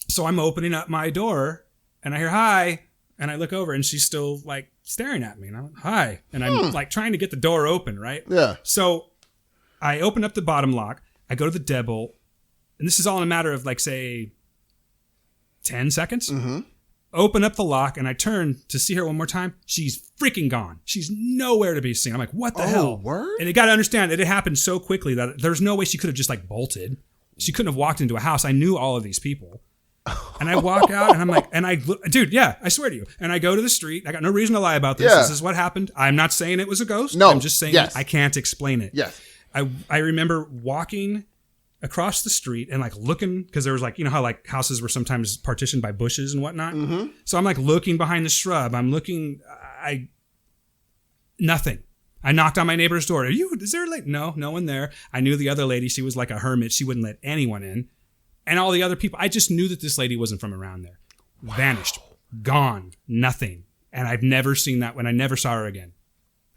[SPEAKER 2] So I'm opening up my door and I hear, hi. And I look over and she's still staring at me. And I'm like, hi. And I'm trying to get the door open, right?
[SPEAKER 1] Yeah.
[SPEAKER 2] So I open up the bottom lock. I go to the deadbolt. And this is all in a matter of say 10 seconds.
[SPEAKER 1] Mm-hmm.
[SPEAKER 2] open up the lock, and I turn to see her one more time. She's freaking gone. She's nowhere to be seen. I'm like, what the hell?
[SPEAKER 1] Word?
[SPEAKER 2] And you got to understand that it happened so quickly that there's no way she could have just like bolted. She couldn't have walked into a house. I knew all of these people. And I walk out and I'm like, dude, yeah, I swear to you. And I go to the street. I got no reason to lie about this.
[SPEAKER 1] Yeah.
[SPEAKER 2] This is what happened. I'm not saying it was a ghost.
[SPEAKER 1] No.
[SPEAKER 2] I'm just saying I can't explain it.
[SPEAKER 1] Yes.
[SPEAKER 2] I remember walking across the street and like looking, because there was like, you know how like houses were sometimes partitioned by bushes and whatnot. Mm-hmm. So I'm like looking behind the shrub. I'm looking, nothing. I knocked on my neighbor's door. Is there like, no one there. I knew the other lady. She was like a hermit. She wouldn't let anyone in. And all the other people, I just knew that this lady wasn't from around there. Wow. Vanished. Gone. Nothing. And I've never seen that when I never saw her again.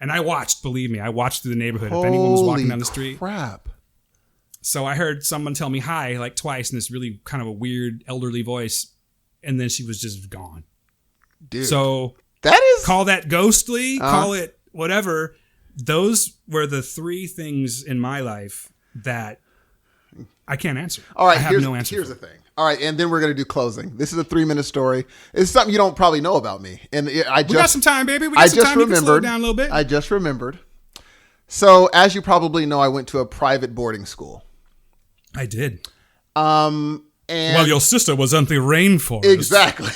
[SPEAKER 2] And I watched, believe me, I watched through the neighborhood. If anyone was walking down the street.
[SPEAKER 1] Crap.
[SPEAKER 2] So I heard someone tell me hi like twice in this really kind of a weird elderly voice. And then she was just gone.
[SPEAKER 1] Dude.
[SPEAKER 2] So
[SPEAKER 1] that is...
[SPEAKER 2] call that ghostly, call it whatever. Those were the three things in my life that I can't answer.
[SPEAKER 1] All right,
[SPEAKER 2] I have no answer.
[SPEAKER 1] Here's the thing. All right, and then we're going to do closing. This is a 3-minute story. It's something you don't probably know about me. And we
[SPEAKER 2] got some time, baby. We got some time. You can slow it down a little bit.
[SPEAKER 1] I just remembered. So, as you probably know, I went to a private boarding school.
[SPEAKER 2] I did.
[SPEAKER 1] And
[SPEAKER 2] well, your sister was on the rainforest.
[SPEAKER 1] Exactly.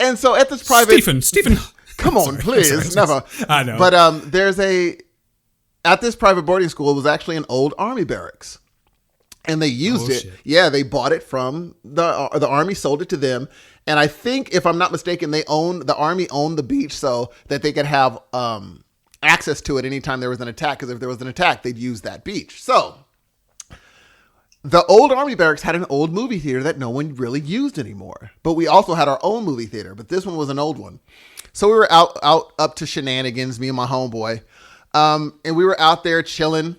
[SPEAKER 1] And so at this private...
[SPEAKER 2] Stephen.
[SPEAKER 1] Come on, please. Never.
[SPEAKER 2] I know.
[SPEAKER 1] But at this private boarding school, it was actually an old army barracks. And they used it. Shit. Yeah, they bought it from the Army, sold it to them. And I think, if I'm not mistaken, the Army owned the beach so that they could have access to it anytime there was an attack. Because if there was an attack, they'd use that beach. So the old Army barracks had an old movie theater that no one really used anymore. But we also had our own movie theater. But this one was an old one. So we were out up to shenanigans, me and my homeboy. And we were out there chilling.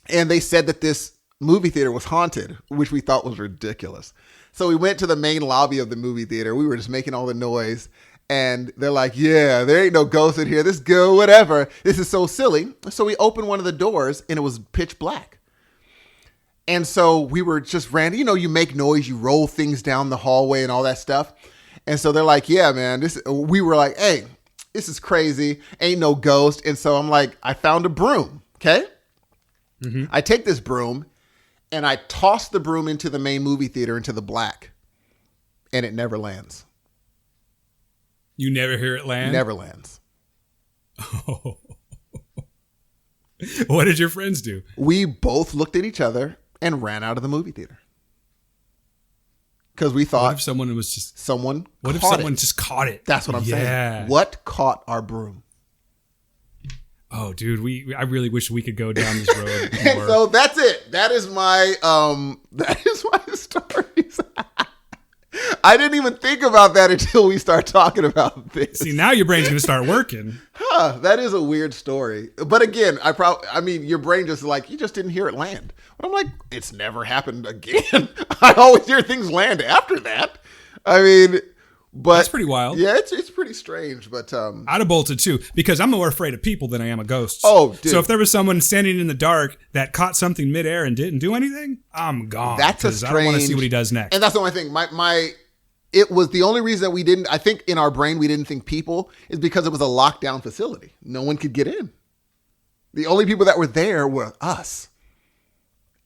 [SPEAKER 1] And they said that this movie theater was haunted, which we thought was ridiculous. So we went to the main lobby of the movie theater. We were just making all the noise. And they're like, yeah, there ain't no ghost in here. This is good, whatever. This is so silly. So we opened one of the doors and it was pitch black. And so we were just random. You know, you make noise, you roll things down the hallway and all that stuff. And so they're like, yeah, man. We were like, hey, this is crazy. Ain't no ghost. And so I'm like, I found a broom. Okay. Mm-hmm. I take this broom. And I toss the broom into the main movie theater, into the black. And it never lands.
[SPEAKER 2] You never hear it land?
[SPEAKER 1] Never lands.
[SPEAKER 2] Oh. What did your friends do?
[SPEAKER 1] We both looked at each other and ran out of the movie theater. Because we thought...
[SPEAKER 2] What if someone was just...
[SPEAKER 1] What if someone
[SPEAKER 2] just caught it?
[SPEAKER 1] That's what I'm saying. What caught our broom?
[SPEAKER 2] Oh, dude, I really wish we could go down this road more.
[SPEAKER 1] And so that's it. That is my stories. I didn't even think about that until we start talking about this.
[SPEAKER 2] See, now your brain's going to start working.
[SPEAKER 1] That is a weird story. But again, your brain just like, you just didn't hear it land. But I'm like, it's never happened again. I always hear things land after that. I mean... But
[SPEAKER 2] that's pretty wild.
[SPEAKER 1] Yeah, it's pretty strange. But
[SPEAKER 2] I'd have bolted too, because I'm more afraid of people than I am of ghosts.
[SPEAKER 1] Oh, dude.
[SPEAKER 2] So if there was someone standing in the dark that caught something midair and didn't do anything, I'm gone.
[SPEAKER 1] That's a strange.
[SPEAKER 2] I don't want to see what he does next.
[SPEAKER 1] And that's the only thing. It was the only reason that we didn't. I think in our brain we didn't think people is because it was a lockdown facility. No one could get in. The only people that were there were us,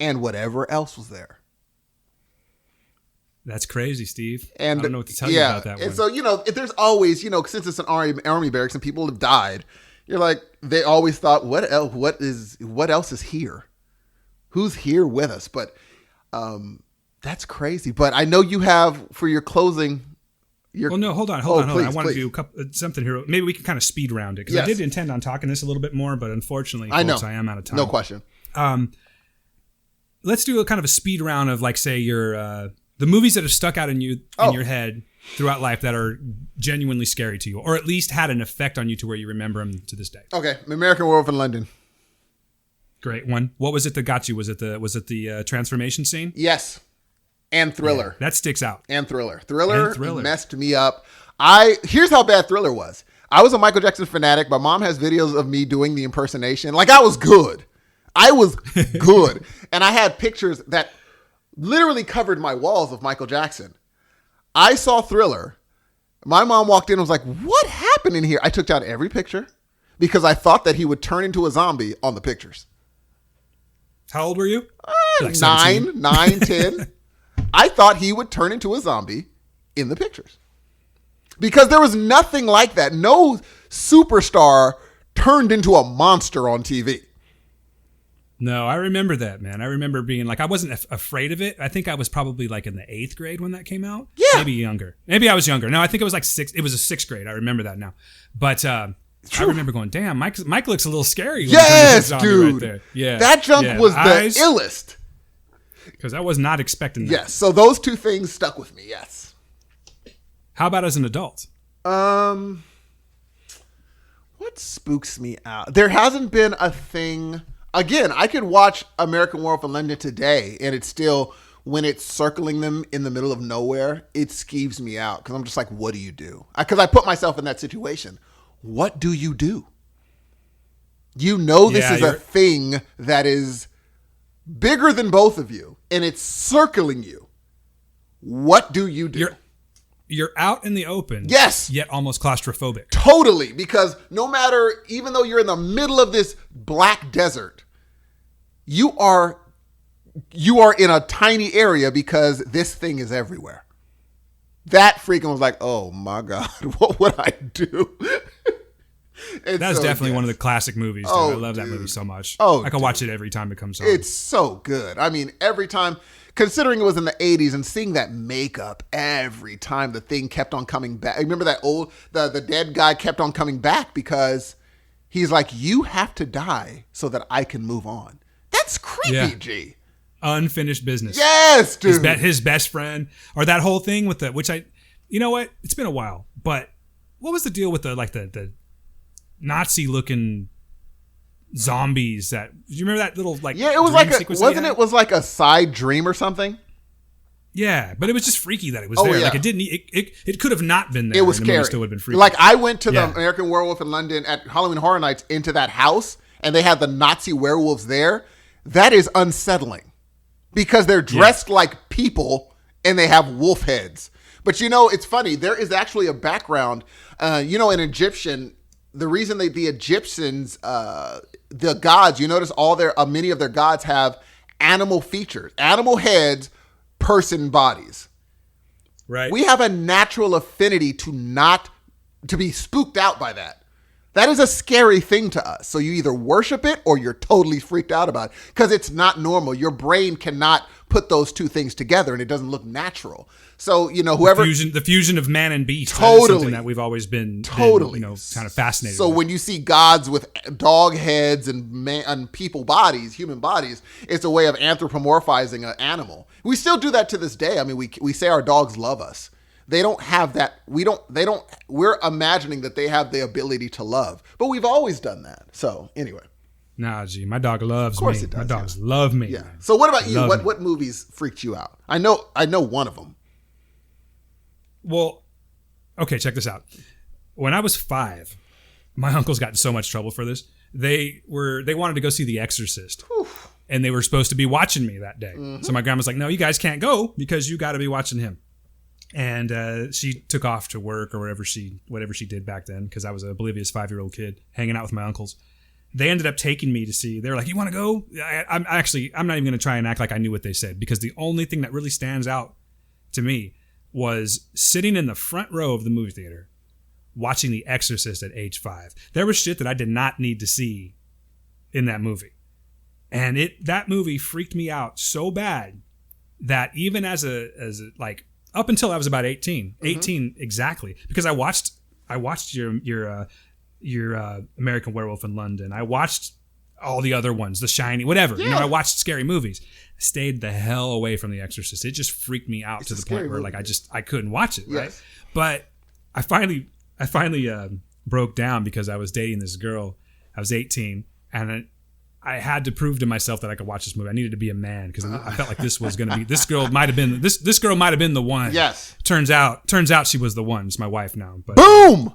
[SPEAKER 1] and whatever else was there.
[SPEAKER 2] That's crazy, Steve.
[SPEAKER 1] And
[SPEAKER 2] I don't know what to tell you about that one.
[SPEAKER 1] And so, there's always, since it's an army barracks and people have died, you're like, they always thought, what else is here? Who's here with us? But that's crazy. But I know you have, for your closing...
[SPEAKER 2] Well, no, hold on.
[SPEAKER 1] Please,
[SPEAKER 2] I want to do something here. Maybe we can kind of speed round it, because I did intend on talking this a little bit more, but unfortunately, folks, I am out of time.
[SPEAKER 1] No question.
[SPEAKER 2] Let's do a kind of a speed round of, like, say, your... the movies that have stuck out in your head throughout life that are genuinely scary to you, or at least had an effect on you to where you remember them to this day.
[SPEAKER 1] Okay, American Werewolf in London.
[SPEAKER 2] Great one. What was it that got you? Was it the transformation scene?
[SPEAKER 1] Yes, and Thriller.
[SPEAKER 2] Yeah, that sticks out.
[SPEAKER 1] And Thriller. Thriller messed me up. Here's how bad Thriller was. I was a Michael Jackson fanatic. My mom has videos of me doing the impersonation. Like, I was good. And I had pictures that literally covered my walls of Michael Jackson. I saw Thriller My mom walked in and was like, what happened in here? I took down every picture because I thought that he would turn into a zombie on the pictures.
[SPEAKER 2] How old were you?
[SPEAKER 1] Like 9, 10. I thought he would turn into a zombie in the pictures. Because there was nothing like that. No superstar turned into a monster on TV.
[SPEAKER 2] No, I remember that, man. I remember being like, I wasn't afraid of it. I think I was probably like in the 8th grade when that came out.
[SPEAKER 1] Yeah.
[SPEAKER 2] Maybe younger. Maybe I was younger. No, I think it was like 6th. It was a 6th grade. I remember that now. But I remember going, damn, Mike looks a little scary.
[SPEAKER 1] Yes, dude.
[SPEAKER 2] Right there. Yeah.
[SPEAKER 1] That junk was the illest.
[SPEAKER 2] Because I was not expecting that.
[SPEAKER 1] Yes. So those two things stuck with me. Yes.
[SPEAKER 2] How about as an adult?
[SPEAKER 1] What spooks me out? There hasn't been a thing. Again, I could watch American Werewolf in London today, and it's still, when it's circling them in the middle of nowhere, it skeeves me out. Because I'm just like, what do you do? Because I put myself in that situation. What do you do? You know this is a thing that is bigger than both of you, and it's circling you. What do you do?
[SPEAKER 2] You're out in the open.
[SPEAKER 1] Yes.
[SPEAKER 2] Yet almost claustrophobic.
[SPEAKER 1] Totally. Because no matter, even though you're in the middle of this black desert, you are in a tiny area because this thing is everywhere. That freaking was like, oh my God, what would I do?
[SPEAKER 2] That's so definitely one of the classic movies. Dude. I love that movie so much. I can watch it every time it comes on.
[SPEAKER 1] It's so good. I mean, every time, considering it was in the 80s and seeing that makeup every time the thing kept on coming back. Remember that the dead guy kept on coming back because he's like, you have to die so that I can move on. That's creepy, G.
[SPEAKER 2] Unfinished business.
[SPEAKER 1] Yes, dude.
[SPEAKER 2] His best friend, or that whole thing with you know what? It's been a while, but what was the deal with the Nazi looking zombies that, do you remember that little like,
[SPEAKER 1] yeah, it was like it was like a side dream or something?
[SPEAKER 2] Yeah, but it was just freaky that it was there. Yeah. Like it could have not been there.
[SPEAKER 1] It was scary.
[SPEAKER 2] It still would have been freaky.
[SPEAKER 1] Like I went to the American Werewolf in London at Halloween Horror Nights into that house, and they had the Nazi werewolves there. That is unsettling because they're dressed like people and they have wolf heads. But you know, it's funny. There is actually a background. In Egyptian, the reason the Egyptians, the gods, you notice many of their gods have animal features, animal heads, person bodies.
[SPEAKER 2] Right.
[SPEAKER 1] We have a natural affinity to be spooked out by that. That is a scary thing to us. So you either worship it or you're totally freaked out about it because it's not normal. Your brain cannot put those two things together and it doesn't look natural. So, whoever...
[SPEAKER 2] The fusion of man and beast.
[SPEAKER 1] Totally.
[SPEAKER 2] That is something that we've always been kind of fascinated
[SPEAKER 1] So
[SPEAKER 2] with.
[SPEAKER 1] when you see gods with dog heads and people bodies, human bodies, it's a way of anthropomorphizing an animal. We still do that to this day. I mean, we say our dogs love us. They don't have that. We're imagining that they have the ability to love, but we've always done that. So anyway.
[SPEAKER 2] Nah, G, my dog loves me.
[SPEAKER 1] Of course it does.
[SPEAKER 2] My dogs love me.
[SPEAKER 1] Yeah. So what about you? What movies freaked you out? I know one of them.
[SPEAKER 2] Well, okay, check this out. When I was 5, my uncles got in so much trouble for this. They wanted to go see The Exorcist. Whew. And they were supposed to be watching me that day. Mm-hmm. So my grandma's like, no, you guys can't go because you got to be watching him. And she took off to work or whatever she did back then because I was an oblivious 5-year-old kid hanging out with my uncles. They ended up taking me to see. They were like, "You want to go?" I'm not even going to try and act like I knew what they said because the only thing that really stands out to me was sitting in the front row of the movie theater watching The Exorcist at age 5. There was shit that I did not need to see in that movie, and that movie freaked me out so bad that even as a up until I was about 18 exactly, because I watched your American Werewolf in London. I watched all the other ones, The Shining, whatever. Yeah. I watched scary movies. I stayed the hell away from The Exorcist. It just freaked me out to the point where I couldn't watch it. Yes. Right. But I finally broke down because I was dating this girl. I was 18 and I had to prove to myself that I could watch this movie. I needed to be a man because I felt like this was going to be, this girl might have been the one.
[SPEAKER 1] Yes.
[SPEAKER 2] Turns out she was the one. It's my wife now. But,
[SPEAKER 1] boom.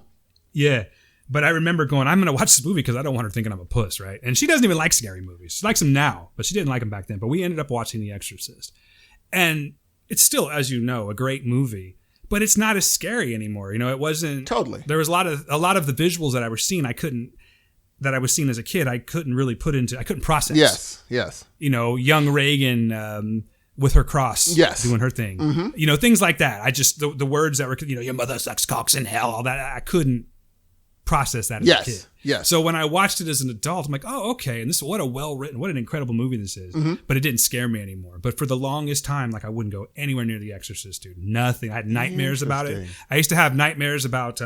[SPEAKER 2] Yeah. But I remember going, I'm going to watch this movie because I don't want her thinking I'm a puss, right? And she doesn't even like scary movies. She likes them now, but she didn't like them back then. But we ended up watching The Exorcist. And it's still, as you know, a great movie. but it's not as scary anymore. You know, it wasn't
[SPEAKER 1] Totally.
[SPEAKER 2] There was a lot of the visuals that I was seeing. That I was seeing as a kid. I couldn't really I couldn't process.
[SPEAKER 1] Yes.
[SPEAKER 2] You know, young Reagan with her cross, doing her thing.
[SPEAKER 1] Mm-hmm.
[SPEAKER 2] You know, things like that. I just the words that were, you know, your mother sucks cocks in hell. All that I couldn't process that as a kid.
[SPEAKER 1] Yes.
[SPEAKER 2] So when I watched it as an adult, I'm like, oh, okay. And what an incredible movie this is.
[SPEAKER 1] Mm-hmm.
[SPEAKER 2] But it didn't scare me anymore. But for the longest time, like I wouldn't go anywhere near The Exorcist, dude. Nothing. I had nightmares about it. I used to have nightmares about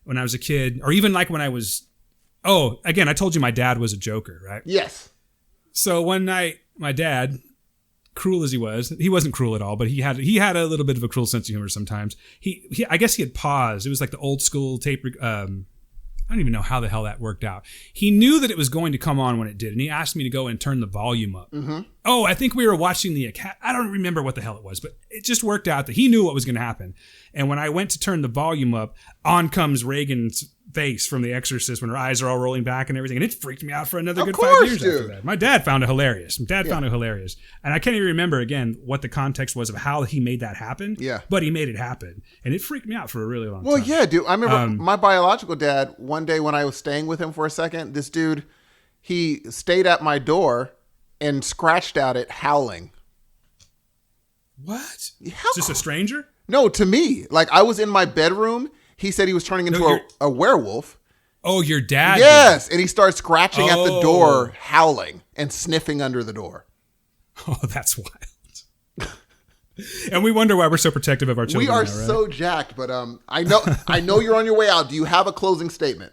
[SPEAKER 2] when I was a kid, or even like when I was. Oh, again, I told you my dad was a joker, right?
[SPEAKER 1] Yes.
[SPEAKER 2] So one night, my dad, cruel as he wasn't cruel at all, but he had a little bit of a cruel sense of humor sometimes. He I guess he had paused. It was like the old school tape. I don't even know how the hell that worked out. He knew that it was going to come on when it did, and he asked me to go and turn the volume up. Mm-hmm. Oh, I think we were watching I don't remember what the hell it was, but it just worked out that he knew what was going to happen. And when I went to turn the volume up, on comes Reagan's face from The Exorcist when her eyes are all rolling back and everything, and it freaked me out for another good 5 years after that. My dad found it hilarious. Found it hilarious, and I can't even remember again what the context was of how he made that happen.
[SPEAKER 1] Yeah,
[SPEAKER 2] but he made it happen, and it freaked me out for a really long time.
[SPEAKER 1] Well, yeah, dude. I remember my biological dad. One day when I was staying with him for a second, this dude, he stayed at my door and scratched at it, howling.
[SPEAKER 2] What? Just a stranger?
[SPEAKER 1] No, to me. Like I was in my bedroom. He said he was turning into a werewolf.
[SPEAKER 2] Oh, your dad?
[SPEAKER 1] Yes. And he started scratching at the door, howling and sniffing under the door.
[SPEAKER 2] Oh, that's wild. And we wonder why we're so protective of our children.
[SPEAKER 1] We are
[SPEAKER 2] now, right?
[SPEAKER 1] so jacked, but I know you're on your way out. Do you have a closing statement?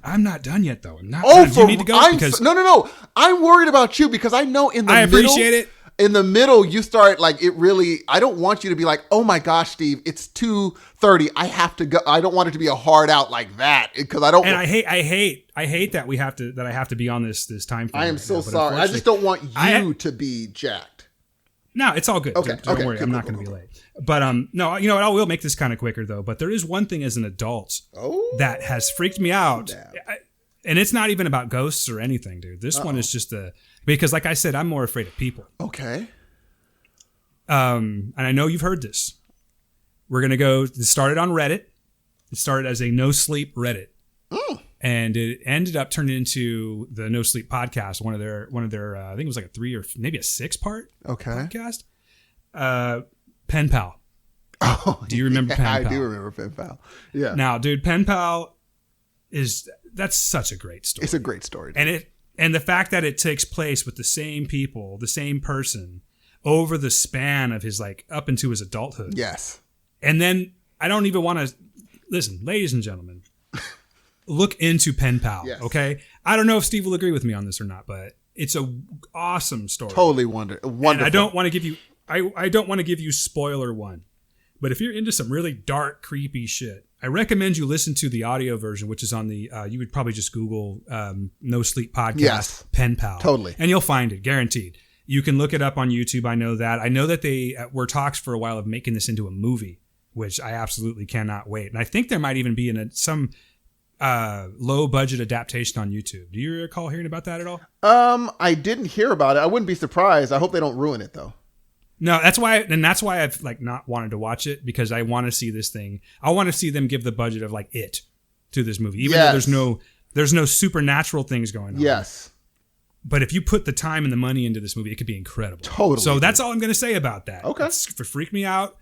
[SPEAKER 2] I'm not done yet, though. I'm not
[SPEAKER 1] done.
[SPEAKER 2] Do you need to go?
[SPEAKER 1] No. I'm worried about you because I know in the middle.
[SPEAKER 2] I appreciate it.
[SPEAKER 1] In the middle, you start like it really. I don't want you to be like, oh my gosh, Steve, it's 2:30. I have to go. I don't want it to be a hard out like that because I don't.
[SPEAKER 2] And I hate that I have to be on this time frame.
[SPEAKER 1] I am so sorry. I just don't want you to be jacked.
[SPEAKER 2] No, it's all good.
[SPEAKER 1] Okay,
[SPEAKER 2] don't worry. I'm not going to be late. But no, you know what? I will make this kind of quicker though. But there is one thing as an adult that has freaked me out, and it's not even about ghosts or anything, dude. This one is just because, like I said, I'm more afraid of people.
[SPEAKER 1] Okay.
[SPEAKER 2] And I know you've heard this. We're gonna go. It started on Reddit. It started as a no sleep Reddit, and it ended up turning into the No Sleep podcast. One of their I think it was like a 3 or maybe a 6-part podcast. Pen Pal. Oh, do you remember Pen Pal?
[SPEAKER 1] I do remember Pen Pal. Yeah.
[SPEAKER 2] Now, dude, Pen Pal that's such a great story.
[SPEAKER 1] It's a great story,
[SPEAKER 2] and the fact that it takes place with the same people, the same person, over the span of his like up into his adulthood.
[SPEAKER 1] Yes. And
[SPEAKER 2] then I don't even want to listen, ladies and gentlemen, look into Pen Pal. Yes. Okay. I don't know if Steve will agree with me on this or not, but it's a awesome story.
[SPEAKER 1] Totally wonderful.
[SPEAKER 2] And I don't want to give you, I don't want to give you spoiler one, but if you're into some really dark, creepy shit, I recommend you listen to the audio version, which is on the, you would probably just Google No Sleep Podcast, Pen Pal.
[SPEAKER 1] Totally.
[SPEAKER 2] And you'll find it, guaranteed. You can look it up on YouTube. I know that. I know that they were talks for a while of making this into a movie, which I absolutely cannot wait. And I think there might even be some low budget adaptation on YouTube. Do you recall hearing about that at all?
[SPEAKER 1] I didn't hear about it. I wouldn't be surprised. I hope they don't ruin it though.
[SPEAKER 2] No, that's why I've like not wanted to watch it, because I want to see this thing. I want to see them give the budget of like It to this movie, even though there's no supernatural things going on.
[SPEAKER 1] Yes.
[SPEAKER 2] But if you put the time and the money into this movie, it could be incredible.
[SPEAKER 1] Totally.
[SPEAKER 2] So that's all I'm going to say about that.
[SPEAKER 1] Okay.
[SPEAKER 2] For Freak Me Out,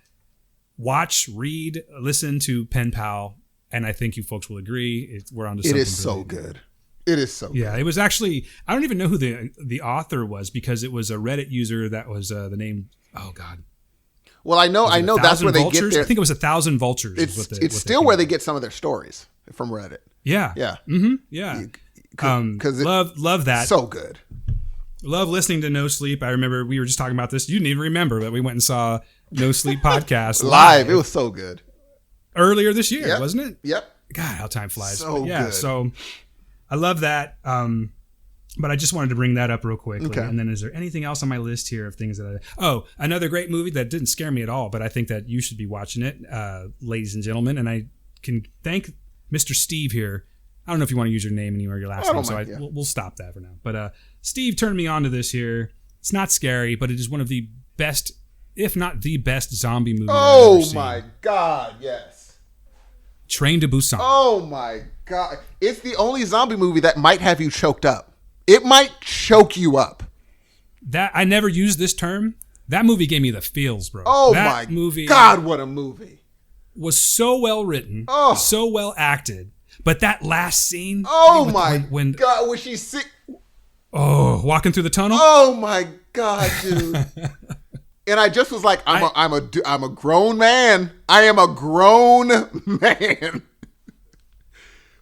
[SPEAKER 2] watch, read, listen to Pen Pal, and I think you folks will agree. We're on to something.
[SPEAKER 1] It is so good. It is so good.
[SPEAKER 2] Yeah, it was actually, I don't even know who the author was, because it was a Reddit user that was the name. Oh God.
[SPEAKER 1] Well, I know that's where
[SPEAKER 2] vultures?
[SPEAKER 1] they get their.
[SPEAKER 2] I think it was 1,000 Vultures.
[SPEAKER 1] It's still where they get some of their stories from Reddit.
[SPEAKER 2] Yeah.
[SPEAKER 1] Yeah.
[SPEAKER 2] Mm-hmm. Yeah. Because love that.
[SPEAKER 1] So good.
[SPEAKER 2] Love listening to No Sleep. I remember we were just talking about this. You didn't even remember, but we went and saw No Sleep podcast
[SPEAKER 1] live. It was so good.
[SPEAKER 2] Earlier this year, wasn't it?
[SPEAKER 1] Yep.
[SPEAKER 2] God, how time flies.
[SPEAKER 1] So good.
[SPEAKER 2] So I love that. But I just wanted to bring that up real quickly. Okay. And then is there anything else on my list here of things that another great movie that didn't scare me at all, but I think that you should be watching it, ladies and gentlemen. And I can thank Mr. Steve here. I don't know if you want to use your name anymore, your last name, so we'll stop that for now. But Steve turned me on to this here. It's not scary, but it is one of the best if not the best zombie movie I've ever
[SPEAKER 1] Oh
[SPEAKER 2] seen.
[SPEAKER 1] my God, yes.
[SPEAKER 2] Train to Busan.
[SPEAKER 1] Oh my God. It's the only zombie movie that might have you choked up. It might choke you up.
[SPEAKER 2] That I never used this term. That movie gave me the feels, bro.
[SPEAKER 1] Oh
[SPEAKER 2] that
[SPEAKER 1] my
[SPEAKER 2] movie
[SPEAKER 1] God, what a movie.
[SPEAKER 2] Was so well written, so well acted. But that last scene.
[SPEAKER 1] Oh my God, when she's sick.
[SPEAKER 2] Oh, walking through the tunnel.
[SPEAKER 1] Oh my God, dude. And I just was like, I'm a grown man. I am a grown man.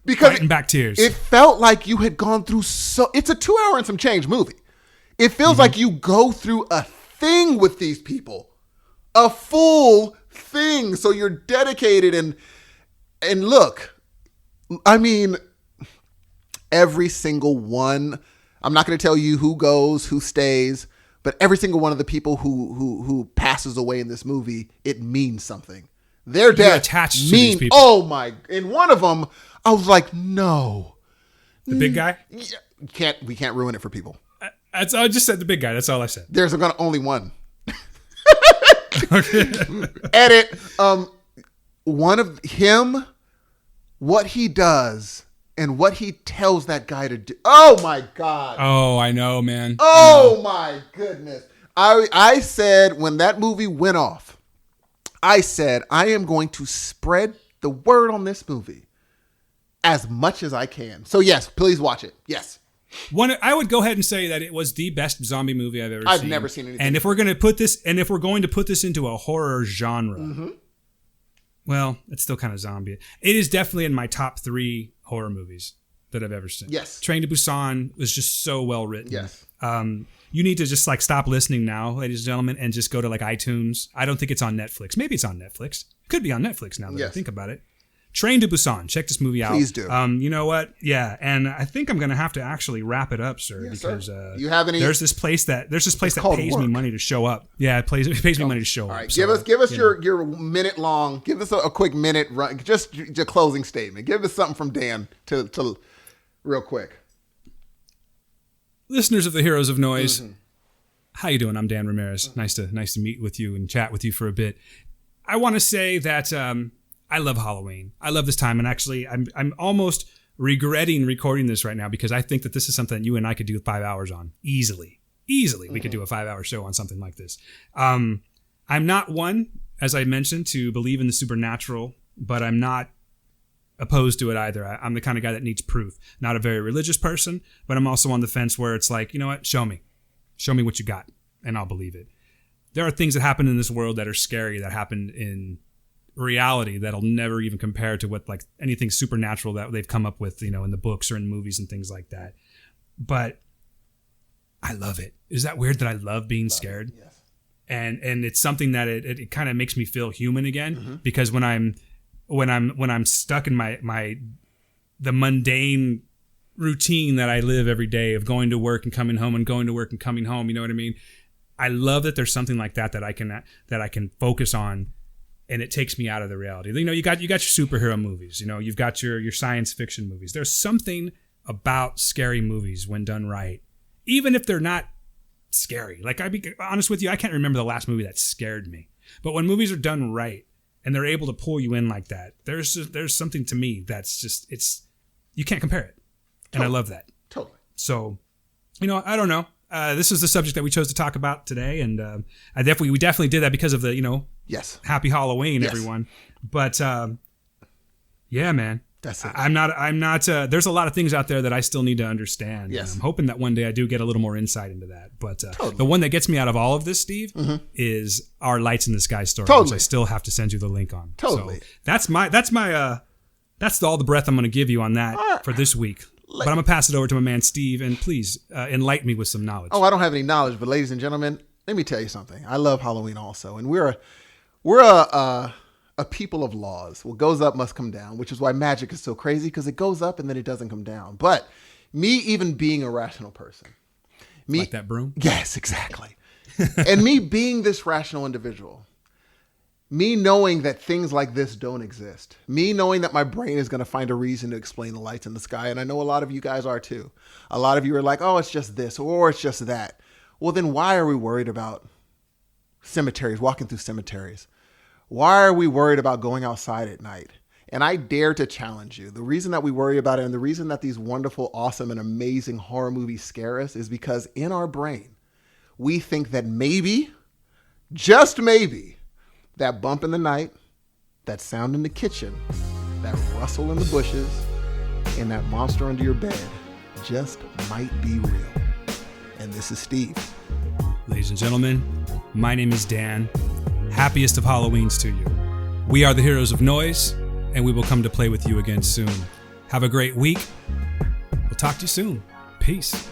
[SPEAKER 1] Because
[SPEAKER 2] fighting back tears.
[SPEAKER 1] It felt like you had gone through it's a 2 hour and some change movie. It feels like you go through a thing with these people. A full thing. So you're dedicated and look, I mean, every single one, I'm not going to tell you who goes, who stays, but every single one of the people who passes away in this movie, it means something. Their death
[SPEAKER 2] attached to these people.
[SPEAKER 1] Oh my! And one of them, I was like, no,
[SPEAKER 2] the big guy.
[SPEAKER 1] We can't ruin it for people.
[SPEAKER 2] I just said the big guy. That's all I said.
[SPEAKER 1] There's only one.
[SPEAKER 2] Okay.
[SPEAKER 1] Edit. One of him, what he does. And what he tells that guy to do. Oh, my God.
[SPEAKER 2] Oh, I know, man.
[SPEAKER 1] Oh, my goodness. I said when that movie went off, I said, I am going to spread the word on this movie as much as I can. So, yes, please watch it. Yes.
[SPEAKER 2] I would go ahead and say that it was the best zombie movie I've ever seen.
[SPEAKER 1] I've never seen anything.
[SPEAKER 2] And if we're going to put this into a horror genre, well, it's still kind of zombie. It is definitely in my top 3 horror movies that I've ever seen.
[SPEAKER 1] Yes.
[SPEAKER 2] Train to Busan was just so well written.
[SPEAKER 1] Yes.
[SPEAKER 2] You need to just stop listening now, ladies and gentlemen, and just go to iTunes. I don't think it's on Netflix. Maybe it's on Netflix. Could be on Netflix now that I think about it. Train to Busan. Check this movie out.
[SPEAKER 1] Please do.
[SPEAKER 2] You know what? Yeah, and I think I'm going to have to actually wrap it up, sir, because
[SPEAKER 1] you have any?
[SPEAKER 2] There's this place that pays me money to show up. Yeah, it pays me money to show up.
[SPEAKER 1] All right,
[SPEAKER 2] so,
[SPEAKER 1] give us your minute long. Give us a quick minute run. Just your closing statement. Give us something from Dan to real quick.
[SPEAKER 2] Listeners of the Heroes of Noise, how you doing? I'm Dan Ramirez. Nice to meet with you and chat with you for a bit. I want to say that I love Halloween. I love this time, and actually, I'm almost regretting recording this right now because I think that this is something that you and I could do 5 hours on easily. We could do a 5-hour show on something like this. I'm not one, as I mentioned, to believe in the supernatural, but I'm not opposed to it either. I'm the kind of guy that needs proof. Not a very religious person, but I'm also on the fence where it's like, you know what? Show me what you got, and I'll believe it. There are things that happen in this world that are scary that happen in reality that'll never even compare to what anything supernatural that they've come up with, in the books or in movies and things like that. But I love it. Is that weird that I love being scared?
[SPEAKER 1] Yes.
[SPEAKER 2] And it's something that it kind of makes me feel human again, because when I'm stuck in the mundane routine that I live every day of going to work and coming home and going to work and coming home, you know what I mean? I love that there's something like that I can focus on, and it takes me out of the reality. You got your superhero movies, you've got your science fiction movies. There's something about scary movies when done right, even if they're not scary. I'll be honest with you, I can't remember the last movie that scared me. But when movies are done right and they're able to pull you in like that, there's something to me that's just, you can't compare it. And I love that.
[SPEAKER 1] Totally.
[SPEAKER 2] So, I don't know. This is the subject that we chose to talk about today, and we definitely did that because of the
[SPEAKER 1] yes,
[SPEAKER 2] happy Halloween, everyone. But yeah, man,
[SPEAKER 1] that's it.
[SPEAKER 2] I'm not. There's a lot of things out there that I still need to understand.
[SPEAKER 1] Yes,
[SPEAKER 2] I'm hoping that one day I do get a little more insight into that. But the one that gets me out of all of this, Steve, is our Lights in the Sky story, which I still have to send you the link on.
[SPEAKER 1] Totally.
[SPEAKER 2] So that's all the breath I'm going to give you on that for this week. But I'm going to pass it over to my man, Steve, and please enlighten me with some knowledge.
[SPEAKER 1] Oh, I don't have any knowledge, but ladies and gentlemen, let me tell you something. I love Halloween also, and we're a people of laws. What goes up must come down, which is why magic is so crazy, because it goes up and then it doesn't come down. But me even being a rational person.
[SPEAKER 2] Like that broom?
[SPEAKER 1] Yes, exactly. And me being this rational individual, me knowing that things like this don't exist, me knowing that my brain is going to find a reason to explain the lights in the sky, and I know a lot of you guys are too. A lot of you are like, oh, it's just this, or it's just that. Well, then why are we worried about cemeteries, walking through cemeteries. Why are we worried about going outside at night? And I dare to challenge you. The reason that we worry about it and the reason that these wonderful, awesome, and amazing horror movies scare us is because in our brain, we think that maybe, just maybe, that bump in the night, that sound in the kitchen, that rustle in the bushes, and that monster under your bed just might be real. And this is Steve.
[SPEAKER 2] Ladies and gentlemen, my name is Dan. Happiest of Halloweens to you. We are the Heroes of Noise, and we will come to play with you again soon. Have a great week. We'll talk to you soon. Peace.